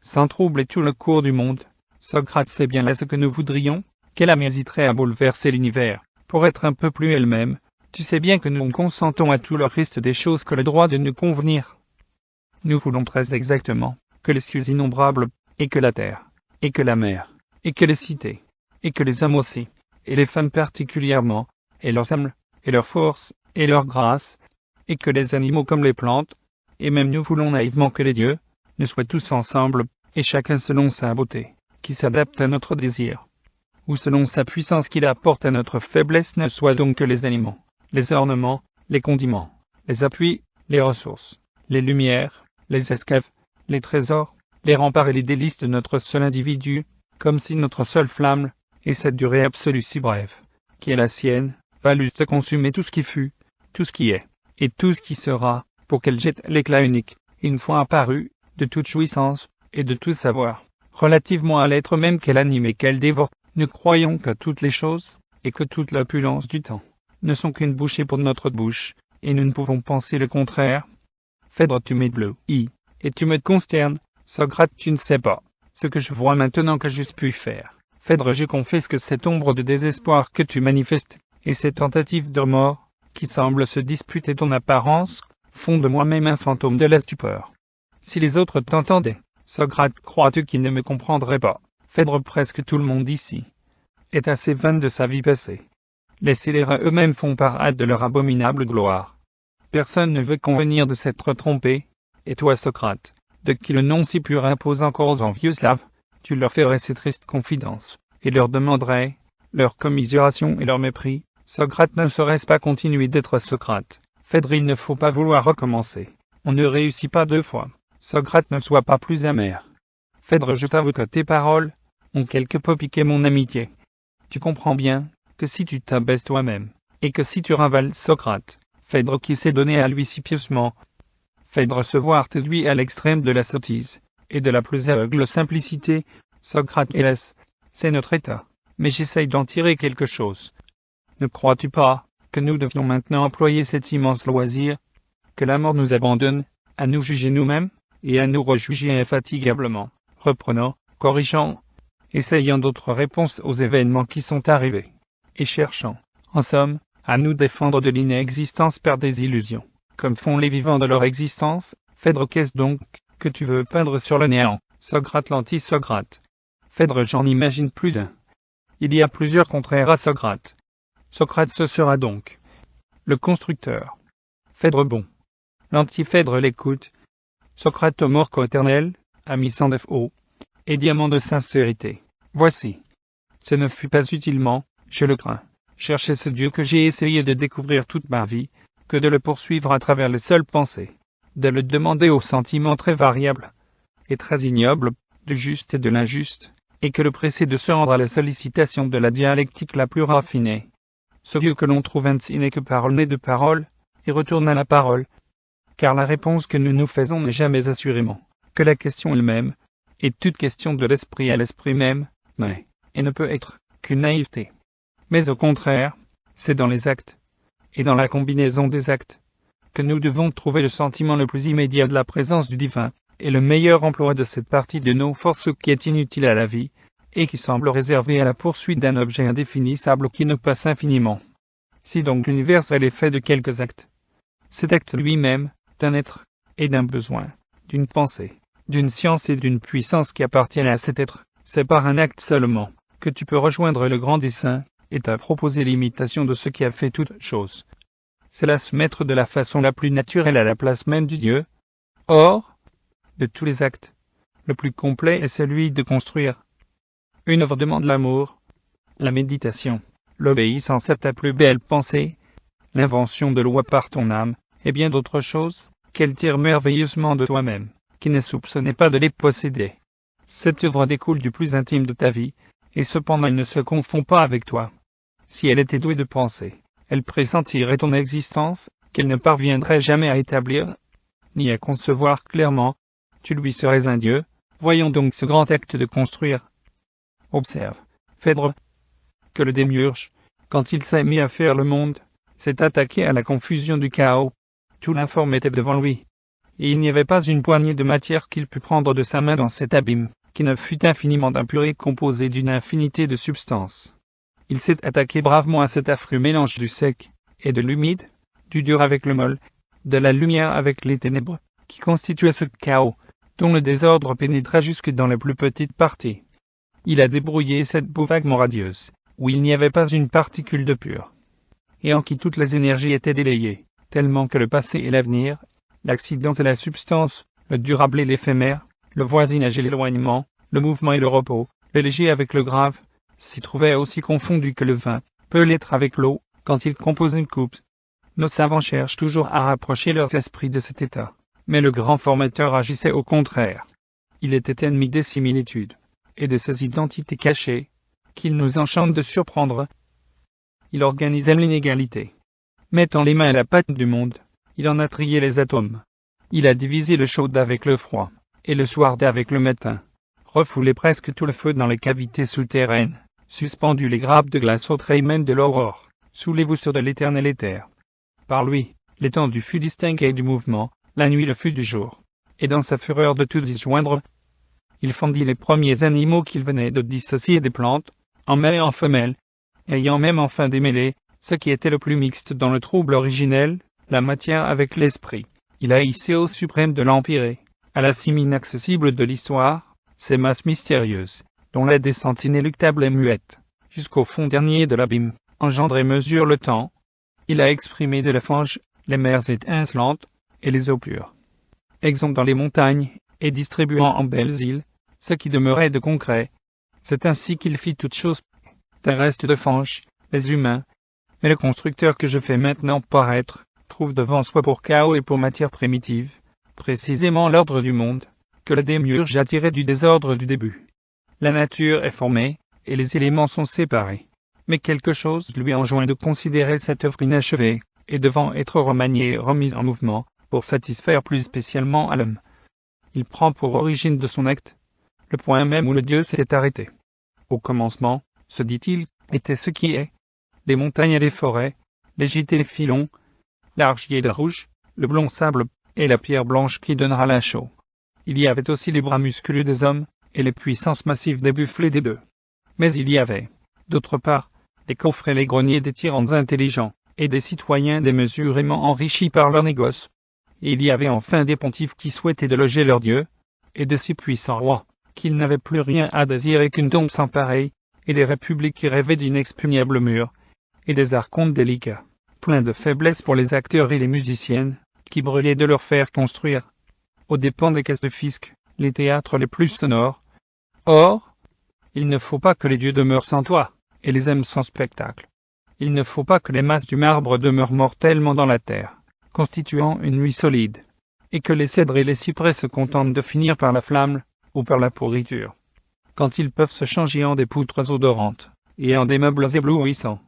Sans troubler tout le cours du monde, Socrate sait bien là ce que nous voudrions, qu'elle hésiterait à bouleverser l'univers, pour être un peu plus elle-même. Tu sais bien que nous consentons à tout le reste des choses que le droit de nous convenir. Nous voulons très exactement que les cieux innombrables, et que la terre, et que la mer, et que les cités, et que les hommes aussi, et les femmes particulièrement, et leurs âmes, et leurs forces, et leur grâce, et que les animaux comme les plantes, et même nous voulons naïvement que les dieux, ne soient tous ensemble, et chacun selon sa beauté, qui s'adapte à notre désir, ou selon sa puissance qu'il apporte à notre faiblesse, ne soient donc que les aliments, les ornements, les condiments, les appuis, les ressources, les lumières, les esclaves, les trésors, les remparts et les délices de notre seul individu, comme si notre seule flamme, et cette durée absolue si brève, qui est la sienne, valussent de consumer tout ce qui fut, tout ce qui est, et tout ce qui sera, pour qu'elle jette l'éclat unique, une fois apparue, de toute jouissance, et de tout savoir, relativement à l'être même qu'elle anime et qu'elle dévore. Nous croyons que toutes les choses, et que toute l'opulence du temps, ne sont qu'une bouchée pour notre bouche, et nous ne pouvons penser le contraire. Phèdre, tu m'éblouis, et tu me consternes. Socrate, tu ne sais pas ce que je vois maintenant que j'eusse pu faire. Phèdre, je confesse que cette ombre de désespoir que tu manifestes, et ces tentatives de mort, qui semblent se disputer ton apparence, font de moi-même un fantôme de la stupeur. Si les autres t'entendaient, Socrate, crois-tu qu'ils ne me comprendraient pas? Phèdre, presque tout le monde ici est assez vain de sa vie passée. Les scélérats eux-mêmes font parade de leur abominable gloire. Personne ne veut convenir de s'être trompé, et toi, Socrate, de qui le nom si pur impose encore aux envieux Slaves, tu leur ferais ces tristes confidences, et leur demanderais leur commisération et leur mépris. Socrate, ne saurait-ce pas continuer d'être Socrate? Phèdre, il ne faut pas vouloir recommencer. On ne réussit pas deux fois. Socrate, ne sois pas plus amer. Phèdre, je t'avoue que tes paroles ont quelque peu piqué mon amitié. Tu comprends bien que si tu t'abaisses toi-même, et que si tu ravales Socrate, Phèdre qui s'est donné à lui si pieusement, Phèdre se voir réduit à l'extrême de la sottise, et de la plus aveugle simplicité, Socrate, hélas, c'est notre état, mais j'essaye d'en tirer quelque chose. Ne crois-tu pas que nous devions maintenant employer cet immense loisir, que la mort nous abandonne, à nous juger nous-mêmes, et à nous rejuger infatigablement, reprenant, corrigeant, essayant d'autres réponses aux événements qui sont arrivés, et cherchant, en somme, à nous défendre de l'inexistence par des illusions, comme font les vivants de leur existence? Phèdre, qu'est-ce donc que tu veux peindre sur le néant? Socrate, l'anti-Socrate. Phèdre, j'en imagine plus d'un. Il y a plusieurs contraires à Socrate. Socrate, ce sera donc le constructeur. Phèdre, bon. L'anti-Phèdre l'écoute. Socrate, mort coéternel, ami sans défaut, et diamant de sincérité. Voici. Ce ne fut pas utilement, je le crains, chercher ce Dieu que j'ai essayé de découvrir toute ma vie, que de le poursuivre à travers les seules pensées, de le demander aux sentiments très variables et très ignobles, du juste et de l'injuste, et que le presser de se rendre à la sollicitation de la dialectique la plus raffinée. Ce Dieu que l'on trouve ainsi n'est que parole née de parole, et retourne à la parole, car la réponse que nous nous faisons n'est jamais assurément que la question elle-même, et toute question de l'esprit à l'esprit même, n'est, et ne peut être, qu'une naïveté. Mais au contraire, c'est dans les actes, et dans la combinaison des actes, que nous devons trouver le sentiment le plus immédiat de la présence du divin, et le meilleur emploi de cette partie de nos forces qui est inutile à la vie, et qui semble réservée à la poursuite d'un objet indéfinissable qui nous passe infiniment. Si donc l'univers est l'effet de quelques actes, cet acte lui-même, d'un être, et d'un besoin, d'une pensée, d'une science et d'une puissance qui appartiennent à cet être, c'est par un acte seulement, que tu peux rejoindre le grand dessein, et te proposer l'imitation de ce qui a fait toute chose. C'est là se mettre de la façon la plus naturelle à la place même du Dieu. Or, de tous les actes, le plus complet est celui de construire. Une œuvre demande l'amour, la méditation, l'obéissance à ta plus belle pensée, l'invention de lois par ton âme, et bien d'autres choses, qu'elle tire merveilleusement de toi-même, qui ne soupçonnait pas de les posséder. Cette œuvre découle du plus intime de ta vie, et cependant elle ne se confond pas avec toi. Si elle était douée de pensée, elle pressentirait ton existence, qu'elle ne parviendrait jamais à établir, ni à concevoir clairement. Tu lui serais un Dieu. Voyons donc ce grand acte de construire. Observe, Phèdre, que le démiurge, quand il s'est mis à faire le monde, s'est attaqué à la confusion du chaos. Tout l'informe était devant lui. et il n'y avait pas une poignée de matière qu'il pût prendre de sa main dans cet abîme, qui ne fût infiniment impur et composé d'une infinité de substances. Il s'est attaqué bravement à cet affreux mélange du sec et de l'humide, du dur avec le molle, de la lumière avec les ténèbres, qui constituait ce chaos, dont le désordre pénétra jusque dans les plus petites parties. Il a débrouillé cette boue vaguement radieuse, où il n'y avait pas une particule de pur, et en qui toutes les énergies étaient délayées, tellement que le passé et l'avenir, l'accident et la substance, le durable et l'éphémère, le voisinage et l'éloignement, le mouvement et le repos, le léger avec le grave, s'y trouvaient aussi confondus que le vin peut l'être avec l'eau, quand il compose une coupe. Nos savants cherchent toujours à rapprocher leurs esprits de cet état, mais le grand formateur agissait au contraire. Il était ennemi des similitudes, et de ces identités cachées, qu'il nous enchante de surprendre. Il organisait l'inégalité. Mettant les mains à la pâte du monde, il en a trié les atomes. Il a divisé le chaud avec le froid, et le soir avec le matin, refoulé presque tout le feu dans les cavités souterraines, suspendu les grappes de glace au trait même de l'aurore, sous les voussures de l'éternel éther. Par lui, l'étendue fut distinguée du mouvement, la nuit le fut du jour, et dans sa fureur de tout disjoindre, il fondit les premiers animaux qu'il venait de dissocier des plantes, en mâle et en femelle, ayant même enfin démêlé, ce qui était le plus mixte dans le trouble originel, la matière avec l'esprit. Il a hissé au suprême de l'empire, à la cime inaccessible de l'histoire, ces masses mystérieuses, dont la descente inéluctable et muette, jusqu'au fond dernier de l'abîme, engendre et mesure le temps. Il a exprimé de la fange, les mers étincelantes, et les eaux pures. Exempt dans les montagnes, et distribuant en belles îles, ce qui demeurait de concret. C'est ainsi qu'il fit toutes choses, d'un reste de fange, les humains. Mais le constructeur que je fais maintenant paraître, trouve devant soi pour chaos et pour matière primitive, précisément l'ordre du monde, que la démiurge a tiré du désordre du début. La nature est formée, et les éléments sont séparés. Mais quelque chose lui enjoint de considérer cette œuvre inachevée, et devant être remaniée et remise en mouvement, pour satisfaire plus spécialement à l'homme. Il prend pour origine de son acte le point même où le Dieu s'était arrêté. Au commencement, se dit-il, était ce qui est, les montagnes et les forêts, les gîtes et les filons, l'argile rouge, le blond sable, et la pierre blanche qui donnera la chaux. Il y avait aussi les bras musculeux des hommes, et les puissances massives des buffles et des bœufs. Mais il y avait, d'autre part, les coffres et les greniers des tyrans intelligents, et des citoyens démesurément enrichis par leurs négoces. Et il y avait enfin des pontifes qui souhaitaient de loger leur Dieu, et de si puissants rois, qu'ils n'avaient plus rien à désirer qu'une tombe sans pareil, et des républiques qui rêvaient d'inexpugnable mur, et des archontes délicats, pleins de faiblesse pour les acteurs et les musiciennes, qui brûlaient de leur faire construire, aux dépens des caisses de fisc, les théâtres les plus sonores. Or, il ne faut pas que les dieux demeurent sans toit, et les âmes sans spectacle. Il ne faut pas que les masses du marbre demeurent mortellement dans la terre, constituant une nuit solide, et que les cèdres et les cyprès se contentent de finir par la flamme, ou par la pourriture, quand ils peuvent se changer en des poutres odorantes, et en des meubles éblouissants.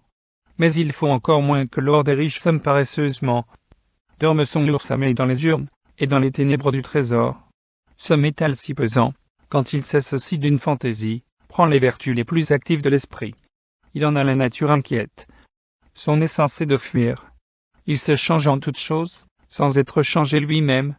Mais il faut encore moins que l'or des riches sommes paresseusement dorme son lourd sommeil dans les urnes, et dans les ténèbres du trésor. Ce métal si pesant, quand il cesse aussi d'une fantaisie, prend les vertus les plus actives de l'esprit. Il en a la nature inquiète. Son essence est de fuir. Il se change en toutes choses, sans être changé lui-même.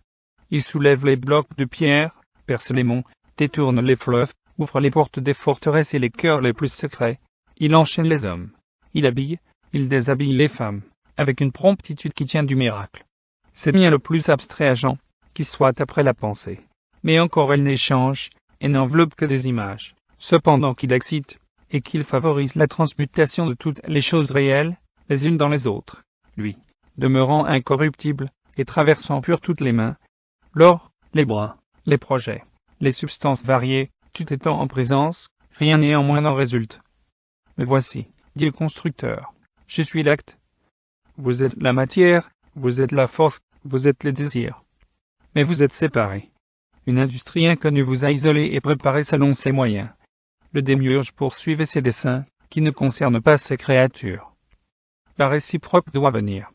Il soulève les blocs de pierre, perce les monts, détourne les fleuves, ouvre les portes des forteresses et les cœurs les plus secrets. Il enchaîne les hommes. Il habille, il déshabille les femmes, avec une promptitude qui tient du miracle. C'est bien le plus abstrait agent, qui soit après la pensée. Mais encore elle n'échange, et n'enveloppe que des images. Cependant qu'il excite, et qu'il favorise la transmutation de toutes les choses réelles, les unes dans les autres. Lui, demeurant incorruptible, et traversant pur toutes les mains, l'or, les bras, les projets, les substances variées, tout étant en présence, rien néanmoins n'en résulte. Mais voici, dit le constructeur, je suis l'acte. Vous êtes la matière, vous êtes la force, vous êtes les désirs. Mais vous êtes séparés. Une industrie inconnue vous a isolé et préparé selon ses moyens. Le démiurge poursuivait ses desseins, qui ne concernent pas ses créatures. La réciproque doit venir.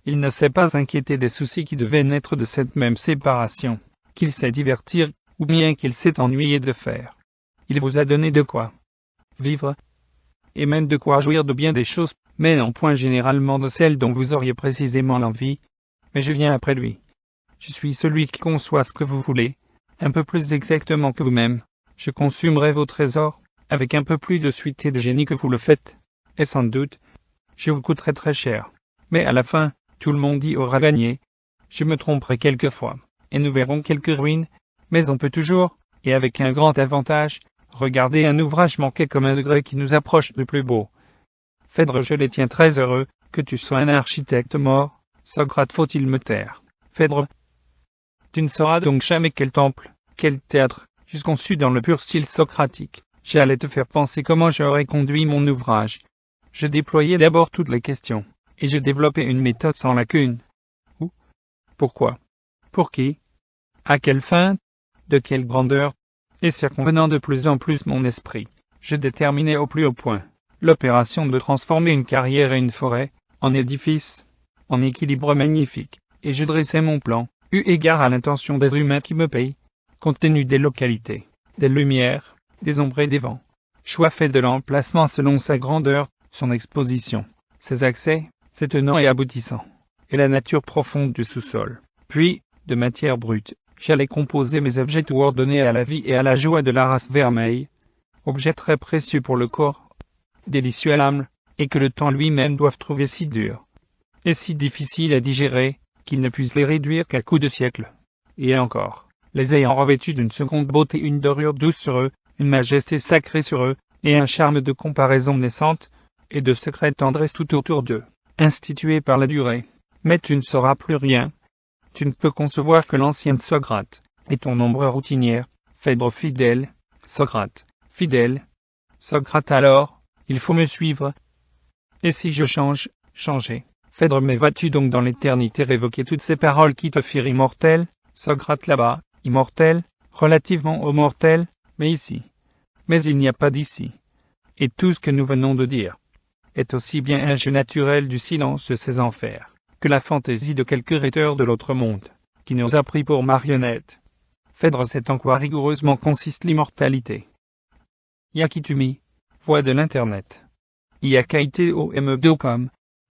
Il ne s'est pas inquiété des soucis qui devaient naître de cette même séparation, qu'il sait divertir, ou bien qu'il s'est ennuyé de faire. Il vous a donné de quoi vivre, et même de quoi jouir de bien des choses, mais non point généralement de celles dont vous auriez précisément l'envie. Mais je viens après lui. Je suis celui qui conçoit ce que vous voulez, un peu plus exactement que vous-même. Je consumerai vos trésors, avec un peu plus de suite et de génie que vous le faites. Et sans doute, je vous coûterai très cher. Mais à la fin, tout le monde y aura gagné. Je me tromperai quelquefois, et nous verrons quelques ruines, mais on peut toujours, et avec un grand avantage, regarder un ouvrage manqué comme un degré qui nous approche du plus beau. Phèdre, je les tiens très heureux, que tu sois un architecte mort. Socrate, faut-il me taire? Phèdre, tu ne sauras donc jamais quel temple, quel théâtre, jusqu'en-dessus dans le pur style socratique. J'allais te faire penser comment j'aurais conduit mon ouvrage. Je déployais d'abord toutes les questions, et je développais une méthode sans lacune. Où? Pourquoi? Pour qui? À quelle fin? De quelle grandeur? Et circonvenant de plus en plus mon esprit, je déterminais au plus haut point l'opération de transformer une carrière et une forêt en édifice, en équilibre magnifique, et je dressais mon plan, eu égard à l'intention des humains qui me payent, compte tenu des localités, des lumières, des ombres et des vents. Choix fait de l'emplacement selon sa grandeur, son exposition, ses accès, ses tenants et aboutissants, et la nature profonde du sous-sol. Puis, de matière brute, j'allais composer mes objets tout ordonnés à la vie et à la joie de la race vermeille, objets très précieux pour le corps, délicieux à l'âme, et que le temps lui-même doive trouver si dur, et si difficile à digérer, qu'il ne puisse les réduire qu'à coups de siècle. Et encore, les ayant revêtus d'une seconde beauté, une dorure douce sur eux, une majesté sacrée sur eux, et un charme de comparaison naissante, et de secrète tendresse tout autour d'eux, institués par la durée. Mais tu ne sauras plus rien. Tu ne peux concevoir que l'ancienne Socrate, et ton ombre routinière, Phèdre fidèle, Socrate, fidèle. Socrate alors, il faut me suivre. Et si je change, changer. Phèdre, mais vas-tu donc dans l'éternité révoquer toutes ces paroles qui te firent immortel? Socrate là-bas, immortel, relativement aux mortels, mais ici. Mais il n'y a pas d'ici. Et tout ce que nous venons de dire est aussi bien un jeu naturel du silence de ces enfers, que la fantaisie de quelques rhéteurs de l'autre monde, qui nous a pris pour marionnettes. Phèdre, c'est en quoi rigoureusement consiste l'immortalité. Yakitumi, voix de l'Internet. Iakaiteo.com